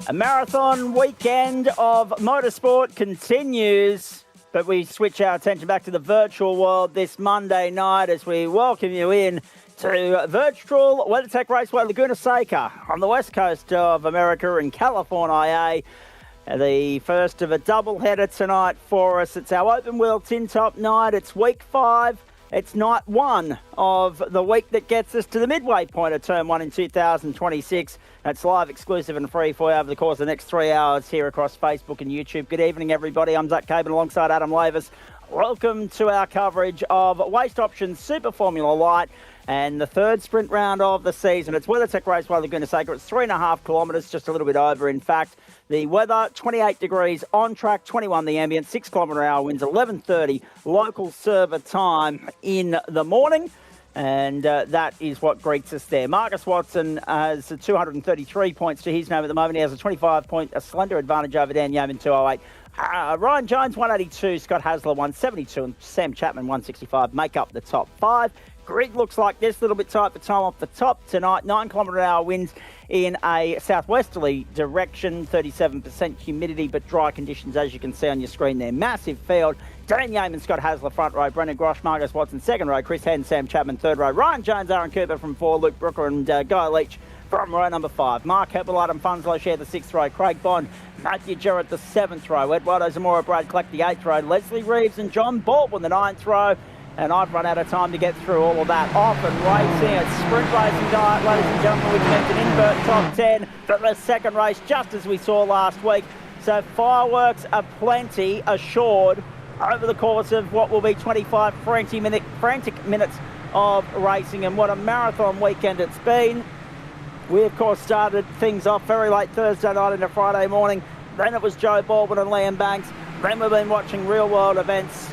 A marathon weekend of motorsport continues, but we switch our attention back to the virtual world this Monday night as we welcome you in to virtual WeatherTech Raceway Laguna Seca on the west coast of America in California. The first of a doubleheader tonight for us. It's our open wheel tin top night. It's week 5. It's night 1 of the week that gets us to the midway point of Term 1 in 2026. It's live, exclusive and free for you over the course of the next 3 hours here across Facebook and YouTube. Good evening, everybody. I'm Zach Caban alongside Adam Lavis. Welcome to our coverage of Waste Options Super Formula Light and the third sprint round of the season. It's WeatherTech Raceway Laguna Seca. It's 3.5 kilometres, just a little bit over, in fact. The weather, 28 degrees on track, 21 the ambient, 6 kilometre hour winds, 11:30 local server time in the morning. And that is what greets us there. Marcus Watson has 233 points to his name at the moment. He has a 25-point, a slender advantage over Dan Yeoman, 208. Ryan Jones, 182. Scott Hasler, 172. And Sam Chapman, 165. Make up the top 5. Grid looks like this, a little bit tight for time off the top tonight. 9 kilometre hour winds in a southwesterly direction. 37% humidity, but dry conditions, as you can see on your screen there. Massive field. Dan Yeoman, Scott Hasler, front row. Brendan Grosh, Marcus Watson, second row. Chris Henn, Sam Chapman, third row. Ryan Jones, Aaron Cooper from 4. Luke Brooker and Guy Leach from row number 5. Mark Heppel, Adam Funslow share the 6th row. Craig Bond, Matthew Jarrett, the 7th row. Eduardo Zamora, Brad Clark, the 8th row. Leslie Reeves and John Baldwin, the 9th row. And I've run out of time to get through all of that. Off and racing. It's sprint racing diet, ladies and gentlemen. We commence an invert top 10 for the second race, just as we saw last week. So fireworks aplenty assured over the course of what will be 25 frantic minutes of racing. And what a marathon weekend it's been. We, of course, started things off very late Thursday night into Friday morning. Then it was Joe Baldwin and Liam Banks. Then we've been watching real-world events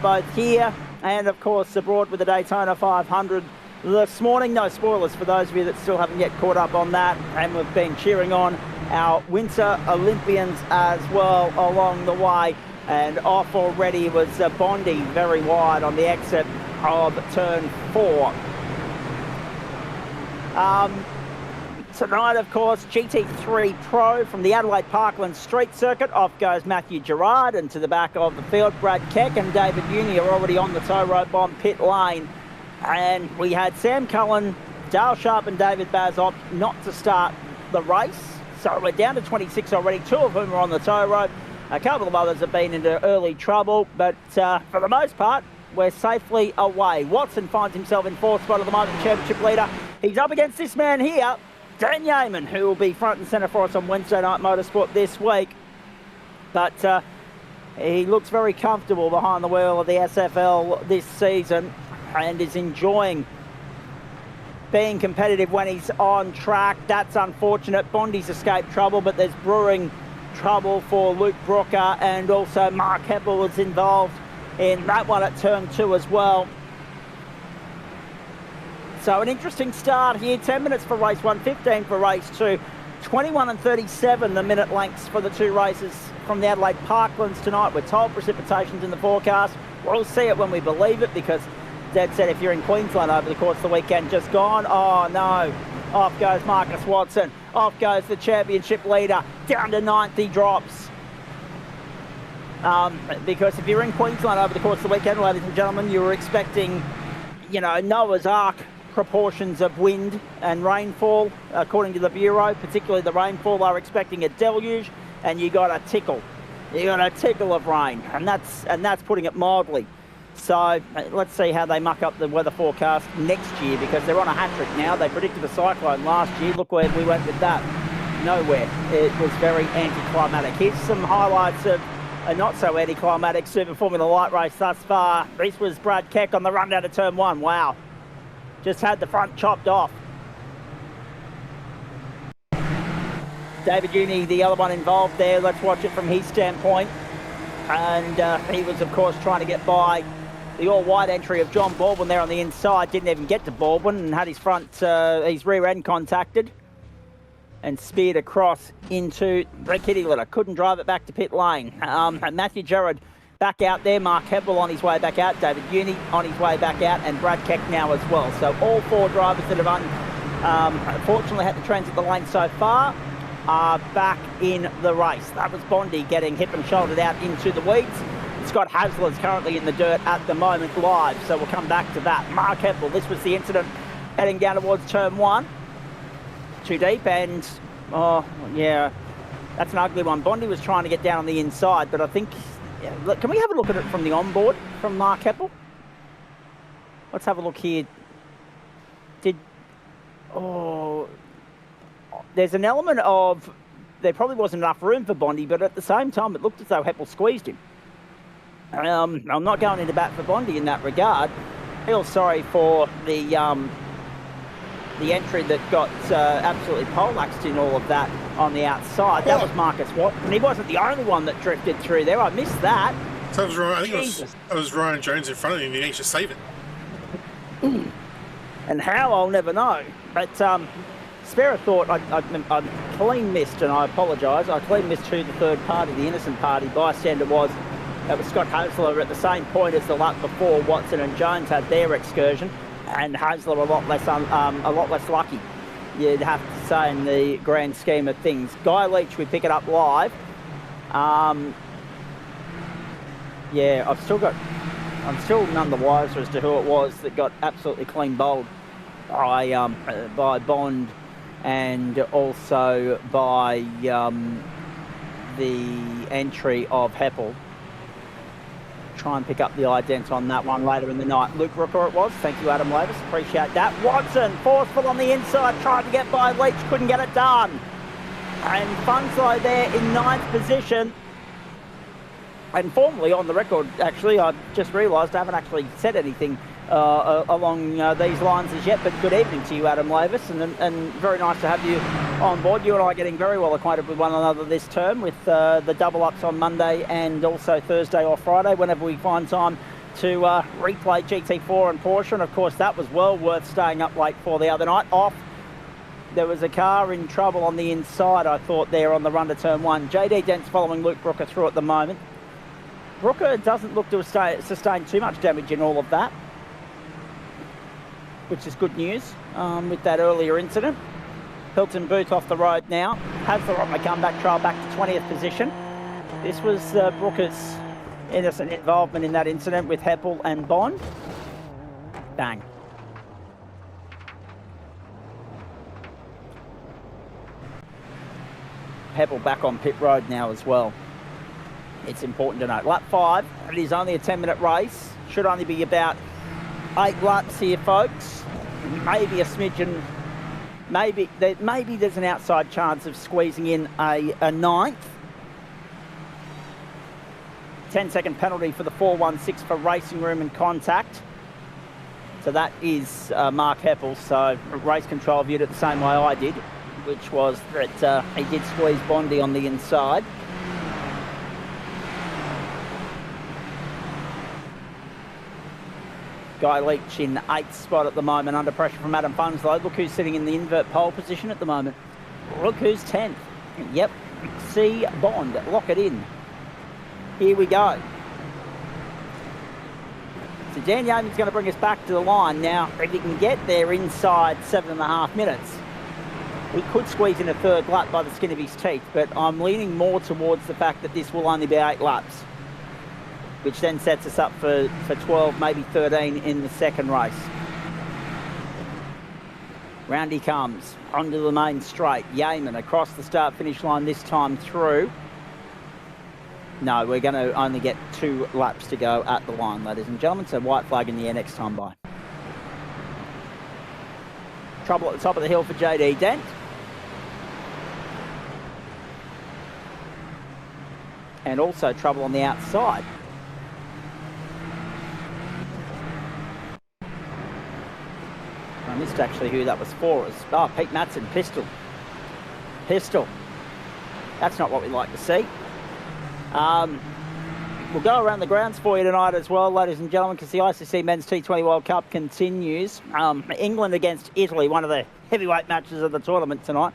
both here and, of course, abroad with the Daytona 500 this morning. No spoilers for those of you that still haven't yet caught up on that. And we've been cheering on our Winter Olympians as well along the way. And off already was Bondi, very wide on the exit of turn 4. Tonight, of course, GT3 Pro from the Adelaide Parkland Street Circuit. Off goes Matthew Gerard, and to the back of the field, Brad Keck and David Uni are already on the tow rope on pit lane. And we had Sam Cullen, Dale Sharp and David Baz opt not to start the race. So we're down to 26 already, 2 of whom are on the tow rope. A couple of others have been into early trouble, but for the most part, we're safely away. Watson finds himself in 4th spot of the moment, championship leader. He's up against this man here, Dan Yeoman, who will be front and centre for us on Wednesday Night Motorsport this week. But he looks very comfortable behind the wheel of the SFL this season and is enjoying being competitive when he's on track. That's unfortunate. Bondi's escaped trouble, but there's brewing trouble for Luke Brooker, and also Mark Heppel was involved in that one at turn 2 as well. So an interesting start here. 10 minutes for race 1, 15 for race 2. 21 and 37 the minute lengths for the 2 races from the Adelaide Parklands tonight. We're told precipitation's in the forecast. We'll see it when we believe it, because Dad said if you're in Queensland over the course of the weekend, just gone. Oh no. Off goes Marcus Watson. Off goes the championship leader. Down to 9th he drops. Because if you're in Queensland over the course of the weekend, ladies and gentlemen, you were expecting, Noah's Ark proportions of wind and rainfall, according to the Bureau. Particularly the rainfall, are expecting a deluge, and you got a tickle. You got a tickle of rain, and that's putting it mildly. So let's see how they muck up the weather forecast next year, because they're on a hat-trick now. They predicted a cyclone last year. Look where we went with that. Nowhere. It was very anticlimactic. Here's some highlights of a not so anticlimactic Super Formula Light race thus far. This was Brad Keck on the run down to turn 1. Wow. Just had the front chopped off. David Uni, the other one involved there. Let's watch it from his standpoint. And he was, of course, trying to get by the all-white entry of John Baldwin there on the inside. Didn't even get to Baldwin and had his rear end contacted and speared across into the kitty litter. Couldn't drive it back to pit lane. And Matthew Gerard back out there. Mark Heppel on his way back out. David Uni on his way back out. And Brad Keck now as well. So all 4 drivers that have unfortunately had to transit the lane so far are back in the race. That was Bondi getting hip and shouldered out into the weeds. Scott Hasler's currently in the dirt at the moment live, so we'll come back to that. Mark Heppel, this was the incident heading down towards turn 1. Too deep, and oh yeah, that's an ugly one. Bondi was trying to get down on the inside, but I think, yeah, look, can we have a look at it from the onboard from Mark Heppel? Let's have a look here. There's an element of, there probably wasn't enough room for Bondi, but at the same time, it looked as though Heppel squeezed him. I'm not going into bat for Bondi in that regard. Feel sorry for the entry that got absolutely poleaxed in all of that on the outside. That was Marcus Watt, and he wasn't the only one that drifted through there. I missed that. So it was Ryan, I think it was Ryan Jones in front of him, and he needs to save it. And how, I'll never know. But Spera thought I clean missed, and I apologise, I clean missed who the third party, the innocent party bystander was. That was Scott Hasler at the same point as the lap before. Watson and Jones had their excursion, and Hasler a lot less lucky, you'd have to say, in the grand scheme of things. Guy Leach, we pick it up live. Yeah, I'm still none the wiser as to who it was that got absolutely clean bowled by Bond, and also by the entry of Heppel. Try and pick up the ident on that one later in the night. Luke Rooker it was. Thank you, Adam Lavis. Appreciate that. Watson, forceful on the inside, tried to get by Leach, couldn't get it done. And Funslow there in 9th position. And formally on the record, actually, I just realised I haven't actually said anything along these lines as yet, but good evening to you, Adam Lavis, and very nice to have you on board. You and I are getting very well acquainted with one another this term, with the double-ups on Monday and also Thursday or Friday, whenever we find time to replay GT4 and Porsche. And, of course, that was well worth staying up late for the other night. There was a car in trouble on the inside, I thought, there on the run to turn 1. JD Dent's following Luke Brooker through at the moment. Brooker doesn't look to have sustained too much damage in all of that, which is good news with that earlier incident. Hilton Booth off the road now. Hasler on the comeback trail back to 20th position. This was Brooker's innocent involvement in that incident with Heppel and Bond. Bang. Heppel back on pit road now as well. It's important to note. Lap 5, it is only a 10-minute race. Should only be about 8 laps here, folks. Maybe a smidgen. Maybe there's an outside chance of squeezing in a 9th. 10-second penalty for the 416 for racing room and contact. So that is Mark Heppel. So race control viewed it the same way I did, which was that he did squeeze Bondi on the inside. Guy Leach in 8th spot at the moment, under pressure from Adam Funslow. Look who's sitting in the invert pole position at the moment. Look who's 10th. Yep, C. Bond, lock it in. Here we go. So Dan Yeaman's going to bring us back to the line. Now, if he can get there inside 7.5 minutes, he could squeeze in a third lap by the skin of his teeth, but I'm leaning more towards the fact that this will only be 8 laps, which then sets us up for 12, maybe 13 in the second race. Round he comes, onto the main straight. Yeaman across the start-finish line this time through. No, we're going to only get 2 laps to go at the line, ladies and gentlemen, so white flag in the air next time by. Trouble at the top of the hill for JD Dent. And also trouble on the outside. I missed actually who that was for us. Oh, Pete Matson, pistol. That's not what we like to see. We'll go around the grounds for you tonight as well, ladies and gentlemen, because the ICC Men's T20 World Cup continues. England against Italy, one of the heavyweight matches of the tournament tonight.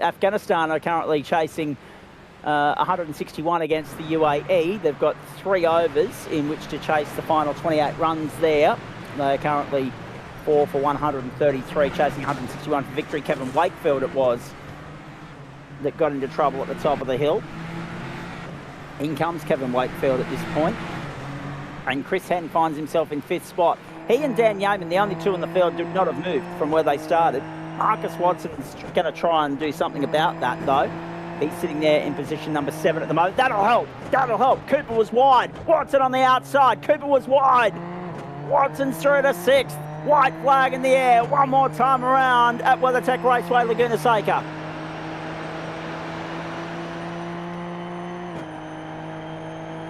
Afghanistan are currently chasing 161 against the UAE. They've got 3 overs in which to chase the final 28 runs there. They are currently 4 for 133, chasing 161 for victory. Kevin Wakefield it was that got into trouble at the top of the hill. In comes Kevin Wakefield at this point. And Chris Henn finds himself in 5th spot. He and Dan Yeaman, the only two in the field, do not have moved from where they started. Marcus Watson's going to try and do something about that, though. He's sitting there in position number 7 at the moment. That'll help. That'll help. Cooper was wide. Watson on the outside. Cooper was wide. Watson's through to 6th. White flag in the air. One more time around at WeatherTech Raceway, Laguna Seca.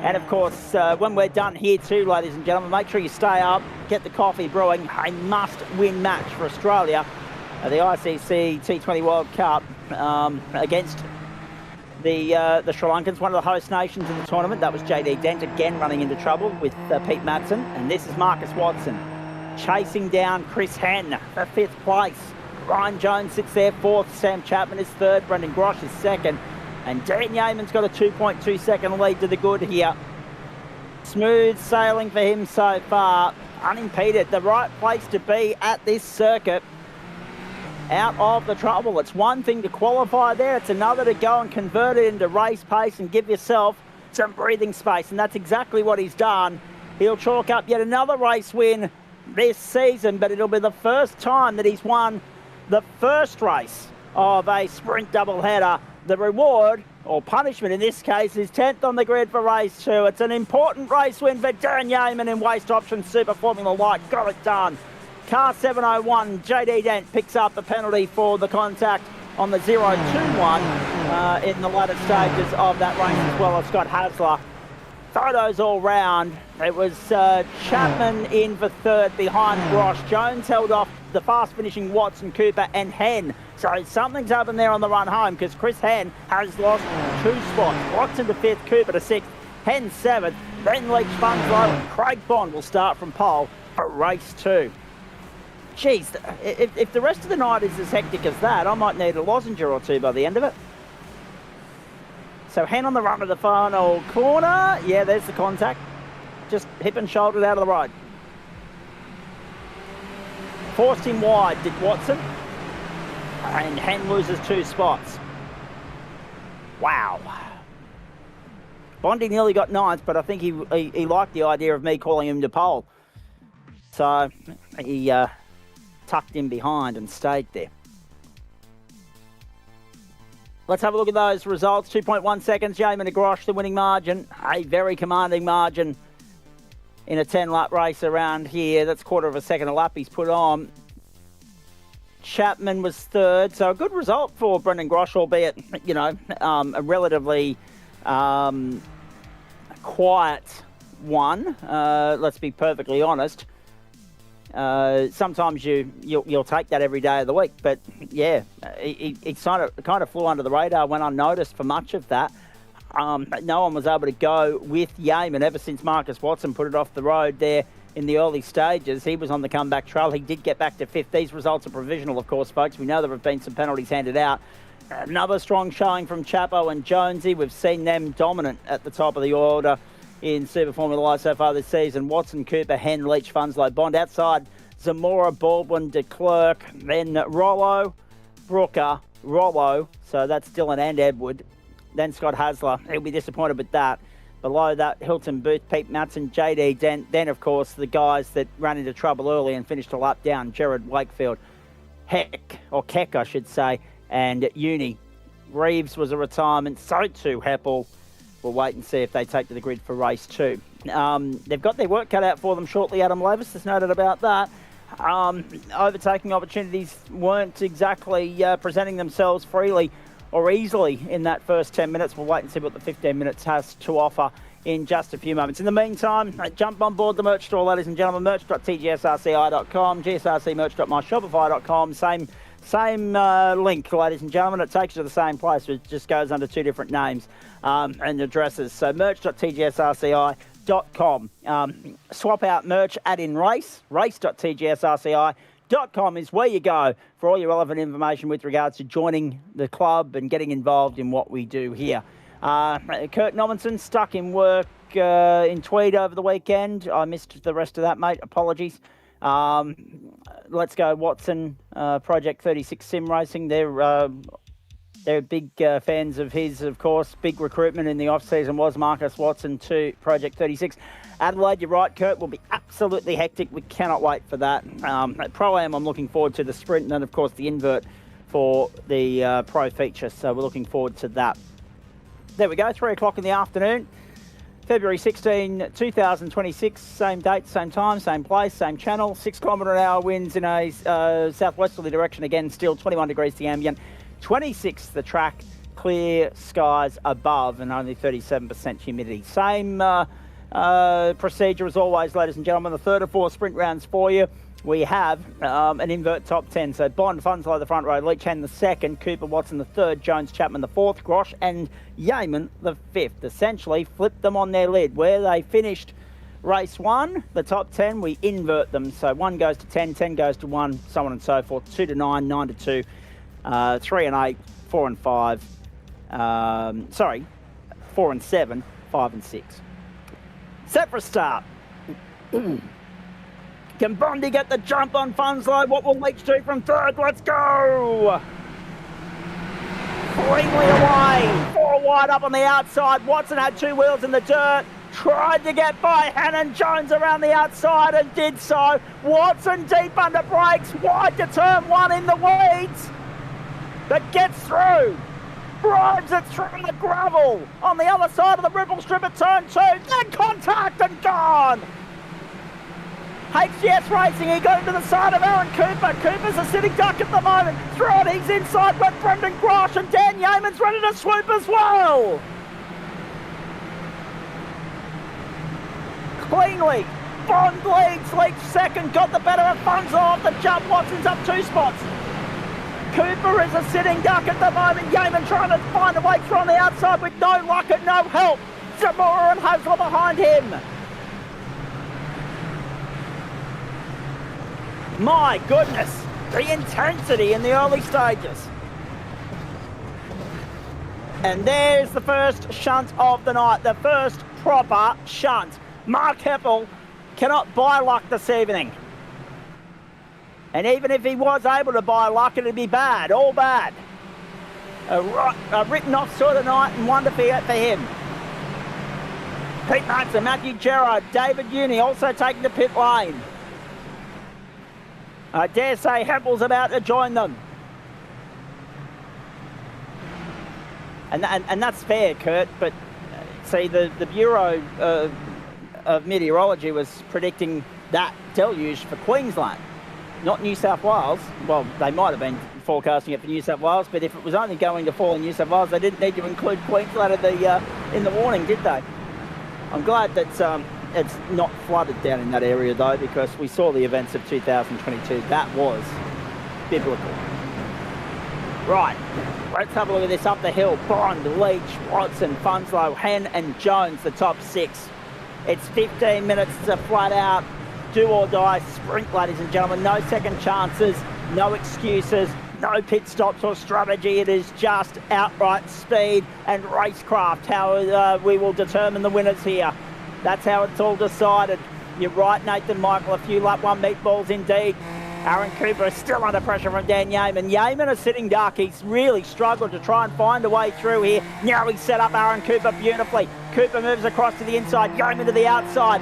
And of course, when we're done here too, ladies and gentlemen, make sure you stay up, get the coffee brewing. A must-win match for Australia at the ICC T20 World Cup against the Sri Lankans, one of the host nations in the tournament. That was JD Dent again running into trouble with Pete Madsen. And this is Marcus Watson chasing down Chris Henn for 5th place. Ryan Jones sits there 4th. Sam Chapman is 3rd. Brendan Grosh is 2nd. And Dan Yeaman's got a 2.2 second lead to the good here. Smooth sailing for him so far. Unimpeded. The right place to be at this circuit. Out of the trouble. It's one thing to qualify there. It's another to go and convert it into race pace and give yourself some breathing space. And that's exactly what he's done. He'll chalk up yet another race win this season, but it'll be the first time that he's won the first race of a sprint doubleheader. The reward, or punishment in this case, is 10th on the grid for race 2. It's an important race win for Dan Yeaman in Waste Options Super Formula Light. Got it done. Car 701, JD Dent picks up the penalty for the contact on the 021 in the latter stages of that race, as well as Scott Hasler. Photos all round. It was Chapman in for 3rd behind Grosh. Jones held off the fast finishing Watson, Cooper and Henn. So something's happened there on the run home, because Chris Henn has lost 2 spots. Watson to 5th, Cooper to 6th, Henn 7th. Then Leach Funslow and Craig Bond will start from pole for race 2. Geez, if the rest of the night is as hectic as that, I might need a lozenge or 2 by the end of it. So Henn on the run of the final corner. Yeah, there's the contact. Just hip and shouldered out of the road. Forced him wide, did Watson. And Henn loses 2 spots. Wow. Bondi nearly got 9th, but I think he liked the idea of me calling him to pole. So he tucked in behind and stayed there. Let's have a look at those results. 2.1 seconds, Yeaman to Grosh, the winning margin. A very commanding margin in a 10-lap race around here. That's 1/4 of a second a lap he's put on. Chapman was 3rd, so a good result for Brendan Grosh, albeit, you know, a relatively quiet one. Let's be perfectly honest. Sometimes you'll take that every day of the week, but yeah, he kind of flew under the radar, went unnoticed for much of that. No one was able to go with Yeaman ever since Marcus Watson put it off the road there in the early stages. He was on the comeback trail. He did get back to 5th. These results are provisional, of course, folks. We know there have been some penalties handed out. Another strong showing from Chapo and Jonesy. We've seen them dominant at the top of the order in Super Formula Light so far this season. Watson, Cooper, Henn, Leach, Funslow, Bond. Outside, Zamora, Baldwin, de Klerk, then Rollo, Brooker, Rollo. So that's Dylan and Edward. Then Scott Hasler. He'll be disappointed with that. Below that, Hilton Booth, Pete Madsen, JD Dent. Then, of course, the guys that ran into trouble early and finished a lap down. Jared Wakefield, Keck, I should say, and Uni. Reeves was a retirement. So too, Heppel. We'll wait and see if they take to the grid for race 2. They've got their work cut out for them shortly. Adam Levis has noted about that. Overtaking opportunities weren't exactly presenting themselves freely or easily in that first 10 minutes. We'll wait and see what the 15 minutes has to offer in just a few moments. In the meantime, jump on board the merch store, ladies and gentlemen. Merch.tgsrci.com, gsrcmerch.myshopify.com. Same link, ladies and gentlemen. It takes you to the same place. It just goes under 2 different names and addresses. So merch.tgsrci.com. Swap out merch, add in race. Race.tgsrci.com is where you go for all your relevant information with regards to joining the club and getting involved in what we do here. Kurt Nommenson stuck in work in Tweed over the weekend. I missed the rest of that, mate. Apologies. Let's go Watson, Project 36 Sim Racing. They're big fans of his, of course. Big recruitment in the off-season was Marcus Watson to Project 36. Adelaide, you're right, Kurt, will be absolutely hectic. We cannot wait for that. At Pro-Am, I'm looking forward to the sprint and then, of course, the invert for the Pro feature. So we're looking forward to that. There we go, 3 o'clock in the afternoon. February 16, 2026, same date, same time, same place, same channel. 6 km/h winds in a southwesterly direction again, still 21 degrees the ambient. 26 the track, clear skies above and only 37% humidity. Same procedure as always, ladies and gentlemen. The third of 4 sprint rounds for you. We have an invert top 10. So Bond, Funslow the front row, Leach Hand the second, Cooper Watson the third, Jones Chapman the fourth, Grosh and Yeaman the fifth. Essentially flipped them on their lid. Where they finished race 1, the top 10, we invert them. So 1 goes to 10, 10 goes to 1, so on and so forth. 2 to 9, 9 to 2. 3 and 8, 4 and 5, 4 and 7, 5 and 6. Set for a start. Can Bondi get the jump on Funslow? What will Leach do from third? Let's go! Cleanly away. 4 wide up on the outside. Watson had 2 wheels in the dirt. Tried to get by Hannon Jones around the outside and did so. Watson deep under brakes. Wide to turn 1 in the weeds. But gets through, drives it through the gravel on the other side of the ripple strip at turn 2, then contact and gone. HGS Racing, he goes to the side of Aaron Cooper. Cooper's a sitting duck at the moment. Through it, he's inside with Brendan Grosh and Dan Yeaman's ready to swoop as well. Cleanly, Bond leads, Leach second, got the better of Funslow off the jump. Watson's up 2 spots. Cooper is a sitting duck at the moment. Yeaman trying to find a way through on the outside with no luck and no help. Zamora and Hasler behind him. My goodness, the intensity in the early stages. And there's the first shunt of the night, the first proper shunt. Mark Heppel cannot buy luck this evening. And even if he was able to buy luck, it'd be bad, all bad. A written off sort of night and one to for him. Pete Matson, Matthew Gerard, David Uni also taking the pit lane. I dare say Heppel's about to join them. And that's fair, Kurt, but see, the Bureau of Meteorology was predicting that deluge for Queensland. Not New South Wales. Well, they might have been forecasting it for New South Wales, but if it was only going to fall in New South Wales, they didn't need to include Queensland in the warning, did they? I'm glad that it's not flooded down in that area, though, because we saw the events of 2022. That was biblical. Right, let's have a look at this up the hill. Bond, Leach, Watson, Funslow, Hen and Jones, the top 6. It's 15 minutes to flat out do or die sprint, ladies and gentlemen. No second chances, no excuses, no pit stops or strategy. It is just outright speed and racecraft, how we will determine the winners here. That's how it's all decided. You're right, Nathan Michael, a few lap 1 meatballs indeed. Aaron Cooper is still under pressure from Dan Yeaman. Yeaman is sitting duck. He's really struggled to try and find a way through here. Now he's set up Aaron Cooper beautifully. Cooper moves across to the inside, Yeaman to the outside.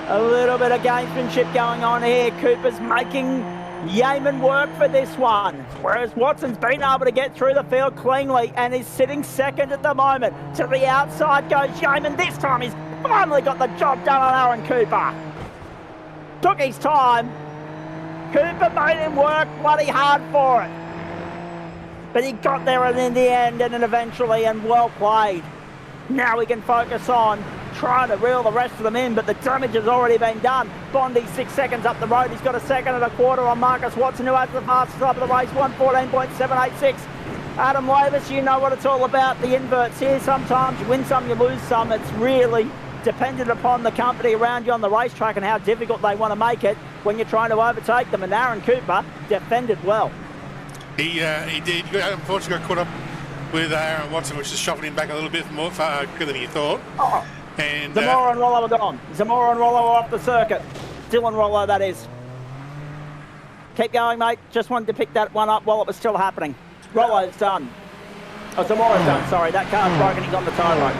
A little bit of gamesmanship going on here. Cooper's making Yeaman work for this one, whereas Watson's been able to get through the field cleanly and is sitting second at the moment. To the outside goes Yeaman. This time he's finally got the job done on Aaron Cooper. Took his time. Cooper made him work bloody hard for it. But he got there in the end and then eventually, and well played. Now we can focus on trying to reel the rest of them in, but the damage has already been done. Bondi 6 seconds up the road. He's got a 2.25 seconds on Marcus Watson, who has the fastest lap of the race, 1:14.786. Adam Lavis, you know what it's all about. The inverts here. Sometimes you win some, you lose some. It's really dependent upon the company around you on the racetrack and how difficult they want to make it when you're trying to overtake them. And Aaron Cooper defended well. He did. Unfortunately got caught up with Aaron Watson, which is shuffling him back a little bit more quicker than you thought. Oh. And Zamora and Rollo are gone. Zamora and Rollo are off the circuit. Dylan Rollo, that is. Keep going, mate. Just wanted to pick that one up while it was still happening. Rollo's done. Oh, Zamora's done, sorry. That car's broken. He's on the tow rope.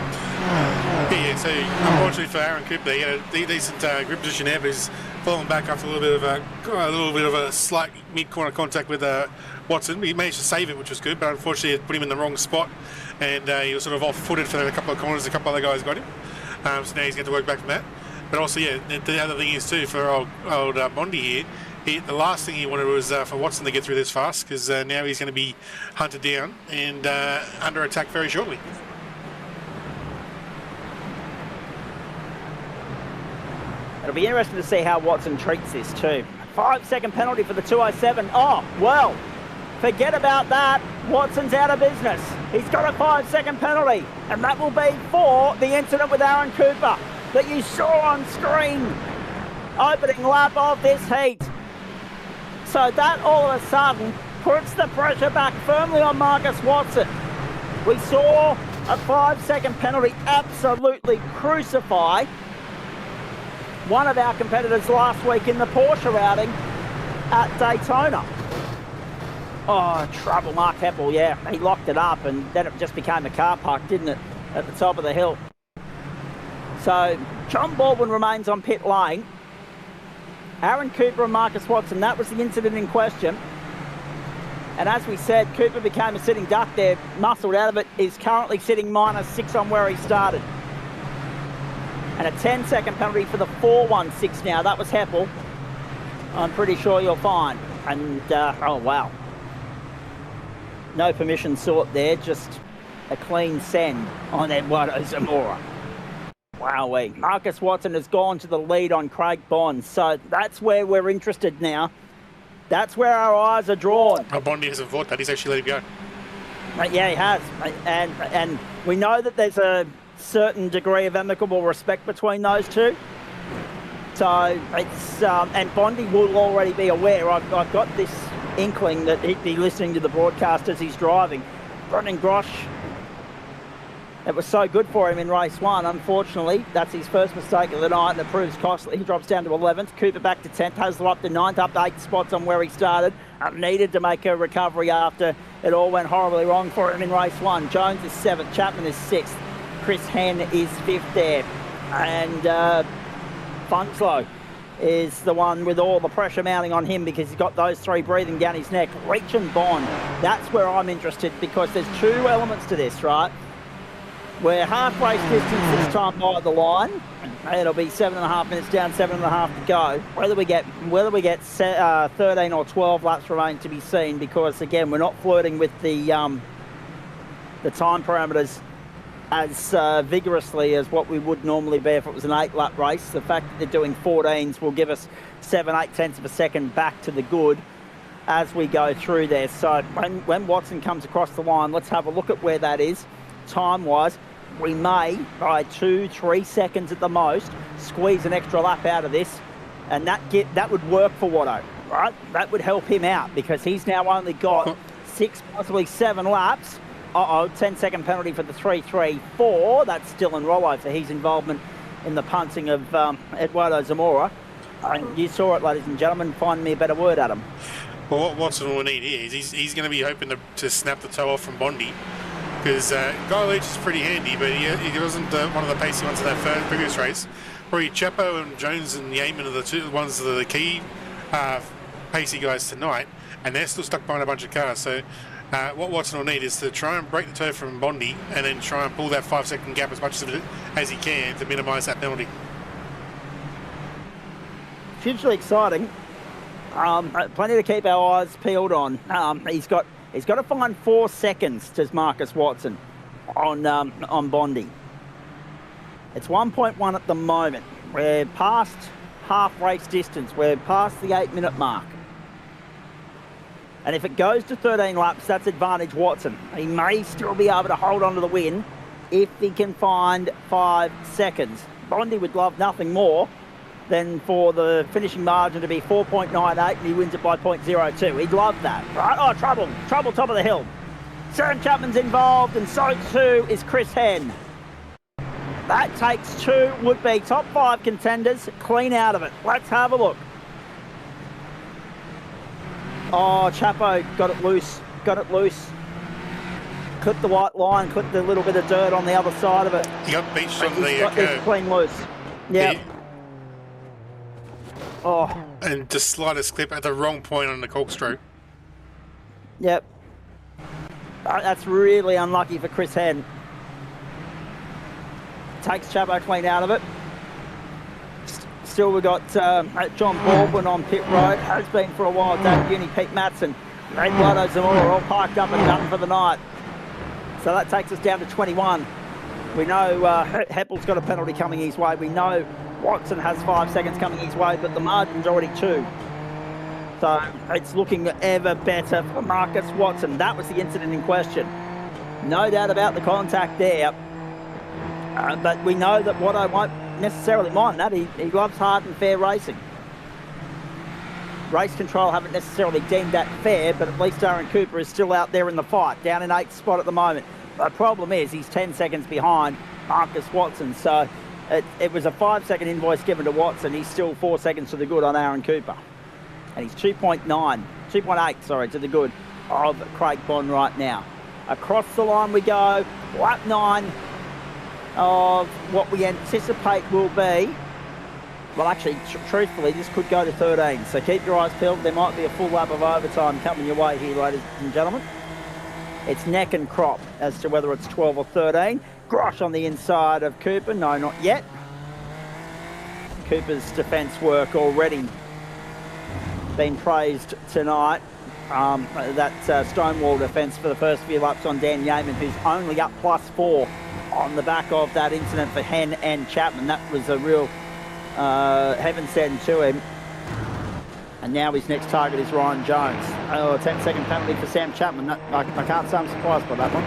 Yeah, so unfortunately for Aaron Cooper, he had a decent grip position there, but he's fallen back after a little bit of a slight mid-corner contact with Watson. He managed to save it, which was good, but unfortunately it put him in the wrong spot, and he was sort of off-footed for a couple of corners. A couple of other guys got him, so now he's going to work back from that. But also, yeah, the other thing is too for old Bondi here. The last thing he wanted was for Watson to get through this fast, because now he's going to be hunted down and under attack very shortly. It'll be interesting to see how Watson treats this too. 5-second penalty for the 207. Oh, well, forget about that. Watson's out of business. He's got a 5-second penalty, and that will be for the incident with Aaron Cooper that you saw on screen. Opening lap of this heat. So that all of a sudden puts the pressure back firmly on Marcus Watson. We saw a 5-second penalty absolutely crucify one of our competitors last week in the Porsche routing at Daytona. Oh, trouble, Mark Heppel, yeah. He locked it up and then it just became a car park, didn't it, at the top of the hill. So John Baldwin remains on pit lane. Aaron Cooper and Marcus Watson, that was the incident in question. And as we said, Cooper became a sitting duck there, muscled out of it, is currently sitting -6 on where he started. And a 10-second penalty for the 416 now. That was Heppel. I'm pretty sure you'll find. And, oh, wow. No permission sought there, just a clean send on Eduardo Zamora. Wowee. Marcus Watson has gone to the lead on Craig Bonds. So that's where we're interested now. That's where our eyes are drawn. Oh, Bondi hasn't fought that. He's actually let him go. Yeah, he has. And we know that there's a certain degree of amicable respect between those two. So it's, and Bondi will already be aware. I've got this inkling that he'd be listening to the broadcast as he's driving. Brendan Grosh, it was so good for him in race 1. Unfortunately, that's his first mistake of the night, and it proves costly. He drops down to 11th. Cooper back to 10th. Hasler up to 9th, up 8 spots on where he started. Needed to make a recovery after it all went horribly wrong for him in race 1. Jones is 7th. Chapman is 6th. Chris Henn is 5th there. And Funkslow is the one with all the pressure mounting on him because he's got those 3 breathing down his neck. Reach and Bond. That's where I'm interested because there's 2 elements to this, right? We're half race distance this time by the line. It'll be 7.5 minutes down, 7.5 to go. Whether we get 13 or 12 laps remains to be seen because again we're not flirting with the time parameters as vigorously as what we would normally be if it was an 8-lap race. The fact that they're doing 14s will give us 7-8 tenths of a second back to the good as we go through there. So when Watson comes across the line, let's have a look at where that is. Time-wise, we may, by 2-3 seconds at the most, squeeze an extra lap out of this, and that would work for Watto, right? That would help him out because he's now only got 6, possibly 7 laps. 10-second penalty for the 3-3-4. That's Dylan Rollo for his involvement in the punting of Eduardo Zamora. You saw it, ladies and gentlemen. Find me a better word, Adam. Well, what Watson will need here is he's going to be hoping to snap the toe off from Bondi. Because Guy Leach is pretty handy, but he wasn't one of the pacey ones in that previous race. Probably Chapo and Jones and Yeaman are the 2 ones that are the key pacey guys tonight, and they're still stuck behind a bunch of cars. So what Watson will need is to try and break the toe from Bondi and then try and pull that 5-second gap as much as he can to minimise that penalty. Hugely exciting. Plenty to keep our eyes peeled on. He's got to find 4 seconds to Marcus Watson on Bondi. It's 1.1 at the moment. We're past half race distance. We're past the 8-minute mark. And if it goes to 13 laps, that's advantage Watson. He may still be able to hold on to the win if he can find 5 seconds. Bondi would love nothing more than for the finishing margin to be 4.98 and he wins it by 0.02. He'd love that, right? Oh, trouble, top of the hill. Sam Chapman's involved and so too is Chris Henn. That takes 2 would-be top 5 contenders clean out of it. Let's have a look. Oh, Chapo got it loose. Clipped the white line, clipped a little bit of dirt on the other side of it. He got beached on the got this curve. clean loose. Yep. And the slightest clip at the wrong point on the corkscrew. Yep. That's really unlucky for Chris Henn. Takes Chapo clean out of it. Still we've got John Baldwin on pit road. Has been for a while. David Uni, Pete Matson, Ray Blotto, Zamora all parked up and done for the night. So that takes us down to 21. We know Heppel's got a penalty coming his way. We know Watson has 5 seconds coming his way, but the margin's already 2. So it's looking ever better for Marcus Watson. That was the incident in question. No doubt about the contact there. But we know that Watto won't necessarily mind that. He loves hard and fair racing. Race control haven't necessarily deemed that fair, but at least Aaron Cooper is still out there in the fight, down in 8th spot at the moment. The problem is he's 10 seconds behind Marcus Watson, so it was a 5-second invoice given to Watson. He's still 4 seconds to the good on Aaron Cooper. And he's 2.8 to the good of Craig Bond right now. Across the line we go, lap 9 of what we anticipate will be, well actually, truthfully, this could go to 13, so keep your eyes peeled. There might be a full lap of overtime coming your way here, ladies and gentlemen. It's neck and crop as to whether it's 12 or 13. Grosh on the inside of Cooper, no, not yet. Cooper's defence work already been praised tonight. That Stonewall defence for the first few laps on Dan Yeaman, who's only up +4 on the back of that incident for Henn and Chapman. That was a real heaven sent to him. And now his next target is Ryan Jones. Oh, a 10-second penalty for Sam Chapman. I can't say I'm surprised by that one.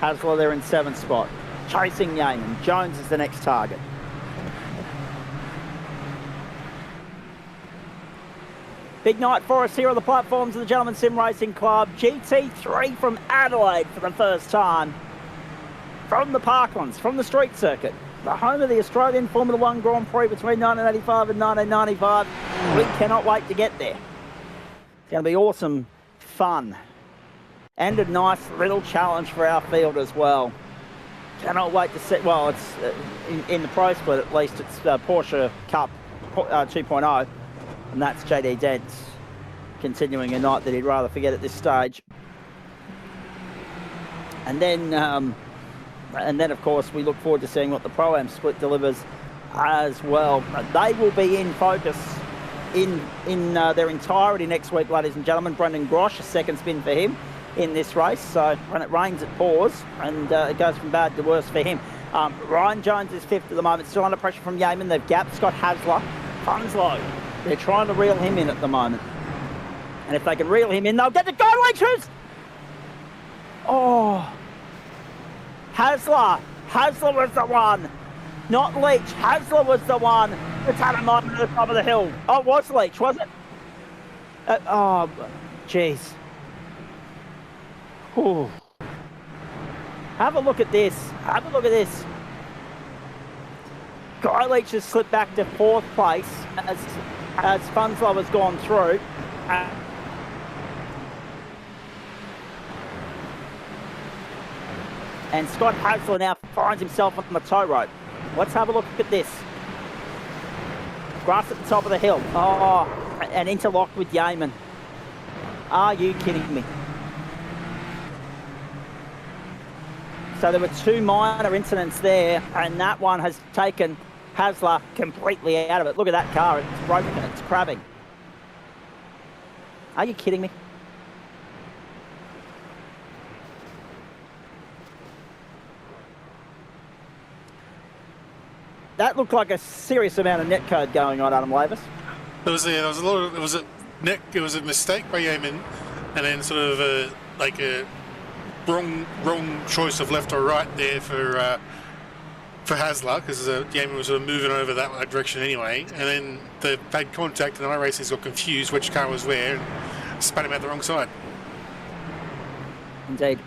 Hasler there in 7th spot. Chasing Yeaman. Jones is the next target. Big night for us here on the platforms of the Gentleman Sim Racing Club. GT3 from Adelaide for the first time. From the Parklands, from the street circuit. The home of the Australian Formula One Grand Prix between 1985 and 1995. We cannot wait to get there. It's going to be awesome fun. And a nice little challenge for our field as well. Cannot wait to see, well, it's in the Pro Split at least, it's Porsche Cup 2.0. And that's JD Dents continuing a night that he'd rather forget at this stage. And then, of course, we look forward to seeing what the Pro-Am split delivers as well. They will be in focus in their entirety next week, ladies and gentlemen. Brendan Grosh, a second spin for him in this race. So when it rains, it pours, and it goes from bad to worse for him. Ryan Jones is 5th at the moment, still under pressure from Yeaman. They've gapped Scott Hasler. Funslow. They're trying to reel him in at the moment. And if they can reel him in, they'll get the goal leeches! Oh. Hasler. Hasler was the one. Not Leach. Hasler was the one that's had him on the top of the hill. Oh, it was Leach, was it? Oh, jeez. Ooh. Have a look at this. Have a look at this. Guy Leach has slipped back to 4th place as Funslow has gone through. And Scott Hasler now finds himself on the tow road. Let's have a look at this. Grass at the top of the hill. Oh, and interlocked with Yeaman. Are you kidding me? So there were 2 minor incidents there, and that one has taken Hasler completely out of it. Look at that car, it's broken, it's crabbing. Are you kidding me? That looked like a serious amount of netcode going on, Adam Lavis. There was a mistake by Yeaman, and then sort of a wrong choice of left or right there for Hasler, because Yeaman was sort of moving over that direction anyway, and then they had contact and iRacers got confused which car was where and spat him out the wrong side. Indeed.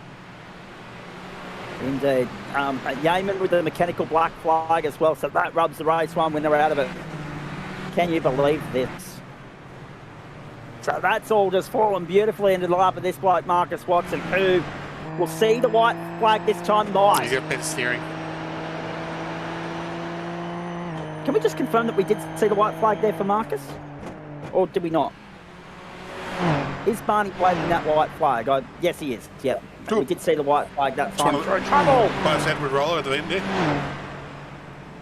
Yeaman with the mechanical black flag as well, so that rubs the race one when they're out of it. Can you believe this? So that's all just fallen beautifully into the lap of this bloke, Marcus Watson, who will see the white flag this time by. He's got better steering. Can we just confirm that we did see the white flag there for Marcus? Or did we not? Is Barney waving that white flag? Yes, he is. Yeah. We did see the white flag that time. Through trouble! Close Edward roller at the end there.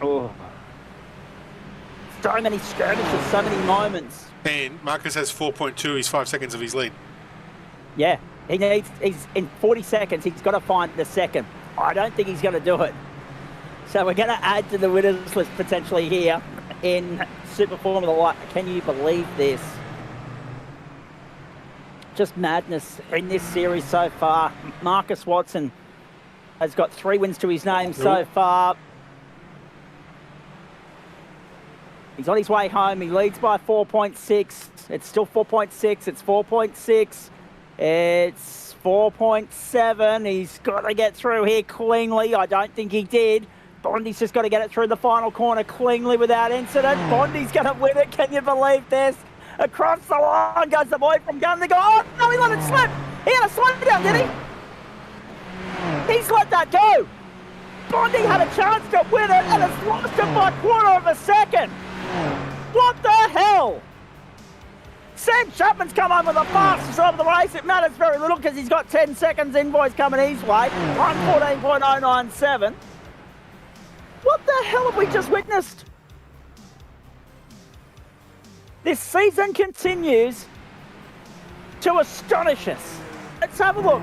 Oh. So many skirmishes, so many moments. And Marcus has 4.2, he's 5 seconds of his lead. Yeah, he's in 40 seconds, he's got to find the second. I don't think he's going to do it. So we're going to add to the winners list potentially here in Super Formula One. Can you believe this? Just madness in this series so far. Marcus Watson has got 3 wins to his name so far. He's on his way home. He leads by 4.6. It's still 4.6. It's 4.6. It's 4.7. He's got to get through here cleanly. I don't think he did. Bondi's just got to get it through the final corner cleanly without incident. Bondi's going to win it. Can you believe this? Across the line goes the boy from Gun to go. Oh, no, he let it slip. He had a slowdown, did he? He's let that go. Bondi had a chance to win it and has lost it by a quarter of a second. What the hell? Sam Chapman's come home with the fastest of the race. It matters very little because he's got 10 seconds invoice coming his way. 1:14.097. What the hell have we just witnessed? This season continues to astonish us. Let's have a look.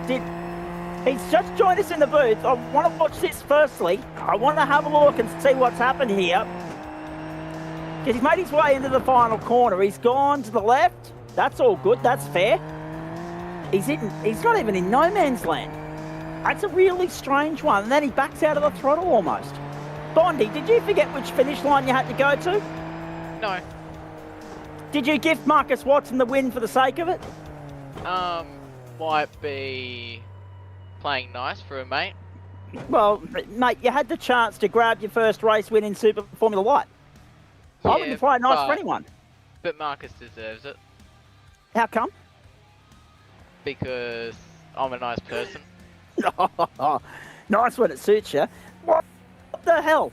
He's just joined us in the booth. I want to watch this firstly. I want to have a look and see what's happened here. Because he's made his way into the final corner. He's gone to the left. That's all good. That's fair. He's not even in no man's land. That's a really strange one. And then he backs out of the throttle almost. Bondi, did you forget which finish line you had to go to? No. Did you gift Marcus Watson the win for the sake of it? Might be playing nice for a mate. Well, mate, you had the chance to grab your first race win in Super Formula One. Yeah, I wouldn't play nice for anyone. But Marcus deserves it. How come? Because I'm a nice person. Nice when it suits you. What the hell?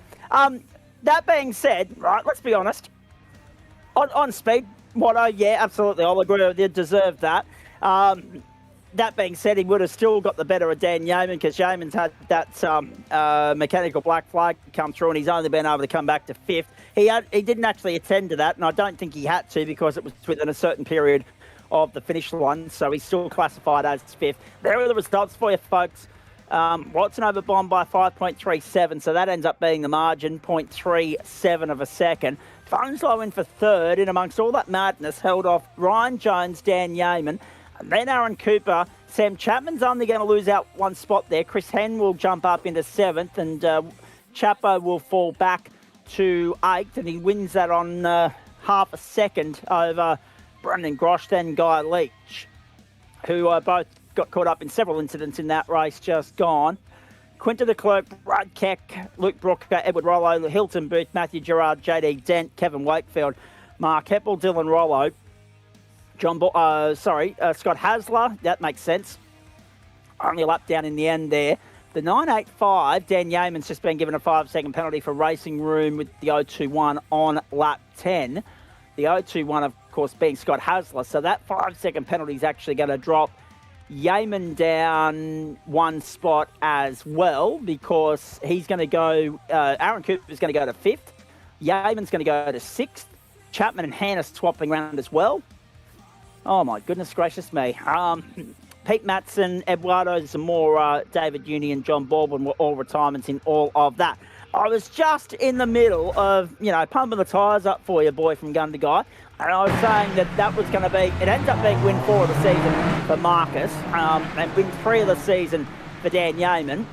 That being said, right, let's be honest. On speed, Watto, yeah, absolutely. I'll agree with you. Deserved that. That being said, he would have still got the better of Dan Yeaman because Yeaman's had that mechanical black flag come through and he's only been able to come back to 5th. He didn't actually attend to that, and I don't think he had to because it was within a certain period of the finish line, so he's still classified as 5th. There are the results for you, folks. Watson over Bond by 5.37, so that ends up being the margin, 0.37 of a second. Funslow in for 3rd, in amongst all that madness, held off Ryan Jones, Dan Yeaman, and then Aaron Cooper. Sam Chapman's only going to lose out 1 spot there. Chris Henn will jump up into 7th, and Chapo will fall back to 8th, and he wins that on half a second over Brendan Grosh, then Guy Leach, who both got caught up in several incidents in that race just gone. Quinta de Klerk, Brad Keck, Luke Brooker, Edward Rollo, Hilton Booth, Matthew Gerard, JD Dent, Kevin Wakefield, Mark Heppel, Dylan Rollo, Scott Hasler. That makes sense. Only a lap down in the end there. The 9.85, Dan Yeaman's just been given a 5-second penalty for racing room with the 0.21 on lap 10. The 0.21, of course, being Scott Hasler. So that 5-second penalty is actually going to drop Yeaman down 1 spot as well because he's going to go, Aaron Cooper's going to go to 5th. Yeaman's going to go to 6th. Chapman and Hannah swapping around as well. Oh, my goodness gracious me. Pete Matson, Eduardo Zamora, David Uni and John Baldwin were all retirements in all of that. I was just in the middle of, pumping the tyres up for you, boy from Gun to Guy. And I was saying that was going to be, it ends up being win 4 of the season for Marcus and win 3 of the season for Dan Yeaman.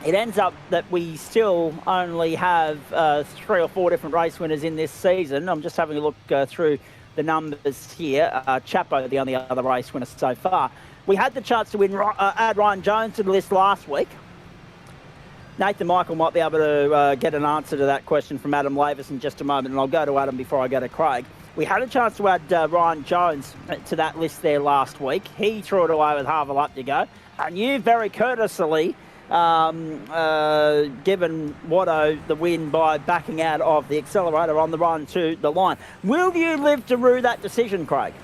It ends up that we still only have 3 or 4 different race winners in this season. I'm just having a look through the numbers here. Chapo, the only other race winner so far. We had the chance to add Ryan Jones to the list last week. Nathan Michael might be able to get an answer to that question from Adam Lavis in just a moment, and I'll go to Adam before I go to Craig. We had a chance to add Ryan Jones to that list there last week. He threw it away with half a lap to go, and you very courteously given Watto the win by backing out of the accelerator on the run to the line. Will you live to rue that decision, Craig?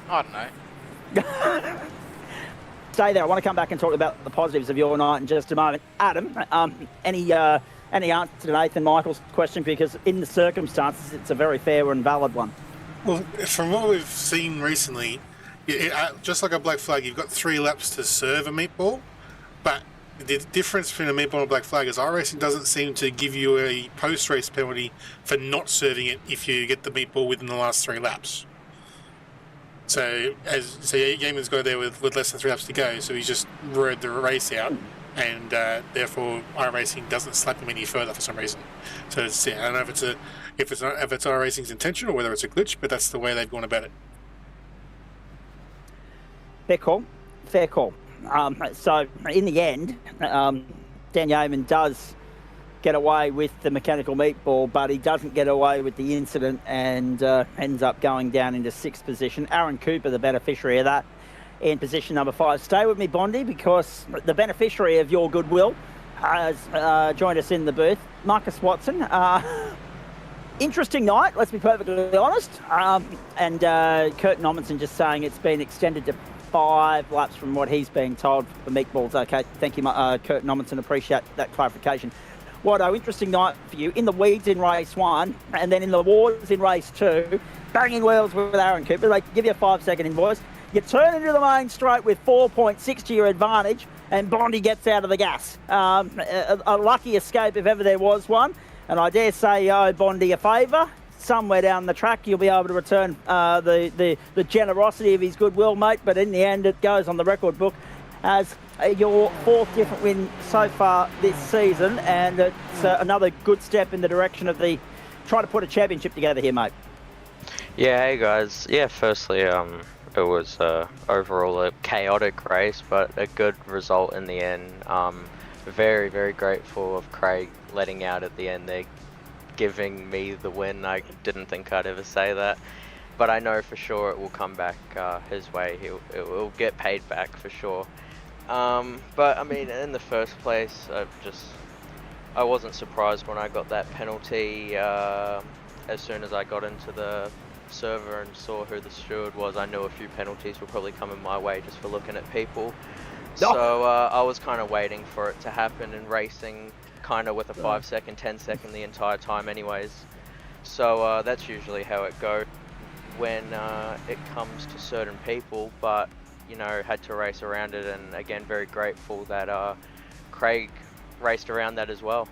I don't know. Stay there. I want to come back and talk about the positives of your night in just a moment. Adam, any answer to Nathan Michael's question? Because in the circumstances, it's a very fair and valid one. Well, from what we've seen recently, just like a black flag, you've got 3 laps to serve a meatball, but the difference between a meatball and a black flag is iRacing doesn't seem to give you a post-race penalty for not serving it if you get the meatball within the last 3 laps. So Yeaman's got there with less than 3 laps to go, so he's just rode the race out, and therefore iRacing doesn't slap him any further for some reason. So I don't know if it's iRacing's intention or whether it's a glitch, but that's the way they've gone about it. Fair call. So in the end, Dan Yeaman does get away with the mechanical meatball, but he doesn't get away with the incident and ends up going down into 6th position. Aaron Cooper, the beneficiary of that, in position number 5. Stay with me, Bondi, because the beneficiary of your goodwill has joined us in the booth. Marcus Watson. Interesting night, let's be perfectly honest. And Curtin Ommenson just saying it's been extended to 5 laps from what he's being told for meatballs. Okay, thank you, Curtin Ommenson. Appreciate that clarification. What an interesting night for you. In the weeds in race 1, and then in the wars in race 2, banging wheels with Aaron Cooper. They give you a 5-second invoice. You turn into the main straight with 4.6 to your advantage, and Bondi gets out of the gas. A lucky escape if ever there was one. And I dare say you owe Bondi a favour. Somewhere down the track, you'll be able to return the generosity of his goodwill, mate. But in the end, it goes on the record book as your 4th different win so far this season, and it's another good step in the direction of try to put a championship together here, mate. Yeah, hey guys. Yeah, firstly, it was overall a chaotic race, but a good result in the end. Very, very grateful of Craig letting out at the end there, giving me the win. I didn't think I'd ever say that, but I know for sure it will come back his way. It will get paid back for sure. But I mean, in the first place, I wasn't surprised when I got that penalty. As soon as I got into the server and saw who the steward was, I knew a few penalties were probably coming my way just for looking at people. So I was kind of waiting for it to happen in racing, kind of with a 5-second, 10-second the entire time anyways. So that's usually how it goes when it comes to certain people, but you know, had to race around it, and again, very grateful that Craig raced around that as well,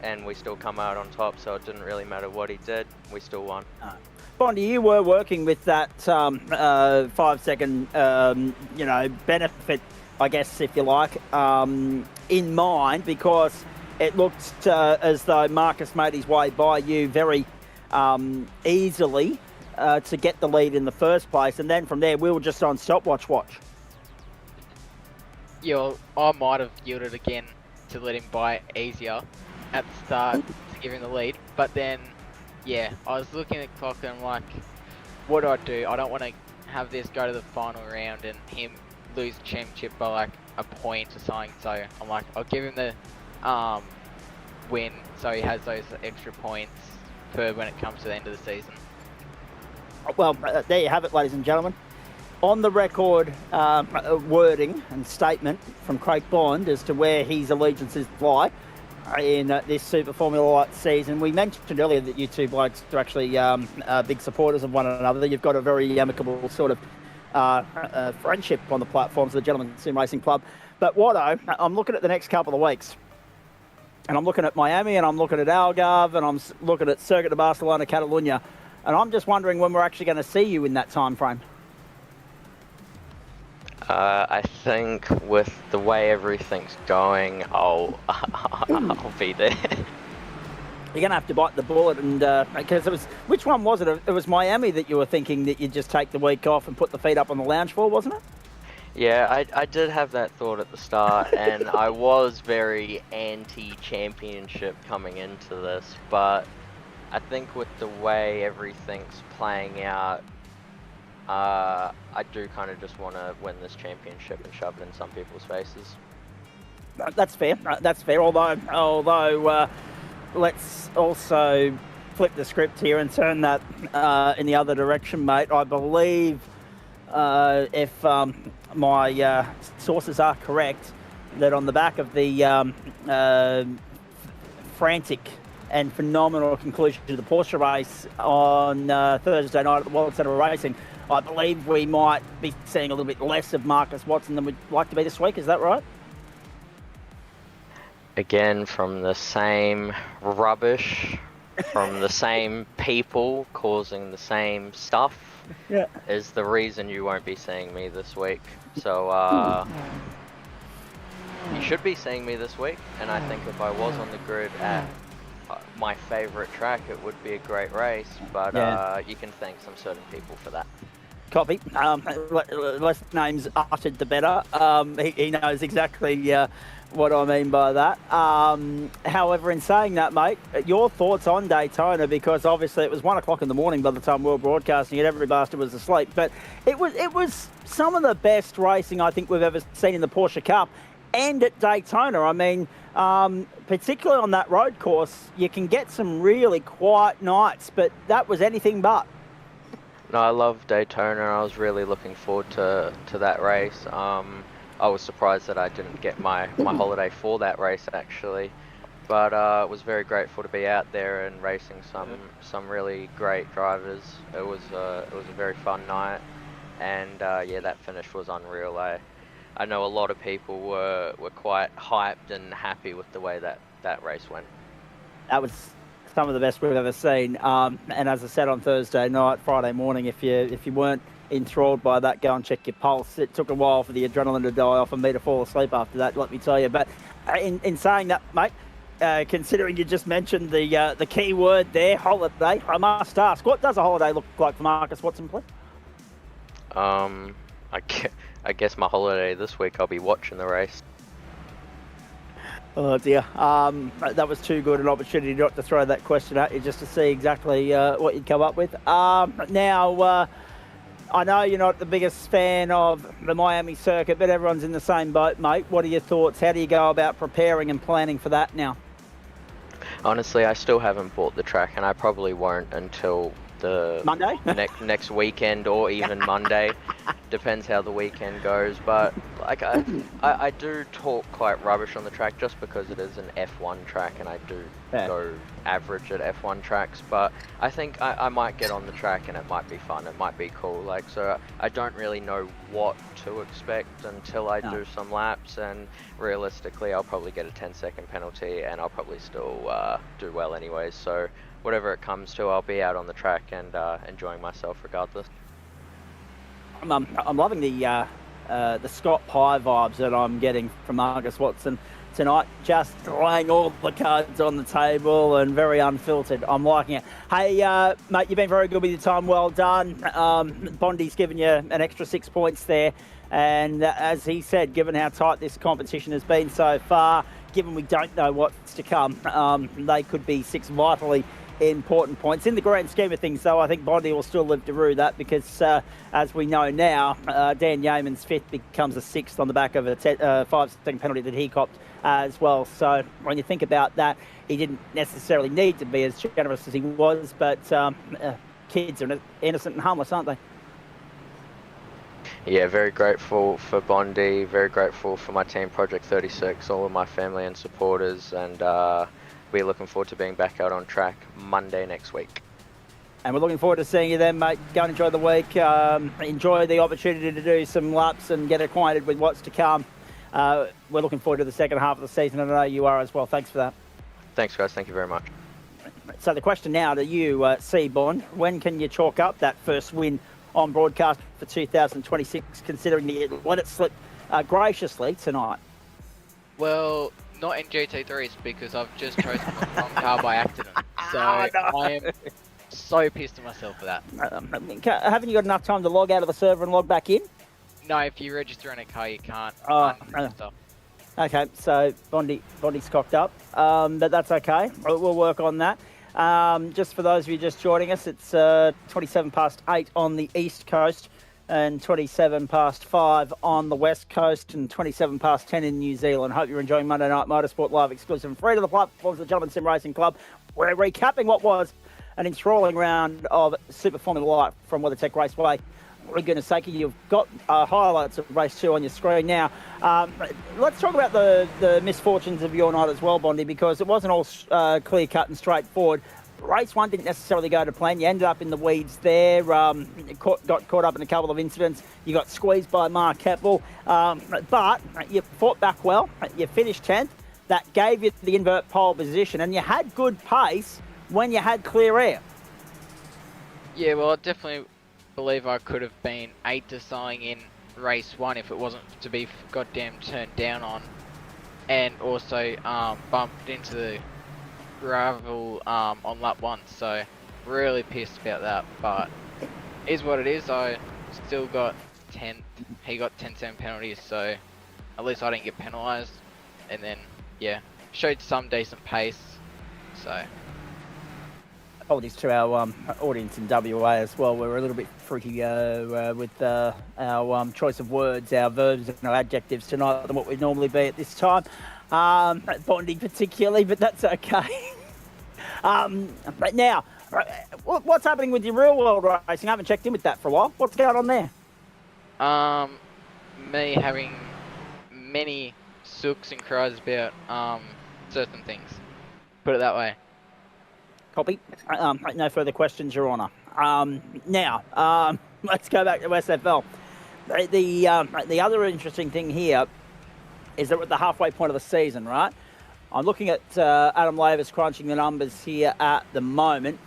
and we still come out on top, so it didn't really matter what he did, we still won. Bondi, you were working with that 5-second, benefit, I guess, if you like, in mind, because it looked as though Marcus made his way by you very easily to get the lead in the first place, and then from there we were just on stopwatch watch. Yeah, I might have yielded again to let him by easier at the start to give him the lead, but then, yeah, I was looking at the clock and I'm like, what do? I don't want to have this go to the final round and him lose the championship by like a point or something, so I'm like, I'll give him the win so he has those extra points for when it comes to the end of the season. Well, there you have it, ladies and gentlemen. On the record wording and statement from Craig Bond as to where his allegiances lie in this Super Formula Light season. We mentioned earlier that you two blokes are actually big supporters of one another. You've got a very amicable sort of friendship on the platforms of the Gentlemen Sim Racing Club. But Watto, I'm looking at the next couple of weeks. And I'm looking at Miami, and I'm looking at Algarve, and I'm looking at Circuit de Barcelona, Catalunya. And I'm just wondering when we're actually going to see you in that time frame. I think with the way everything's going, I'll be there. You're going to have to bite the bullet, and because it was, which one was it? It was Miami that you were thinking that you'd just take the week off and put the feet up on the lounge for, wasn't it? Yeah, I did have that thought at the start, and I was very anti-championship coming into this, but I think with the way everything's playing out, I do kind of just want to win this championship and shove it in some people's faces. That's fair. That's fair. Although, let's also flip the script here and turn that in the other direction, mate. I believe if my sources are correct, that on the back of the frantic and phenomenal conclusion to the Porsche race on Thursday night at the World Centre of Racing, I believe we might be seeing a little bit less of Marcus Watson than we'd like to be this week. Is that right? Again, from the same rubbish, from the same people causing the same stuff, Yeah. is the reason you won't be seeing me this week. So, you should be seeing me this week, and I think if I was on the grid at my favourite track, it would be a great race, but you can thank some certain people for that. Copy. Less names uttered, the better. He knows exactly what I mean by that. However, in saying that, mate, your thoughts on Daytona, because obviously it was 1 o'clock in the morning by the time we were broadcasting it. Every bastard was asleep. But it was some of the best racing I think we've ever seen in the Porsche Cup and at Daytona. I mean, particularly on that road course, you can get some really quiet nights, but that was anything but. No, I love Daytona. I was really looking forward to that race. I was surprised that I didn't get my holiday for that race actually, but was very grateful to be out there and racing some really great drivers. It was a very fun night, and yeah, that finish was unreal. I know a lot of people were quite hyped and happy with the way that race went. That was some of the best we've ever seen. And as I said on Thursday night, Friday morning, if you weren't enthralled by that, go and check your pulse. It took a while for the adrenaline to die off and me to fall asleep after that, let me tell you. But in saying that, mate, considering you just mentioned the key word there, holiday, I must ask, what does a holiday look like for Marcus Watson, please? I guess my holiday this week, I'll be watching the race. Oh dear, that was too good an opportunity not to throw that question at you, just to see exactly what you'd come up with. Now, I know you're not the biggest fan of the Miami circuit, but everyone's in the same boat, mate. What are your thoughts? How do you go about preparing and planning for that now? Honestly, I still haven't bought the track, and I probably won't until the Monday? next weekend, or even Monday. Depends how the weekend goes, but like I do talk quite rubbish on the track just because it is an F1 track, and I do go average at F1 tracks. But I think I might get on the track and it might be fun, it might be cool. Like, so I don't really know what to expect until I do some laps, and realistically I'll probably get a 10-second penalty and I'll probably still do well anyways. So whatever it comes to, I'll be out on the track and enjoying myself regardless. I'm loving the Scott Pye vibes that I'm getting from Marcus Watson tonight. Just laying all the cards on the table and very unfiltered. I'm liking it. Hey, mate, you've been very good with your time. Well done. Bondi's given you an extra 6 points there. And as he said, given how tight this competition has been so far, given we don't know what's to come, they could be 6 vitally important points. In the grand scheme of things, though, I think Bondi will still live to rue that, because as we know now, Dan Yeaman's 5th becomes a 6th on the back of a 5-second penalty that he copped as well. So when you think about that, he didn't necessarily need to be as generous as he was, but kids are innocent and harmless, aren't they? Yeah, very grateful for Bondi, very grateful for my team, Project 36, all of my family and supporters, and we're looking forward to being back out on track Monday next week. And we're looking forward to seeing you then, mate. Go and enjoy the week. Enjoy the opportunity to do some laps and get acquainted with what's to come. We're looking forward to the second half of the season, and I know you are as well. Thanks for that. Thanks, guys. Thank you very much. So the question now to you, C-Bond, when can you chalk up that first win on broadcast for 2026, considering that you let it slip graciously tonight? Well, not in GT3s, because I've just chosen the wrong car by accident. So no. I am so pissed at myself for that. Haven't you got enough time to log out of the server and log back in? No, if you register in a car, you can't. Oh, unregister. Okay, so Bondi's cocked up, but that's okay. We'll work on that. Just for those of you just joining us, it's 27 past 8 on the East Coast and 27 past 5 on the West Coast and 27 past 10 in New Zealand. Hope you're enjoying Monday Night Motorsport live, exclusive and free to the platforms of the Gentleman Sim Racing Club. We're recapping what was an enthralling round of Super Formula Light from WeatherTech Raceway. Laguna, Seca, you've got highlights of race 2 on your screen now. Let's talk about the misfortunes of your night as well, Bondi, because it wasn't all clear cut and straightforward. Race 1 didn't necessarily go to plan. You ended up in the weeds there, got caught up in a couple of incidents. You got squeezed by Mark Keppel, but you fought back well. You finished 10th. That gave you the invert pole position, and you had good pace when you had clear air. Yeah, well, I definitely believe I could have been 8 to something in race 1 if it wasn't to be goddamn turned down on, and also bumped into the gravel on lap 1, so really pissed about that, but is what it is. I still got 10th, he got 10-7 penalties, so at least I didn't get penalised, and then yeah, showed some decent pace, so apologies to our audience in WA as well. We're a little bit fruity with our choice of words, our verbs and our adjectives tonight than what we'd normally be at this time. Bondi particularly, but that's okay. But now, what's happening with your real world racing? I haven't checked in with that for a while. What's going on there? Me having many sooks and cries about certain things. Put it that way. Copy. No further questions, Your Honour. Now, let's go back to SFL. The other interesting thing here is that we're at the halfway point of the season, right? I'm looking at Adam Lavis crunching the numbers here at the moment.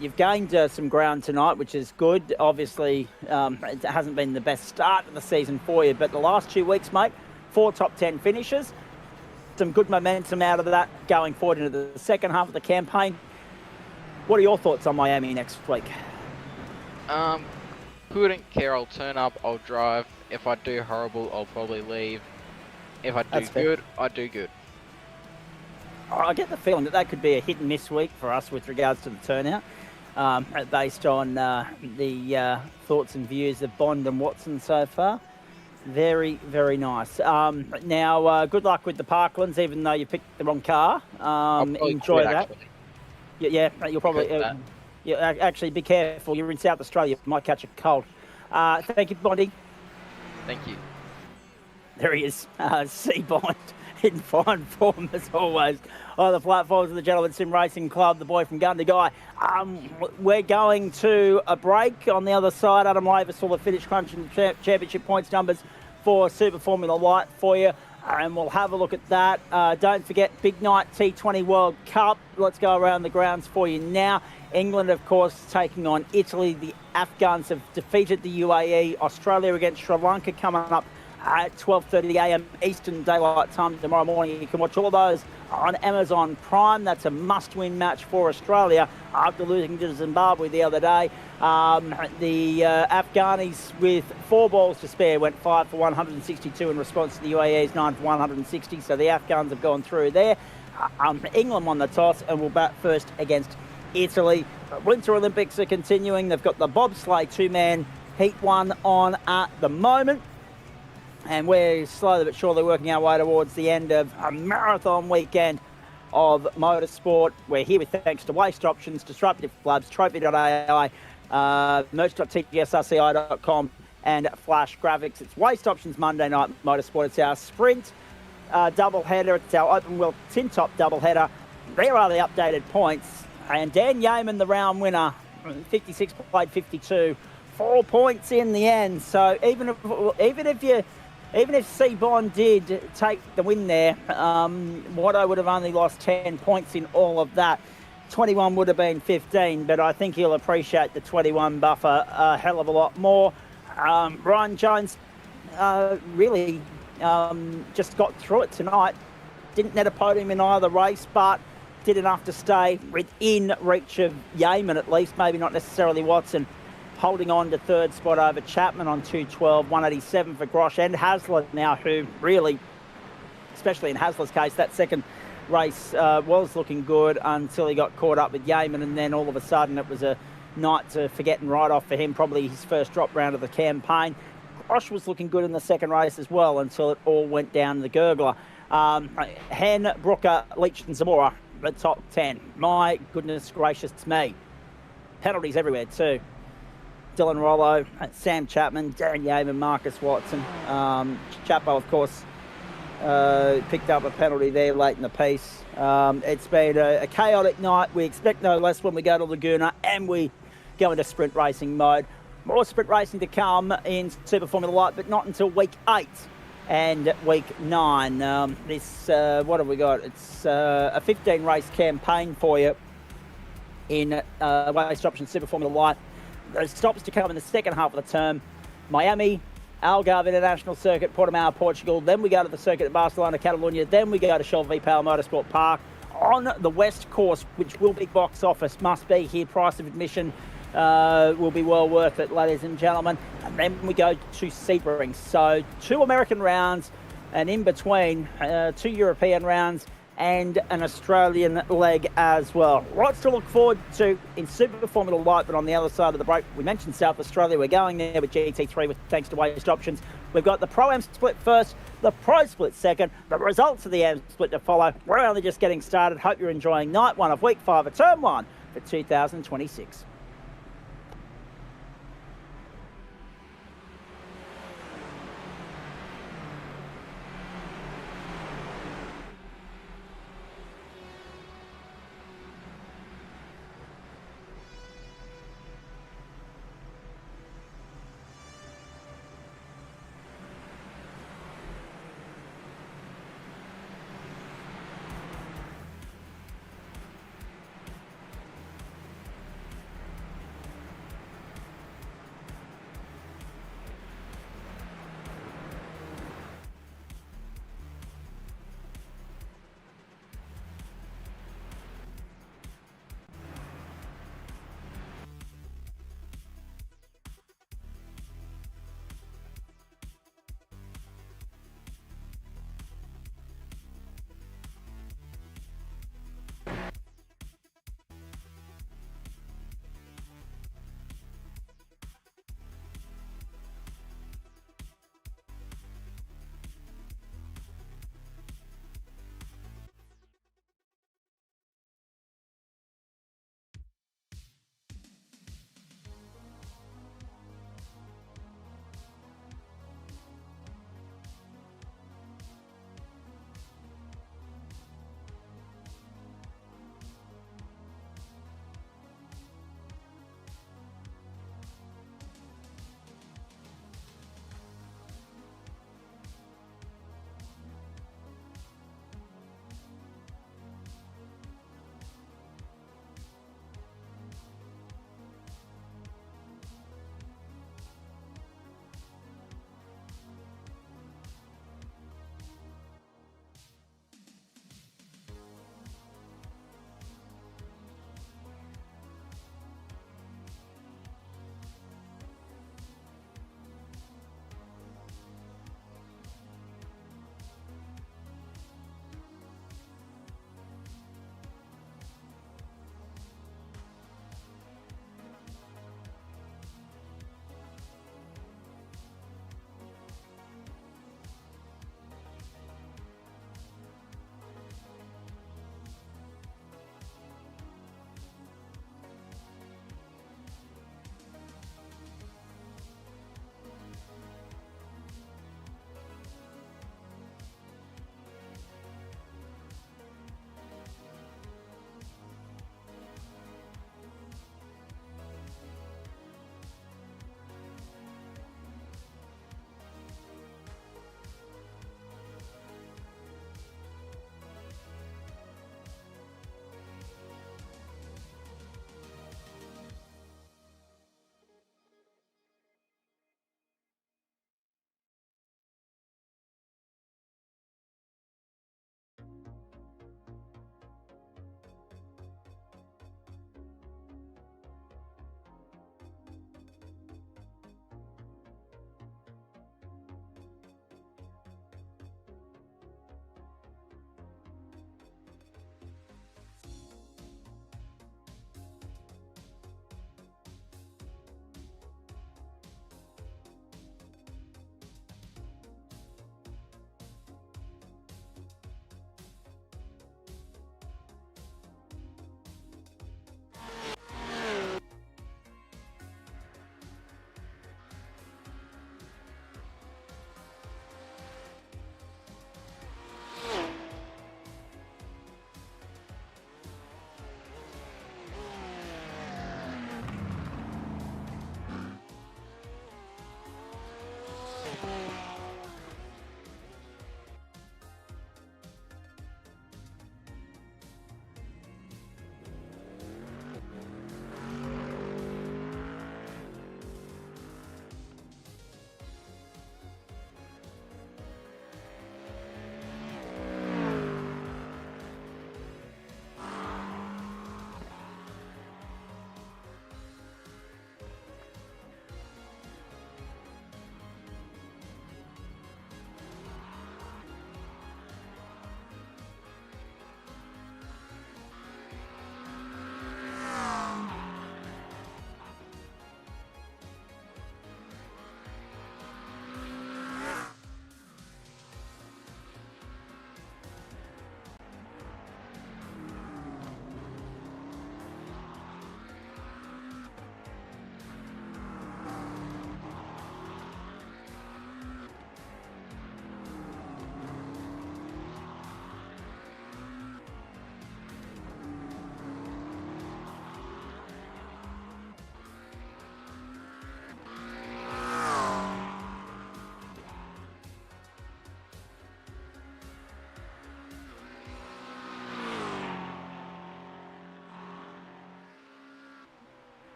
You've gained some ground tonight, which is good. Obviously, it hasn't been the best start of the season for you, but the last 2 weeks, mate, 4 top 10 finishes. Some good momentum out of that going forward into the second half of the campaign. What are your thoughts on Miami next week? Couldn't care. I'll turn up, I'll drive. If I do horrible, I'll probably leave. If I do good, I do good. I get the feeling that could be a hit and miss week for us with regards to the turnout, based on the thoughts and views of Bond and Watson so far. Very, very nice. Now, good luck with the Parklands, even though you picked the wrong car. Enjoy that. Yeah, you'll probably... actually, be careful. You're in South Australia. You might catch a cold. Thank you, Bondi. Thank you. There he is, C-Bond, in fine form as always. On the platforms of the Gentleman Sim Racing Club, the boy from Gundagai. We're going to a break. On the other side, Adam Lavis will have finished crunching the championship points numbers for Super Formula Light for you, and we'll have a look at that. Don't forget, big night T20 World Cup. Let's go around the grounds for you now. England, of course, taking on Italy. The Afghans have defeated the UAE. Australia against Sri Lanka coming up at 12:30 a.m. Eastern Daylight Time tomorrow morning. You can watch all of those on Amazon Prime. That's a must-win match for Australia after losing to Zimbabwe the other day. The Afghanis, with 4 balls to spare, went 5 for 162 in response to the UAE's 9 for 160. So the Afghans have gone through there. England won the toss and will bat first against Italy. Winter Olympics are continuing. They've got the bobsleigh 2-man heat 1 on at the moment. And we're slowly but surely working our way towards the end of a marathon weekend of motorsport. We're here with thanks to Waste Options, Disruptive Labs, Trophy.ai, merch.tgsrc.inc and Flash Graphics. It's Waste Options Monday Night Motorsport. It's our sprint doubleheader. It's our open wheel tin top doubleheader. There are the updated points. And Dan Yeaman, the round winner, 56 played 52, 4 points in the end. So even if C-Bond did take the win there, Watto would have only lost 10 points in all of that. 21 would have been 15, but I think he'll appreciate the 21 buffer a hell of a lot more. Ryan Jones really just got through it tonight. Didn't net a podium in either race, but did enough to stay within reach of Yeaman at least, maybe not necessarily Watson. holding on to third spot over Chapman on 2:12, 187 for Grosh and Hasler now, who really, especially in Hasler's case, that second race was looking good until he got caught up with Yeaman, and then all of a sudden it was a night to forget and write off for him, probably his first drop round of the campaign. Grosh was looking good in the second race as well until it all went down the gurgler. Hen, Brooker, Leach and Zamora, the top 10. My goodness gracious me. Penalties everywhere too. Dylan Rollo, Sam Chapman, Darren Yeaman, Marcus Watson. Chapo, of course, picked up a penalty there late in the piece. It's been a chaotic night. We expect no less when we go to Laguna and we go into sprint racing mode. More sprint racing to come in Super Formula Light, but not until week 8 and week 9. What have we got? It's a 15-race campaign for you in Waste Option Super Formula Light. Those stops to come in the second half of the term. Miami, Algarve International Circuit, Portimao, Portugal. Then we go to the circuit at Barcelona, Catalonia. Then we go to Shell V-Power Motorsport Park. On the West Course, which will be box office, must be here. Price of admission will be well worth it, ladies and gentlemen. And then we go to Sebring. So 2 American rounds, and in between 2 European rounds and an Australian leg as well. Lots to look forward to in Super Formula Light, but on the other side of the break, we mentioned South Australia. We're going there with GT3 thanks to Waste Options. We've got the Pro-Am split first, the Pro split second, the results of the Am split to follow. We're only just getting started. Hope you're enjoying night 1 of week 5 of term 1 for 2026.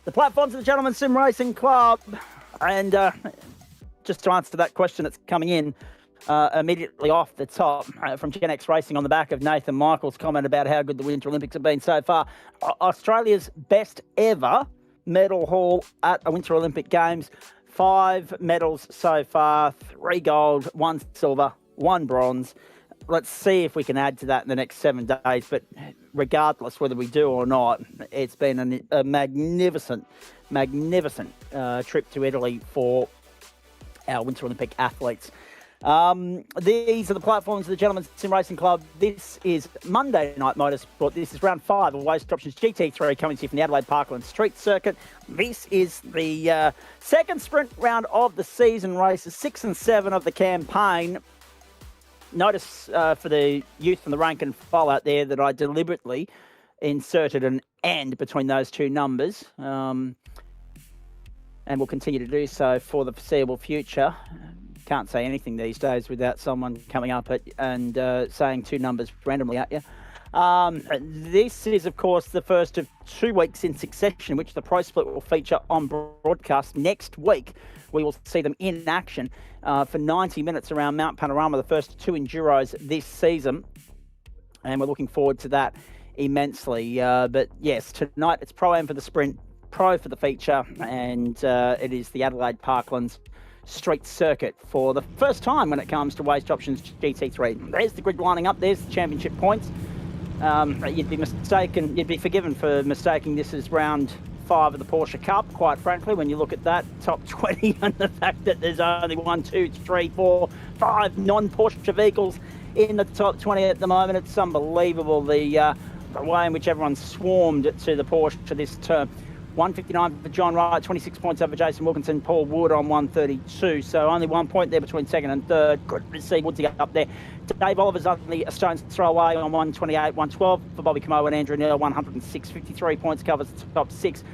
The platforms of the Gentleman Sim Racing Club. And just to answer that question that's coming in immediately off the top from Gen X Racing on the back of Nathan Michael's comment about how good the Winter Olympics have been so far. Australia's best ever medal haul at a Winter Olympic Games. 5 medals so far, 3 gold, 1 silver, 1 bronze. Let's see if we can add to that in the next 7 days. But regardless whether we do or not, it's been a magnificent trip to Italy for our Winter Olympic athletes. These are the platforms of the Gentlemen's Sim Racing Club. This is Monday Night Motorsport. This is round 5 of Waste Options GT3 coming to you from the Adelaide Parkland Street Circuit. This is the second sprint round of the season, races 6 and 7 of the campaign. Notice for the youth from the rank and file out there that I deliberately inserted an and between those 2 numbers. And will continue to do so for the foreseeable future. Can't say anything these days without someone coming up and saying 2 numbers randomly at you. This is, of course, the first of 2 weeks in succession, which the Pro Split will feature on broadcast. Next week, we will see them in action for 90 minutes around Mount Panorama, the first 2 Enduros this season. And we're looking forward to that immensely. But yes, tonight it's Pro-Am for the sprint, Pro for the feature, and it is the Adelaide Parklands Street Circuit for the first time when it comes to Waste Options GT3. There's the grid lining up. There's the championship points. You'd be forgiven for mistaking this as round 5 of the Porsche Cup, quite frankly, when you look at that top 20 and the fact that there's only 1, 2, 3, 4, 5 non-Porsche vehicles in the top 20 at the moment. It's unbelievable the way in which everyone swarmed to the Porsche this term. 159 for John Wright, 26 points over Jason Wilkinson, Paul Wood on 132. So only 1 point there between second and third. Good to see Woodsy up there. Dave Oliver's only a stone's throw away on 128, 112 for Bobby Camo and Andrew Neal, 106, 53 points covers the top 6.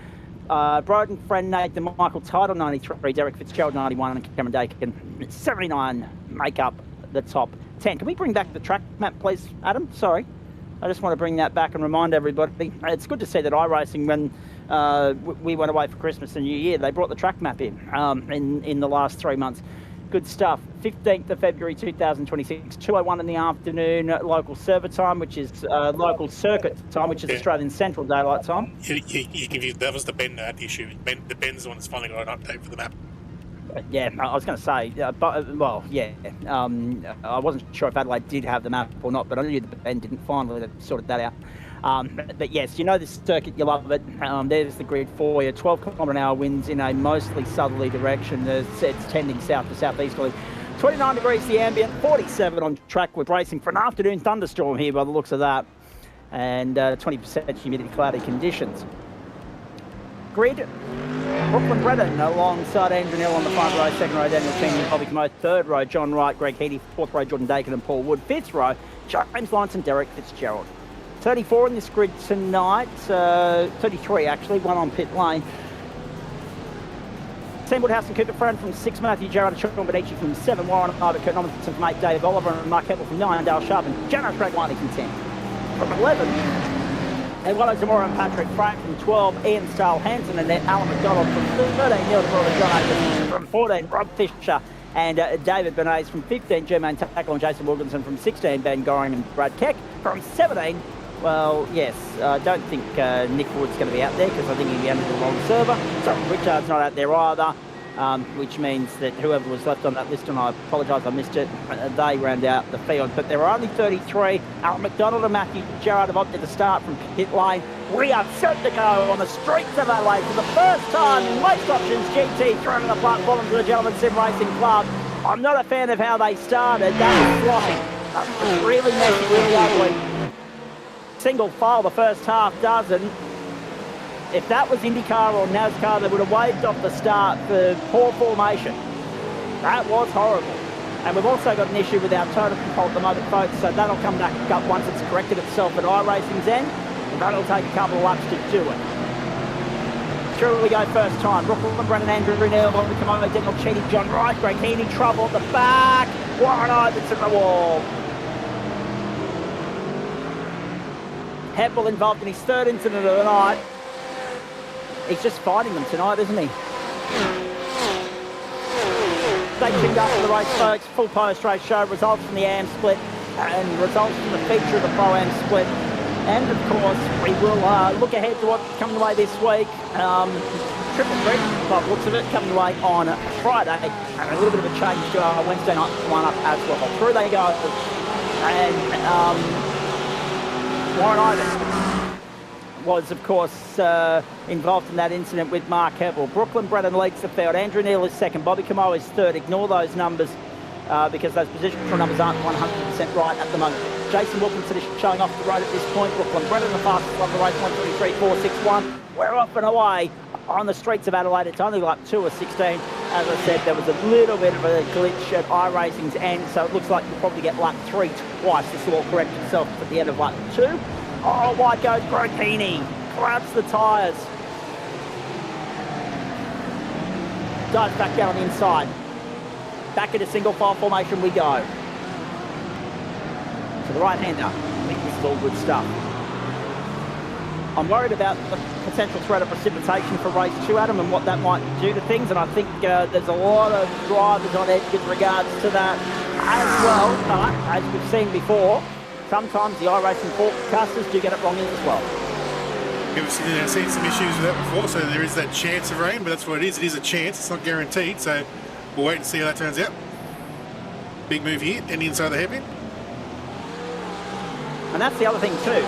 Broden, Friend, Nathan Michael, Title 93, Derek Fitzgerald 91, and Cameron Dakin 79 make up the top 10. Can we bring back the track map, please, Adam? Sorry. I just want to bring that back and remind everybody. It's good to see that iRacing, when we went away for Christmas and New Year, they brought the track map in the last 3 months. Good stuff. 15th of February 2026, 2:01 in the afternoon, local server time, which is local circuit time, which is Australian Central Daylight Time. That was the Ben issue. The Ben's the one that's finally got an update for the map. Yeah, I was going to say, I wasn't sure if Adelaide did have the map or not, but I knew that Ben didn't finally sorted that out. But yes, you know this circuit, you love it. There's the grid for you. 12 km/h winds in a mostly southerly direction. It's tending south to southeasterly. 29 degrees the ambient, 47 on track. We're bracing for an afternoon thunderstorm here by the looks of that. And 20% humidity, cloudy conditions. Grid. Brooklyn Brennan alongside Andrew Neal on the front row, second row Daniel King, Bobby Camo, third row John Wright, Greg Heaney, fourth row Jordan Dakin and Paul Wood, fifth row James Lawrence and Derek Fitzgerald. 34 in this grid tonight, 33 actually, 1 on pit lane. Sam Woodhouse and Cooper Friend from 6, Matthew Gerrard and Sean Benici from 7, Warren Arbor, Kurt Nominson from 8, Dave Oliver and Mark Heppel from 9, Dale Sharp and Jano Craig Whiteley from 10. From 11, Eduardo Zamora and Patrick Frank from 12, Ian Stahl Hansen and Alan McDonald from 13, Neil DeBroda, John Aikens from 14, Rob Fisher and David Bernays from 15, Jermaine Tackle and Jason Wilkinson from 16, Ben Goring and Brad Keck from 17. Well, yes, I don't think Nick Wood's going to be out there because I think he'll be under the wrong server. So Richard's not out there either, which means that whoever was left on that list, and I apologise I missed it, they round out the field. But there are only 33. Alan McDonald and Matthew Gerrard have opted to start from pit lane. We are set to go on the streets of Adelaide for the first time in Waste Options GT3 on the platform to the Gentleman Sim Racing Club. I'm not a fan of how they started. That was sloppy. That was really messy, really ugly. Single file the first half dozen. If that was IndyCar or NASCAR, they would have waved off the start for poor formation. That was horrible. And we've also got an issue with our total control at the moment, folks, so that'll come back up once it's corrected itself at iRacing's end, and that'll take a couple of laps to do it. Sure, we go first time. Brooklyn Brennan, Andrew Neal, Bobby Camo, Daniel Cheney, John Wright, Greg Heaney, trouble at the back. Warren Iverson at the wall. Heppel involved in his third incident of the night. he's just fighting them tonight, isn't he? Stay tuned up for the race, folks. Full post-race show, results from the AM split and results from the feature of the Pro-Am split. And, of course, we will look ahead to what's coming away this week. Triple threat, by the looks of it, coming away on Friday. And a little bit of a change to our Wednesday night lineup as well. Through they go. And Warren Ivers was, of course, involved in that incident with Mark Heppel. Brooklyn Brennan leads the field. Andrew Neal is second. Bobby Camo is third. Ignore those numbers because those positional numbers aren't 100% right at the moment. Jason Wilkinson is showing off the road at this point. Brooklyn Brennan, the fastest on the race, 1:33.461. We're off and away on the streets of Adelaide. It's only like 2 or 16. As I said, there was a little bit of a glitch at iRacing's end, so it looks like you'll probably get lap 3 twice. This will all correct itself at the end of lap 2. Oh, wide goes Greg Heaney. Grabs the tyres. Dives back down on the inside. Back into single file formation we go. To the right-hander. I think this is all good stuff. I'm worried about the potential threat of precipitation for race 2, Adam, and what that might do to things, and I think there's a lot of drivers on edge with regards to that as well. But as we've seen before, sometimes the iRacing forecasters do get it wrong as well. We've seen some issues with that before, so there is that chance of rain, but that's what it is. It is a chance. It's not guaranteed, so we'll wait and see how that turns out. Big move here, and inside the hairpin. And that's the other thing too.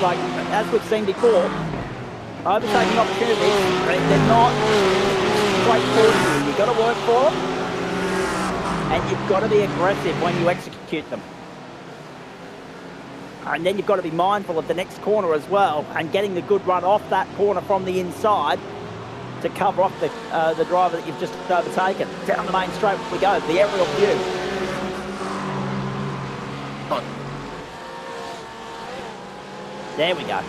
Like, as we've seen before, overtaking opportunities, they're not straightforward. You've got to work for them, and you've got to be aggressive when you execute them. And then you've got to be mindful of the next corner as well, and getting the good run off that corner from the inside to cover off the driver that you've just overtaken. Down the main straight we go, the aerial view. There we go.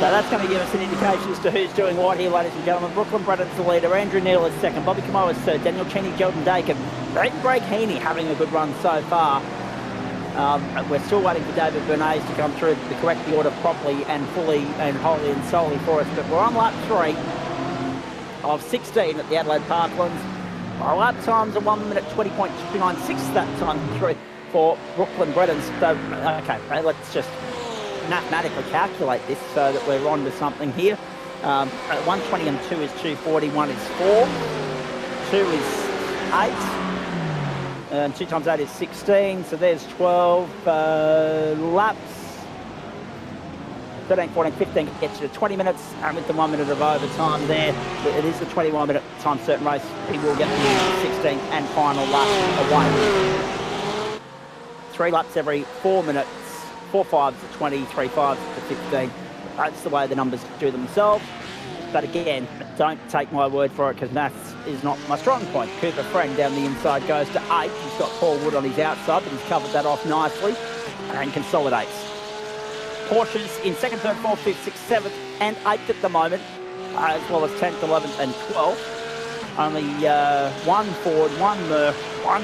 So that's going to give us an indication as to who's doing what here, ladies and gentlemen. Brooklyn Brendan's the leader, Andrew Neal is second, Bobby Camo is third, Daniel Cheney, Jordan Dakin, Greg Heaney having a good run so far. We're still waiting for David Bernays to come through to correct the order properly and fully and wholly and solely for us. But we're on lap 3 of 16 at the Adelaide Parklands. Our lap times are 1 minute 20.296 that time through for Brooklyn Brendan's. So, okay, let's just mathematically calculate this so that we're on to something here. 120 and 2 is 240, 1 is 4, 2 is 8. And 2 times 8 is 16, so there's 12 laps. 13, 14, 15 gets you to 20 minutes, and with the 1 minute of overtime there, it is the 21 minute time certain race. He will get the 16th and final lap away. 3 laps every 4 minutes, 4 5s to 20, 3 5s to 15. That's the way the numbers do themselves. But again, don't take my word for it because maths is not my strong point. Cooper Friend down the inside goes to 8. He's got Paul Wood on his outside, but he's covered that off nicely and consolidates. Porsches in 2nd, 3rd, 4th, 5th, 6th, 7th and 8th at the moment, as well as 10th, 11th and 12th. Only 1 Ford, 1 Merc, 1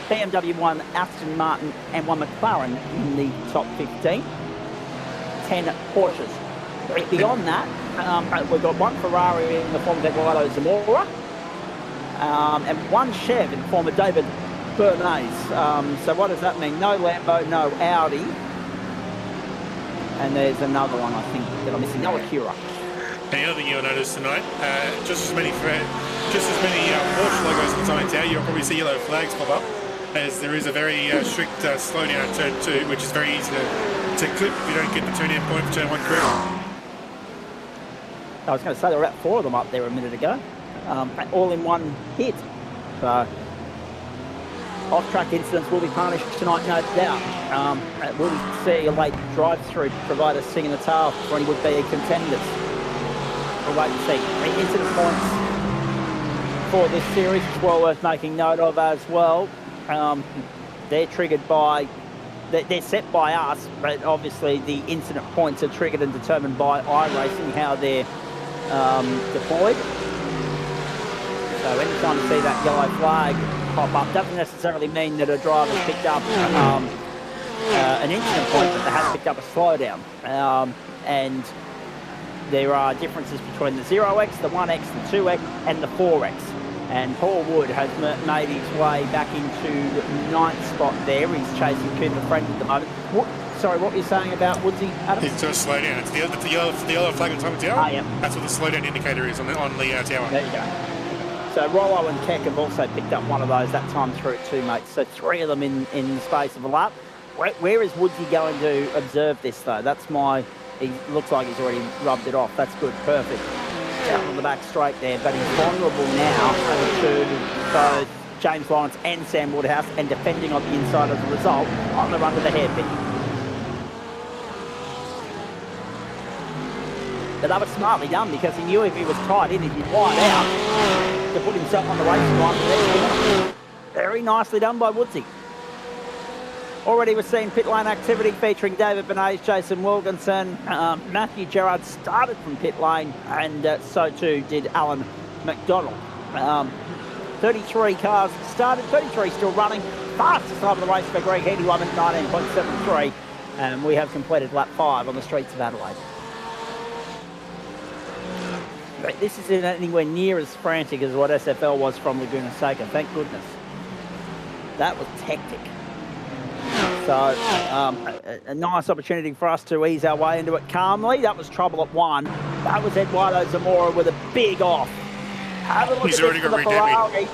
BMW, 1 Aston Martin and 1 McLaren in the top 15. 10 Porsches. Beyond that, we've got 1 Ferrari in the form of Eduardo Zamora and 1 Chev in the form of David Bernays. So what does that mean? No Lambo, no Audi. And there's another one, I think, that I'm missing. No Acura. And the other thing you'll notice tonight, just as many Porsche logos on the tower, you'll probably see yellow flags pop up, as there is a very strict slowdown at turn 2, which is very easy to clip if you don't get the turn-in point for turn 1 correct. I was going to say there were about 4 of them up there a minute ago, all in one hit. So off-track incidents will be punished tonight, no doubt. Will we see a late drive-through to provide a sting in the tail for any would-be contenders? We'll wait and see. The incident points for this series is well worth making note of as well. They're triggered by, they're set by us, but obviously the incident points are triggered and determined by iRacing, how they're deployed. So anytime you see that yellow flag pop up, doesn't necessarily mean that a driver's picked up an incident point, but they have picked up a slowdown. And there are differences between the 0X, the 1X, the 2X, and the 4X. And Paul Wood has made his way back into 9th spot there. He's chasing Cooper Friend at the moment. Sorry, what were you saying about Woodsy, Adam? It's just slow down. It's the yellow flag on the top of the tower. Ah, yeah. That's what the slow down indicator is on the tower. There you go. So Rollo and Keck have also picked up one of those that time through it too, mate. So 3 of them in the space of a lap. Where is Woodsy going to observe this, though? That's my... He looks like he's already rubbed it off. That's good. Perfect. Down on the back straight there. But he's vulnerable now to both James Lawrence and Sam Woodhouse, and defending on the inside as a result on the run to the hairpin. But that was smartly done, because he knew if he was tied in, he'd be wide out to put himself on the racing line for the next corner. Very nicely done by Woodsy. Already we're seeing pit lane activity featuring David Bernays, Jason Wilkinson. Matthew Gerrard started from pit lane, and so too did Alan McDonald. 33 cars started, 33 still running. Fastest time of the race for Greg Heaney, 1 at 19.73. And we have completed lap 5 on the streets of Adelaide. But this isn't anywhere near as frantic as what SFL was from Laguna Seca, thank goodness. That was hectic. So, a nice opportunity for us to ease our way into it calmly. That was trouble at 1. That was Eduardo Zamora with a big off. Have a look He's at already this got for the Ferrari. damage.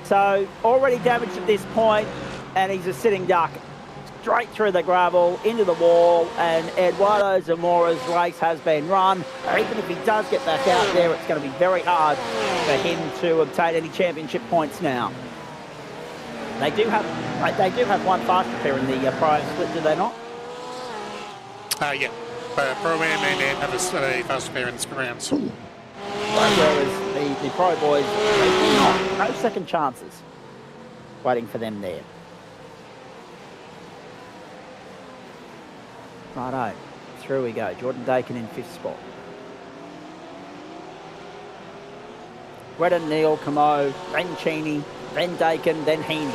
So, already damaged at this point, and he's a sitting duck. Straight through the gravel, into the wall, and Eduardo Zamora's race has been run. Even if he does get back out there, it's going to be very hard for him to obtain any championship points now. They do have one fast repair in the prior split, do they not? Yeah. Pro-Am and have a fast repair in the sprint rounds. Whereas the Pro Boys, no second chances waiting for them there. Righto, through we go. Jordan Dakin in 5th spot. Redden, Neal, Camo, then Cheney, then Dakin, then Heaney.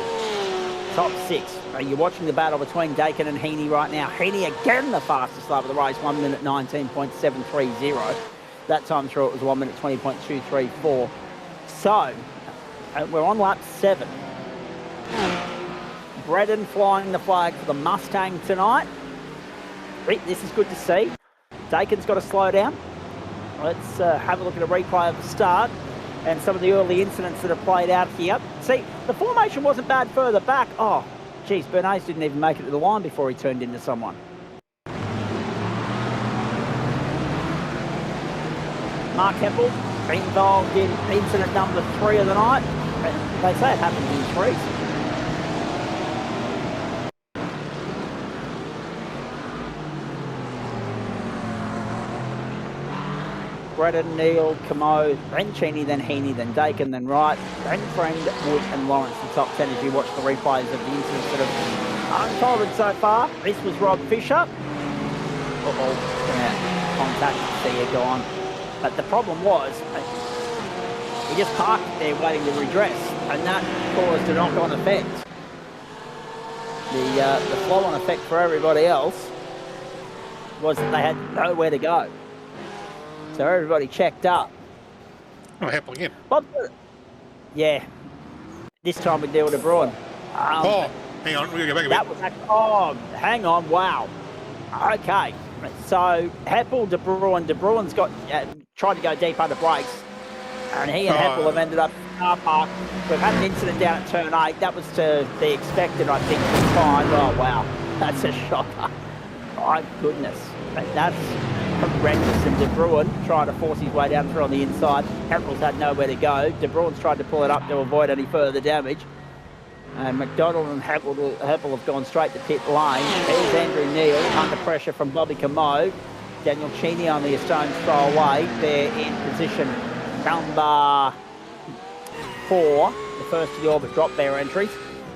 Top 6. You're watching the battle between Dakin and Heaney right now. Heaney again the fastest lap of the race, 1 minute 19.730. That time through it was 1 minute 20.234. So, we're on lap 7. Redden flying the flag for the Mustang tonight. This is good to see. Dakin's got to slow down. Let's have a look at a replay of the start and some of the early incidents that have played out here. See, the formation wasn't bad further back. Oh, geez, Bernays didn't even make it to the line before he turned into someone. Mark Heppel involved in incident number 3 of the night. They say it happens in 3s. Redden, Neal, Camo, then Cheney, then Heaney, then Dakin, then Wright, then Friend, Wood and Lawrence, the top 10 as you watch the replays of the incidents that have unfolded so far. This was Rob Fisher. Contact, see you gone. But the problem was, he just parked there waiting to redress, and that caused a knock-on effect. The flow-on effect for everybody else was that they had nowhere to go. So everybody checked up. Oh, Heppel again. Well, yeah. This time we deal with De Bruin. Hang on, we're going to go back a bit. That was hang on, wow. Okay. So Heppel, De Bruin. De Bruin's got tried to go deep under brakes, and he and Heppel have ended up in the car park. We've had an incident down at turn 8. That was to be expected, I think, this time. Oh wow, that's a shocker. My goodness, that's horrendous. And De Bruin tried to force his way down through on the inside. Heppel's had nowhere to go. De Bruin's tried to pull it up to avoid any further damage. And McDonald and Heppel have gone straight to pit lane. There's Andrew Neal under pressure from Bobby Camo. Daniel Cheney only a stone's throw away. They're in position number 4. The first of the orbit drop bear entries.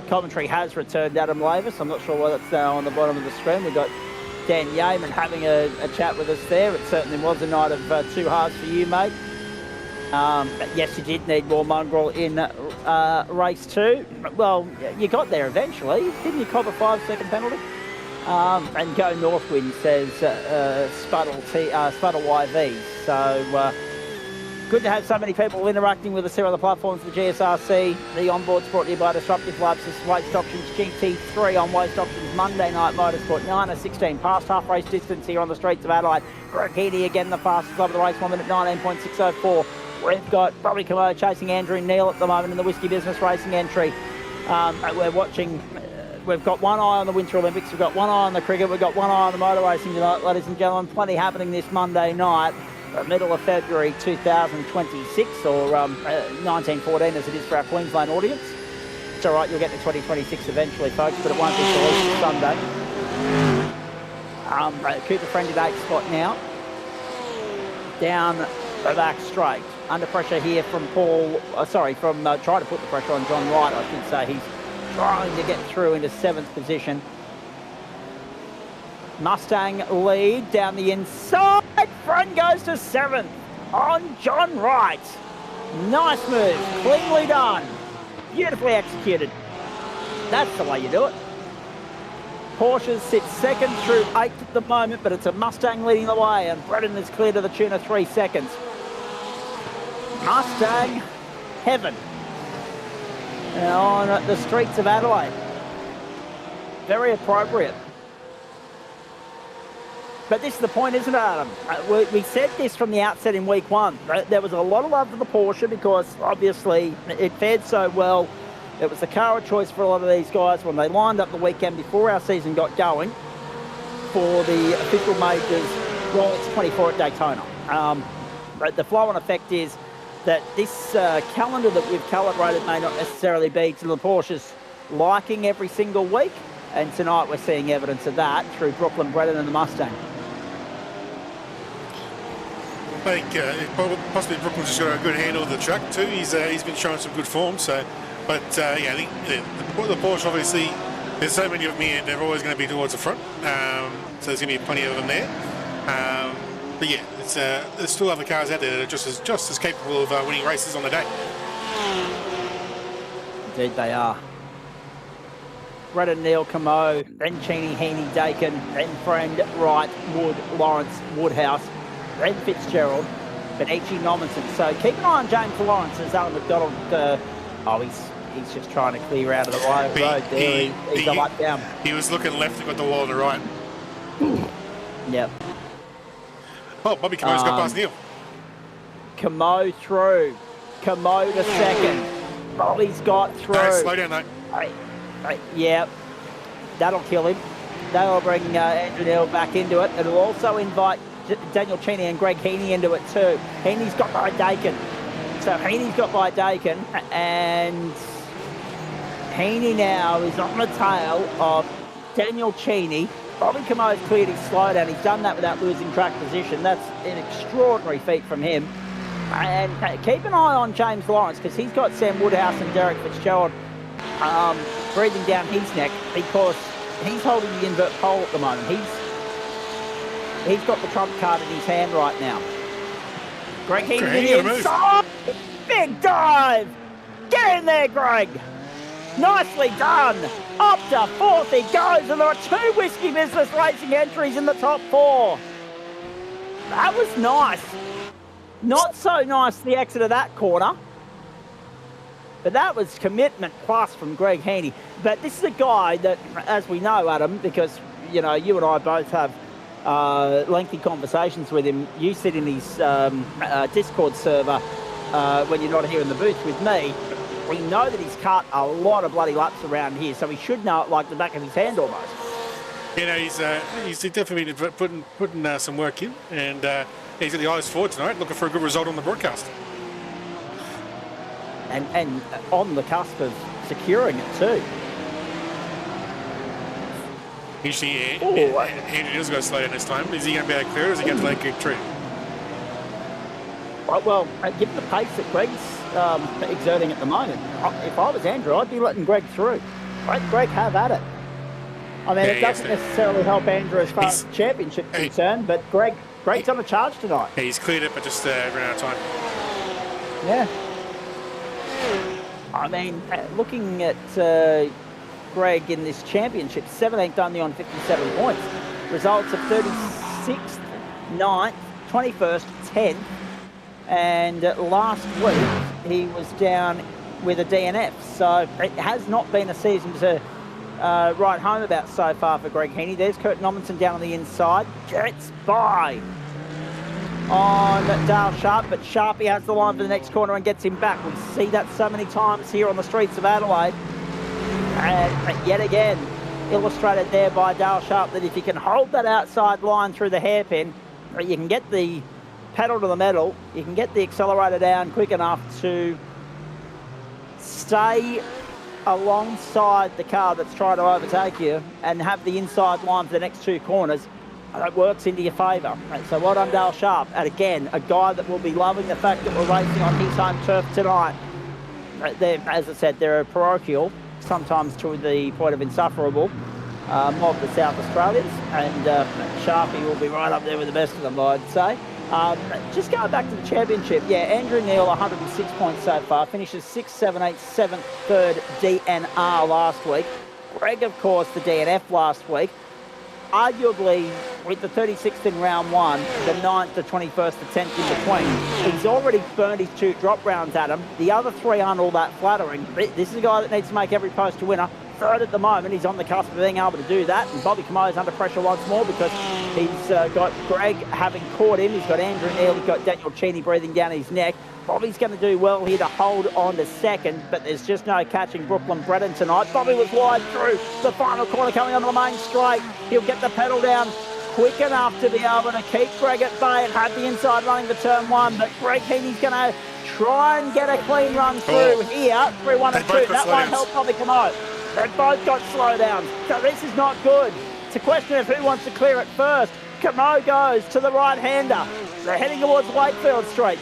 Commentary has returned Adam Lavis. I'm not sure why that's now on the bottom of the screen. We've got Dan Yeaman having a chat with us there. It certainly was a night of 2 halves for you, mate. But yes, you did need more mongrel in race 2. Well, you got there eventually. Didn't you cop a 5-second penalty? And Go Northwind says Spuddle YV. So good to have so many people interacting with us here on the platforms for GSRC. The onboard brought to you by Disruptive Labs. This is Waste Options GT3 on Waste Options Monday Night Motorsport. 9:16 past half race distance here on the streets of Adelaide. Greg Heaney again the fastest of the race, 1 minute 19.604. We've got Bobby Camo chasing Andrew Neil at the moment in the Whiskey Business Racing entry. We're watching. We've got one eye on the Winter Olympics, we've got one eye on the cricket, we've got one eye on the motor racing tonight, ladies and gentlemen. Plenty happening this Monday night, middle of February 2026, or 1914 as it is for our Queensland audience. It's all right, you'll get to 2026 eventually, folks, but it won't be till Easter Sunday. Cooper Friend at 8th spot now. Down the back straight. Under pressure here from Paul, trying to put the pressure on John Wright, I should say. He's trying to get through into 7th position. Mustang lead down the inside. Front goes to 7th on John Wright. Nice move, cleanly done, beautifully executed. That's the way you do it. Porsches sit 2nd through 8th at the moment, but it's a Mustang leading the way, and Bredden is clear to the tune of 3 seconds. Mustang heaven on the streets of Adelaide. Very appropriate. But this is the point, isn't it, Adam? We said this from the outset in week 1. There was a lot of love for the Porsche because obviously it fared so well. It was the car of choice for a lot of these guys when they lined up the weekend before our season got going for the official majors, Rolex 24 at Daytona. But the flow-on effect is that this calendar that we've calibrated may not necessarily be to the Porsche's liking every single week, and tonight we're seeing evidence of that through Brooklyn Bredden and the Mustang. I think possibly Brooklyn's just got a good handle of the track too. He's been showing some good form. So, but I think the Porsche, obviously there's so many of them here, they're always going to be towards the front. So there's going to be plenty of them there. But yeah, there's still other cars out there that are just as capable of winning races on the day. Indeed they are. Bredden, Neil, Camo, then Cheney, Heaney, Dakin, then Friend, Wright, Wood, Lawrence, Woodhouse, then Fitzgerald, Benici, Nommensen. So keep an eye on James Lawrence as Alan McDonald. He's just trying to clear out of the road there. He's a lap down. He was looking left and got the wall on the right. Yep. Oh, Bobby Camo's got past Neil. Camo through. Camo to 2nd. Bobby's got through. No, slow down though. Yeah, that'll kill him. That'll bring Andrew Neil back into it. It'll also invite Daniel Cheney and Greg Heaney into it too. Heaney's got by Dakin. So Heaney's got by Dakin, and Heaney now is on the tail of Daniel Cheney. Bobby Camo's cleared his slowdown. He's done that without losing track position. That's an extraordinary feat from him. And keep an eye on James Lawrence because he's got Sam Woodhouse and Derek Fitzgerald breathing down his neck because he's holding the invert pole at the moment. He's got the trump card in his hand right now. Greg Heaney in the inside. Big dive. Get in there, Greg. Nicely done. Up to 4th he goes, and there are 2 Whiskey Business Racing entries in the top 4. That was nice. Not so nice the exit of that corner. But that was commitment plus from Greg Heaney. But this is a guy that, as we know, Adam, because, you know, you and I both have lengthy conversations with him. You sit in his Discord server when you're not here in the booth with me. We know that he's cut a lot of bloody laps around here, so he should know it like the back of his hand almost. You know, he's definitely been putting some work in, and he's got the eyes forward tonight, looking for a good result on the broadcast. And on the cusp of securing it too. Usually, Andrew doesn't go slow down this time. Is he going to be able to clear it, or is he going to let Greg through? Well, given the pace that Greg's exerting at the moment, if I was Andrew, I'd be letting Greg through. Let Greg have at it. I mean, it doesn't necessarily help Andrew as far as the championship's concerned, but Greg's on a charge tonight. Yeah, he's cleared it, but just ran out of time. Yeah. I mean, looking at Greg in this championship. 17th only on 57 points. Results of 36th, 9th, 21st, 10th. And last week he was down with a DNF. So it has not been a season to write home about so far for Greg Heaney. There's Kurt Nommensen down on the inside. Gets by on Dale Sharp, but Sharpie has the line for the next corner and gets him back. We see that so many times here on the streets of Adelaide. And yet again, illustrated there by Dale Sharp, that if you can hold that outside line through the hairpin, you can get the pedal to the metal, you can get the accelerator down quick enough to stay alongside the car that's trying to overtake you and have the inside line for the next two corners. It works into your favour. So well done, Dale Sharp. And again, a guy that will be loving the fact that we're racing on his home turf tonight. As I said, they're a parochial, sometimes to the point of insufferable, of the South Australians. And Sharpie will be right up there with the best of them, I'd say. Just going back to the championship, yeah, Andrew Neil, 106 points so far, finishes 6th, 7th, 8th, 7th, 3rd DNR last week. Greg, of course, the DNF last week. Arguably, with the 36th in round one, the 9th, the 21st, the 10th in between, he's already burned his 2 drop rounds at him. The other 3 aren't all that flattering. This is a guy that needs to make every post a winner. 3rd at the moment, he's on the cusp of being able to do that. And Bobby Camo's under pressure once more because he's got Greg having caught him. He's got Andrew Neil, he's got Daniel Cheney breathing down his neck. Bobby's going to do well here to hold on to second, but there's just no catching Brooklyn Bredon tonight. Bobby was wide through the final corner coming onto the main straight. He'll get the pedal down quick enough to be able to keep Greg at bay and have the inside running for turn 1, but Greg Heaney's going to try and get a clean run through here. 3, 1 and 2. That won't help Bobby Camo. They've both got slowdowns, so this is not good. It's a question of who wants to clear it first. Camo goes to the right-hander. They're heading towards Wakefield Street.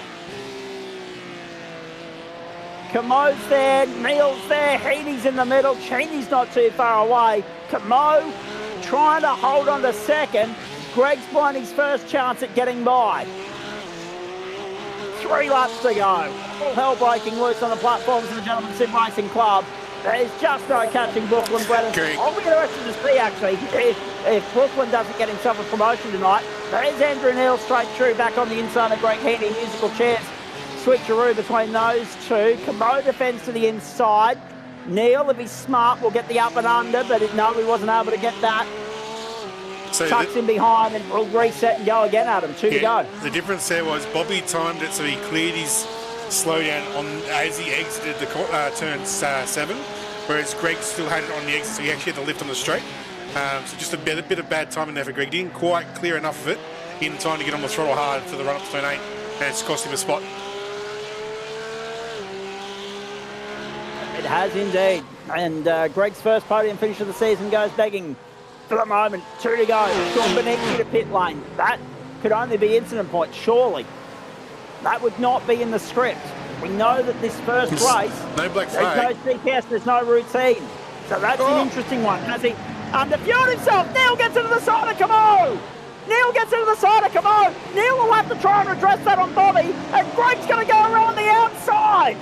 Camo's there, Neil's there, Heaney's in the middle, Cheney's not too far away. Camo trying to hold on to second. Greg's blown his first chance at getting by. 3 laps to go. All hell breaking loose on the platforms of the Gentlemen Sim Racing Club. There's just no catching Brooklyn Bredon. I'll be interested to see, actually, if Brooklyn doesn't get himself a promotion tonight. There's Andrew Neil straight through, back on the inside of Greg Heaney, musical chairs. Switcheroo between those two. Camo defends to the inside. Neil, if he's smart, will get the up and under, but no, he wasn't able to get that. So tucks in behind and will reset and go again, Adam. 2 to go. The difference there was Bobby timed it so he cleared his slowdown on as he exited the turn 7, whereas Greg still had it on the exit, so he actually had to lift on the straight. So just a bit of bad timing there for Greg. He didn't quite clear enough of it in time to get on the throttle hard for the run up to turn 8, and it's cost him a spot. It has indeed. And Greg's first podium finish of the season goes begging for the moment. 2 to go. Sean Benetti to pit lane. That could only be incident point, surely. That would not be in the script. We know that this first race, no black flag. There's no GPS, there's no routine. So that's an interesting one. Has he underfueled himself? Neil gets into the side of Camo. Neil gets into the side of Camo. Neil will have to try and redress that on Bobby. And Greg's going to go around the outside.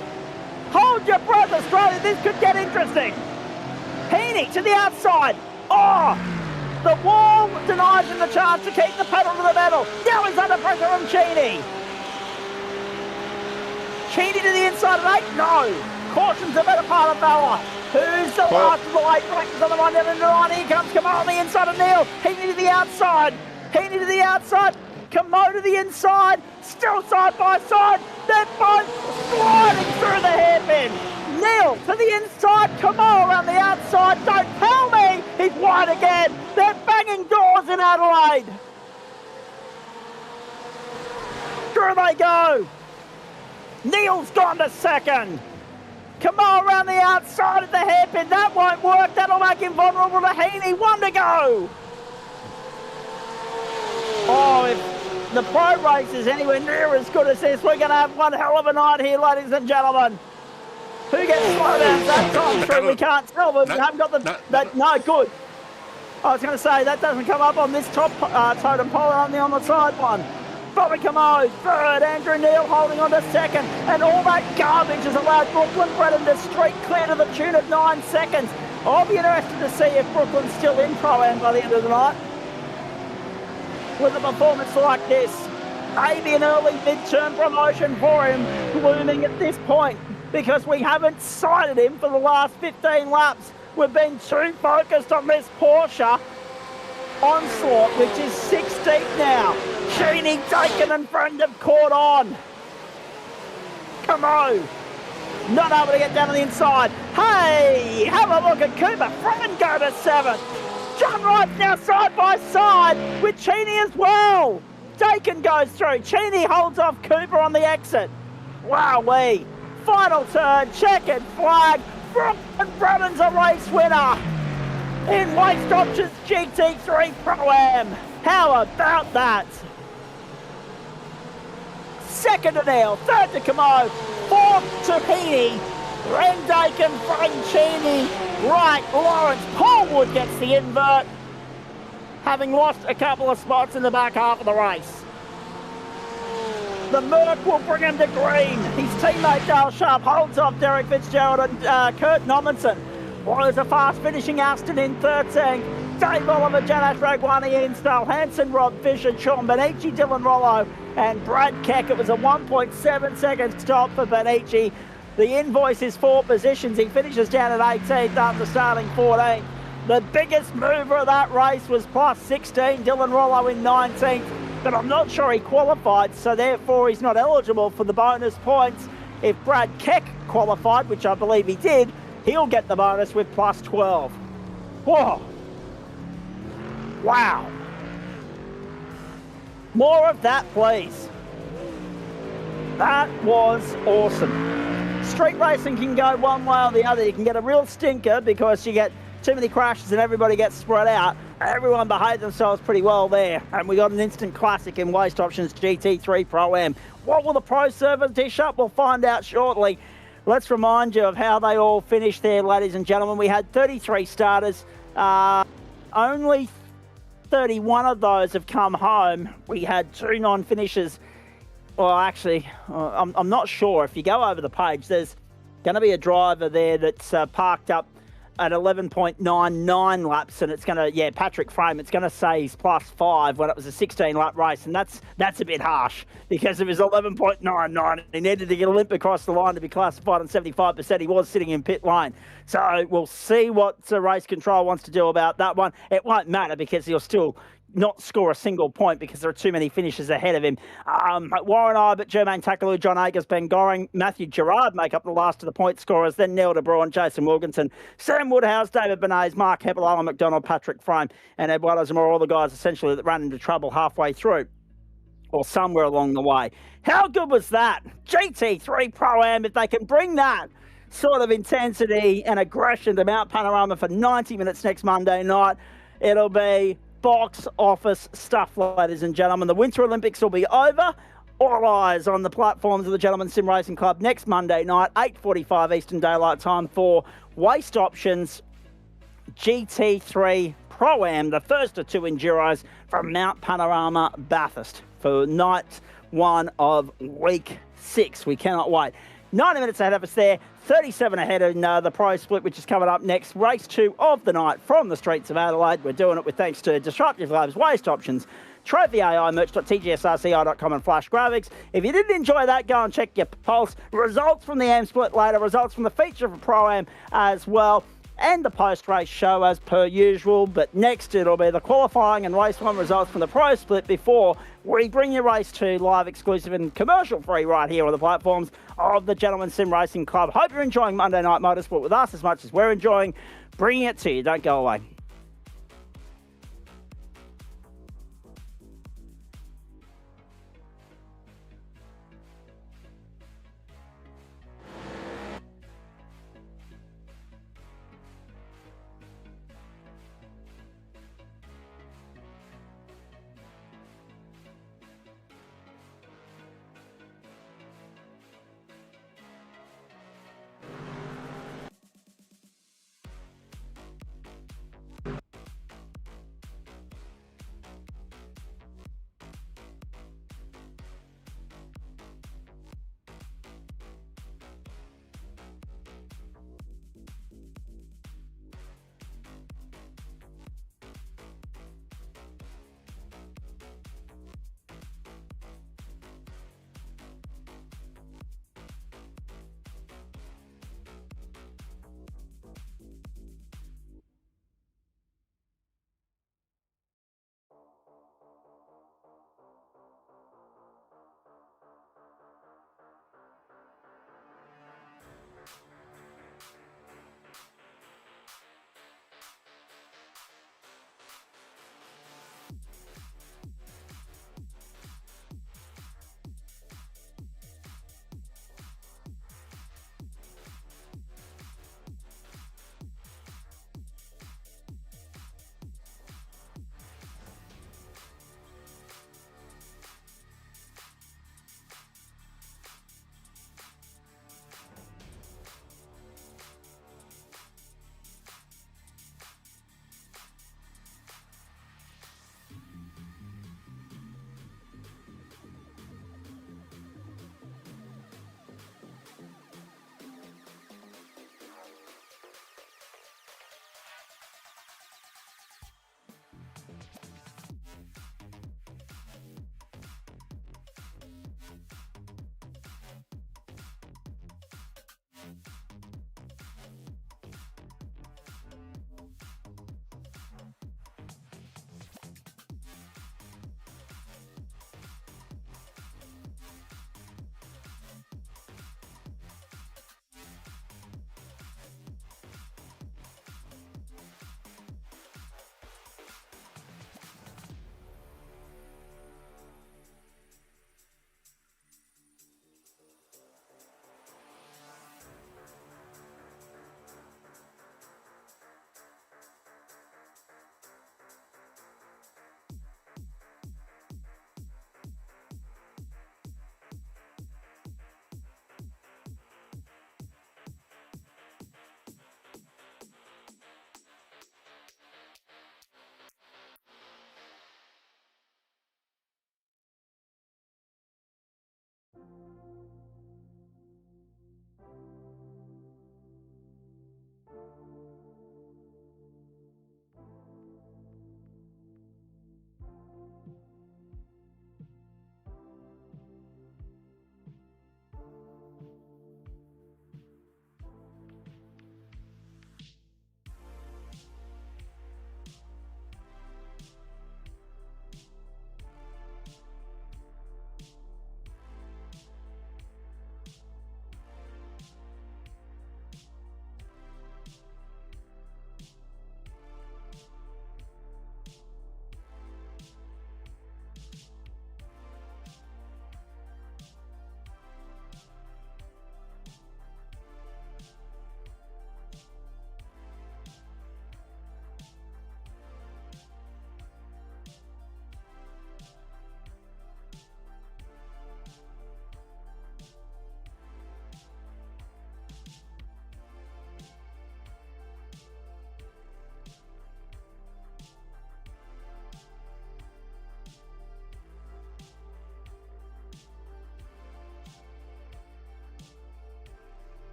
Hold your breath, Australia. This could get interesting. Heaney to the outside. Oh, the wall denies him the chance to keep the pedal to the metal. Now he's under pressure from Cheney. Cheney to the inside of 8. No. Caution's the better part of Bella. Who's the last of the late breakers on the 179? Here comes Camo on the inside of Neil. Heaney to the outside. Heaney to the outside. Camo to the inside. Still side by side. They're both sliding through the hairpin. Neil to the inside. Camo around the outside. Don't tell me he's wide again. They're banging doors in Adelaide. Through they go. Neil's gone to second. Camo around the outside of the hairpin. That won't work. That'll make him vulnerable to Heaney. 1 to go. Oh, if the pro race is anywhere near as good as this, we're going to have one hell of a night here, ladies and gentlemen. Who gets slowdowns that time through? We can't tell, but we haven't got the... No, good. I was going to say, that doesn't come up on this top totem pole, only on the side one. Bobby Camo, 3rd. Andrew Neil holding on to 2nd. And all that garbage has allowed Brooklyn Bredon to streak clear to the tune of 9 seconds. I'll be interested to see if Brooklyn's still in Pro-Am by the end of the night. With a performance like this, maybe an early midterm promotion for him looming at this point, because we haven't sighted him for the last 15 laps. We've been too focused on this Porsche onslaught, which is 16th now. Cheney, Dakin and Friend have caught on. Camo not able to get down on the inside. Hey, have a look at Cooper. Friend go to 7th. John Wright's now side by side with Cheney as well. Dakin goes through. Cheney holds off Cooper on the exit. Wowee. Final turn, checkered flag. Brooklyn Brennan's a race winner in Waste Options GT3 Pro-Am. How about that? Second to Neil, third to Camo, fourth to Heaney, then Dakin, Cheney, Wright, Lawrence, Paulwood gets the invert, having lost a couple of spots in the back half of the race. The Merc will bring him to green. His teammate Dale Sharp holds off Derek Fitzgerald and Kurt Nommensen. Was a fast finishing Aston in 13th. Dave Oliver, Janash Ragwani, Ian Stahl, Hanson, Rob Fisher, Sean Benici, Dylan Rollo and Brad Keck. It was a 1.7 second stop for Benici. The invoice is 4 positions. He finishes down at 18th after starting 14th. The biggest mover of that race was plus 16, Dylan Rollo in 19th. But I'm not sure he qualified, so therefore he's not eligible for the bonus points. If Brad Keck qualified, which I believe he did, he'll get the bonus with plus 12. Whoa. Wow. More of that, please. That was awesome. Street racing can go one way or the other. You can get a real stinker because you get too many crashes and everybody gets spread out. Everyone behaved themselves pretty well there. And we got an instant classic in Waste Options GT3 Pro-Am. What will the Pro server dish up? We'll find out shortly. Let's remind you of how they all finished there, ladies and gentlemen. We had 33 starters. Only 31 of those have come home. We had 2 non-finishers. Well, actually, I'm not sure. If you go over the page, there's going to be a driver there that's parked up at 11.99 laps, and it's going to, yeah, Patrick Frame, it's going to say he's plus 5 when it was a 16-lap race, and that's a bit harsh because of his 11.99. He needed to get a limp across the line to be classified on 75%. He was sitting in pit lane. So we'll see what race control wants to do about that one. It won't matter because he'll still not score a single point because there are too many finishes ahead of him. Warren Ibert, Jermaine Takalu, John Akers, Ben Goring, Matthew Gerard make up the last of the point scorers. Then Neil DeBraun, Jason Wilkinson, Sam Woodhouse, David Benays, Mark Heppel, Alan McDonald, Patrick Frame, and Eduardo Zamora, all the guys essentially that ran into trouble halfway through or somewhere along the way. How good was that? GT3 Pro-Am, if they can bring that sort of intensity and aggression to Mount Panorama for 90 minutes next Monday night, it'll be box office stuff, ladies and gentlemen. The Winter Olympics will be over. All eyes on the platforms of the Gentleman Sim Racing Club next Monday night, 8:45 Eastern Daylight Time for Waste Options GT3 Pro-Am, the first of 2 Enduros from Mount Panorama Bathurst for night 1 of week 6. We cannot wait. 90 minutes ahead of us there, 37 ahead in the Pro Split, which is coming up next. Race 2 of the night from the streets of Adelaide. We're doing it with thanks to Disruptive Labs, Waste Options, Trophy AI, merch.tgsrc.inc and Flash Graphics. If you didn't enjoy that, go and check your pulse. Results from the AM Split later, results from the feature for Pro-Am as well, and the post-race show as per usual. But next it'll be the qualifying and race 1 results from the Pro Split before we bring you race 2 live, exclusive and commercial free right here on the platforms of the Gentleman Sim Racing Club. Hope you're enjoying Monday Night Motorsport with us as much as we're enjoying bringing it to you. Don't go away.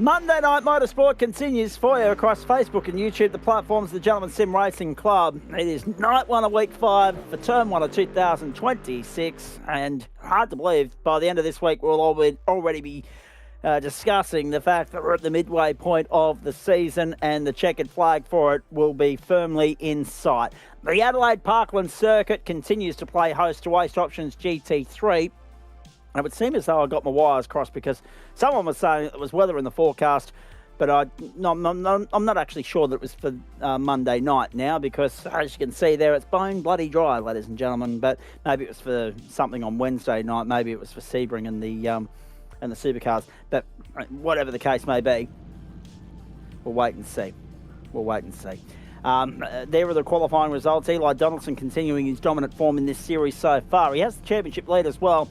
Monday Night Motorsport continues for you across Facebook and YouTube, the platforms of the Gentleman Sim Racing Club. It is night 1 of week 5 for term 1 of 2026, and hard to believe by the end of this week we'll already be discussing the fact that we're at the midway point of the season and the checkered flag for it will be firmly in sight. The Adelaide Parkland circuit continues to play host to Waste Options GT3. It would seem as though I got my wires crossed because someone was saying it was weather in the forecast, but I'm not actually sure that it was for Monday night now because, as you can see there, it's bone bloody dry, ladies and gentlemen. But maybe it was for something on Wednesday night. Maybe it was for Sebring and the supercars. But whatever the case may be, we'll wait and see. We'll wait and see. There are the qualifying results. Eli Donaldson continuing his dominant form in this series so far. He has the championship lead as well.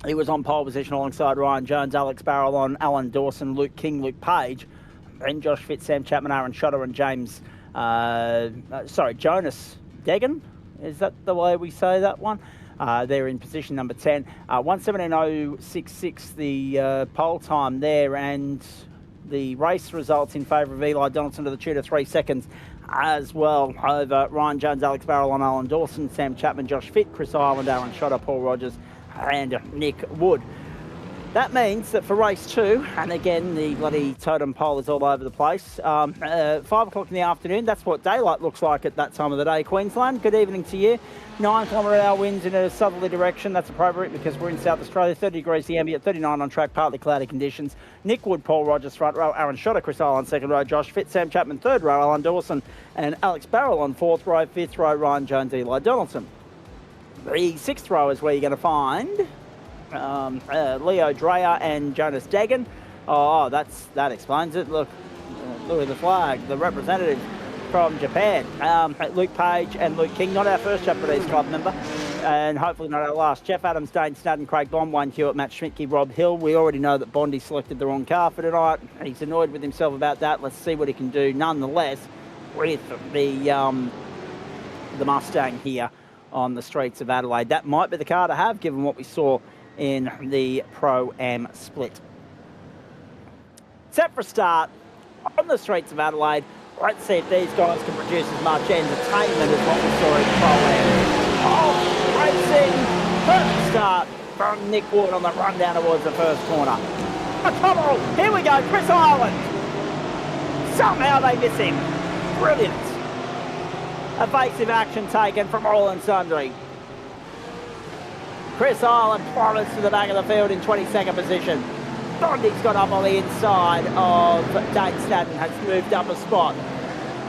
He was on pole position alongside Ryan Jones, Alex Barrelon, Alan Dawson, Luke King, Luke Page, and Josh Fitz, Sam Chapman, Aaron Schotter, and Jonas Deggan. Is that the way we say that one? They're in position number 10. 1:17.066 the pole time there, and the race results in favour of Eli Donaldson to the tune of 3 seconds as well over Ryan Jones, Alex Barrelon, Alan Dawson, Sam Chapman, Josh Fitt, Chris Ireland, Aaron Schotter, Paul Rogers and Nick Wood. That means that for race 2, and again the bloody totem pole is all over the place, 5 o'clock in the afternoon, that's what daylight looks like at that time of the day. Queensland, good evening to you. 9 km/h winds in a southerly direction, that's appropriate because we're in South Australia. 30 degrees the ambient, 39 on track, partly cloudy conditions. Nick Wood, Paul Rogers front row, Aaron Schotter, Chris Island second row, Josh Fitz, Sam Chapman third row, Alan Dawson and Alex Barrel on fourth row, fifth row Ryan Jones, Eli Donaldson. The sixth row is where you're going to find Leo Dreyer and Jonas Deggan. Oh, that explains it. Look at the flag, the representative from Japan. Luke Page and Luke King, not our first Japanese club member, and hopefully not our last. Jeff Adams, Dane Snadden, Craig Bond, Wayne Hewitt, Matt Schmidtke, Rob Hill. We already know that Bondi selected the wrong car for tonight. He's annoyed with himself about that. Let's see what he can do nonetheless with the Mustang here on the streets of Adelaide. That might be the car to have, given what we saw in the Pro-Am split. Set for a start on the streets of Adelaide. Let's see if these guys can produce as much entertainment as what we saw in Pro-Am. Oh, racing! Perfect start from Nick Wood on the run down towards the first corner. A trouble! Here we go, Chris Ireland! Somehow they miss him. Brilliant. Evasive action taken from all and sundry. Chris Ireland plummets to the back of the field in 22nd position. Bondi's got up on the inside of Dane Snadden, has moved up a spot.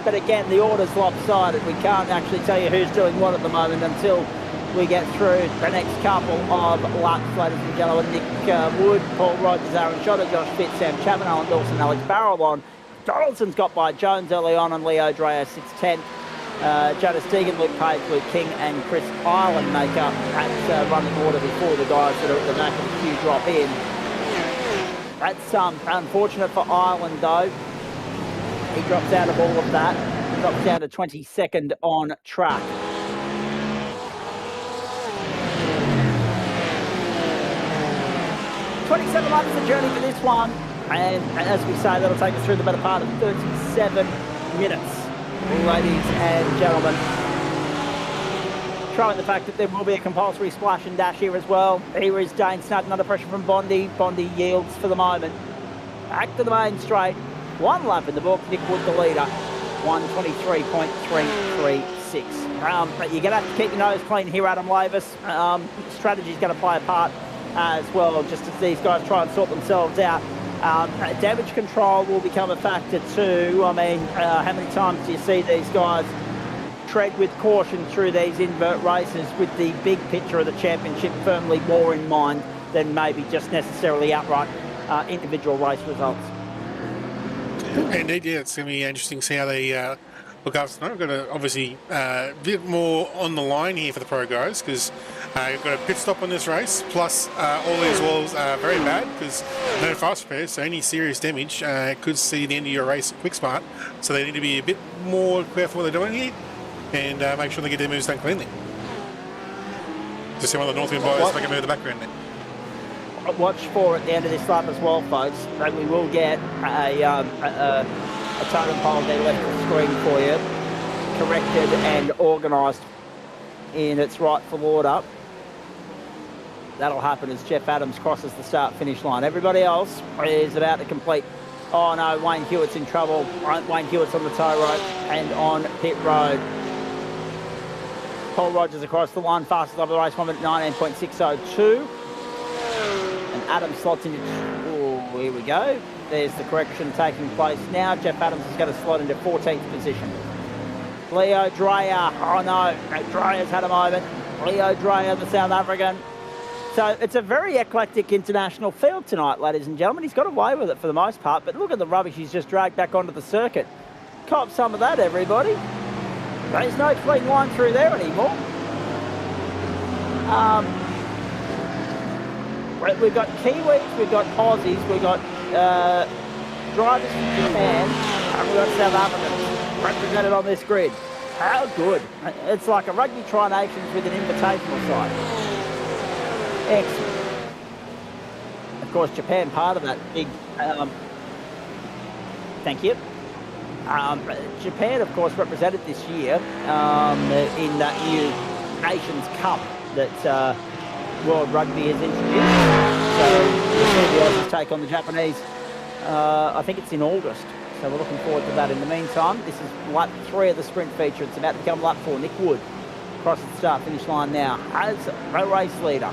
But again, the order's lopsided. We can't actually tell you who's doing what at the moment until we get through the next couple of laps, ladies and gentlemen. Nick Wood, Paul Rogers, Aaron Schotter, Josh Fitz, Sam Chapman, Alan Dawson, Alex Barrelon. Donaldson's got by Jones early on and Leo Dreyer 6'10". Jonas Deegan, Luke Page, Luke King and Chris Ireland make up at running order before the guys that are at the back of the queue drop in. That's unfortunate for Ireland though. He drops out of all of that. Drops down to 22nd on track. $27 laps the journey for this one. And as we say, that'll take us through the better part of 37 minutes. Ladies and gentlemen, showing the fact that there will be a compulsory splash and dash here as well. Here is Dane Snadden under pressure from Bondi. Bondi yields for the moment. Back to the main straight. 1 lap in the book. Nick Wood the leader. 1:23.336. But you're going to have to keep your nose clean here, Adam Lavis. Strategy's going to play a part as well, just as these guys try and sort themselves out. Damage control will become a factor too. I mean, how many times do you see these guys tread with caution through these invert races with the big picture of the championship firmly more in mind than maybe just necessarily outright individual race results? Indeed, yeah, it's going to be interesting to see how they look up tonight. We've got to obviously a bit more on the line here for the pro guys because you've got a pit stop on this race, plus all these walls are very bad because no fast repairs, so any serious damage could see the end of your race at quick start. So they need to be a bit more careful what they're doing here and make sure they get their moves done cleanly. Just see one of the Northwind boys make a move in the background there. watch for at the end of this lap as well, folks. And we will get a totem pole there left the screen for you, corrected and organised in its rightful order. That'll happen as Jeff Adams crosses the start-finish line. Everybody else is about to complete. Oh no, Wayne Hewitt's in trouble. Wayne Hewitt's on the tow rope and on pit road. Paul Rogers across the line, fastest of the race, 1 minute 19.602. And Adams slots into... Oh, here we go. There's the correction taking place now. Jeff Adams is going to slot into 14th position. Leo Dreyer. Oh no, Dreyer's had a moment. Leo Dreyer, the South African. So it's a very eclectic international field tonight, ladies and gentlemen. He's got away with it for the most part, but look at the rubbish he's just dragged back onto the circuit. Cop some of that, everybody. There's no clean line through there anymore. We've got Kiwis, we've got Aussies, we've got drivers from Japan, and we've got South Africans represented on this grid. How good. It's like a Rugby Tri-Nations with an invitational side. Excellent. Of course, Japan part of that big... thank you. Japan, of course, represented this year in that new Nations Cup that World Rugby has introduced. So we'll see the Aussies take on the Japanese. I think it's in August. So we're looking forward to that. In the meantime, this is lap 3 of the sprint feature. It's about to become lap 4. Nick Wood crosses the start-finish line now as a race leader.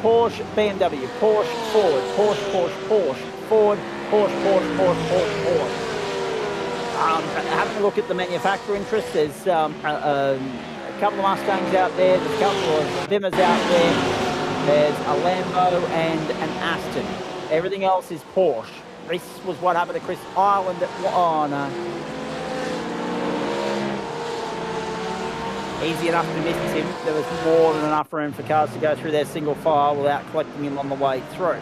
Porsche, BMW, Porsche, Ford, Porsche, Porsche, Porsche, Ford, Porsche, Porsche, Porsche, Porsche, Porsche. Having a look at the manufacturer interest, there's a couple of Mustangs out there, there's a couple of Bimmers out there, there's a Lambo and an Aston. Everything else is Porsche. This was what happened to Chris Ireland at... Oh, no. Easy enough to miss him. There was more than enough room for cars to go through their single file without collecting him on the way through.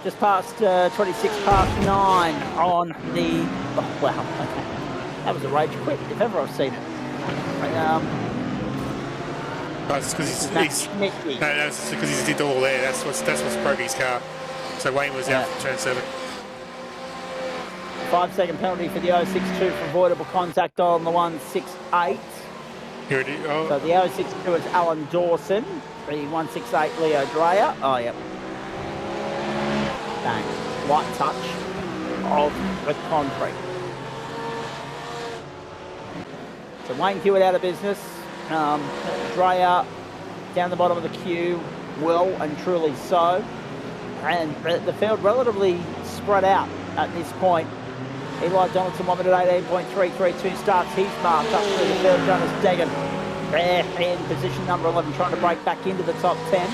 Just past 26 past 9 on the... Oh, wow, okay. That was a rage quit, if ever I've seen it. That's because he's did all there. That's what's broke his car. So Wayne was out from turn 7. 5-second penalty for the 062 for avoidable contact on the 168. Here it is. Oh. So the 062 is Alan Dawson. The 168 Leo Dreyer. Oh, yep. Bang. Light touch of the concrete. So Wayne Hewitt out of business. Dreyer down the bottom of the queue. Well and truly so. And the field relatively spread out at this point. Eli Donaldson, 1 minute 18.332 starts his mark up through the field. Jonas Deggan there in position number 11, trying to break back into the top 10.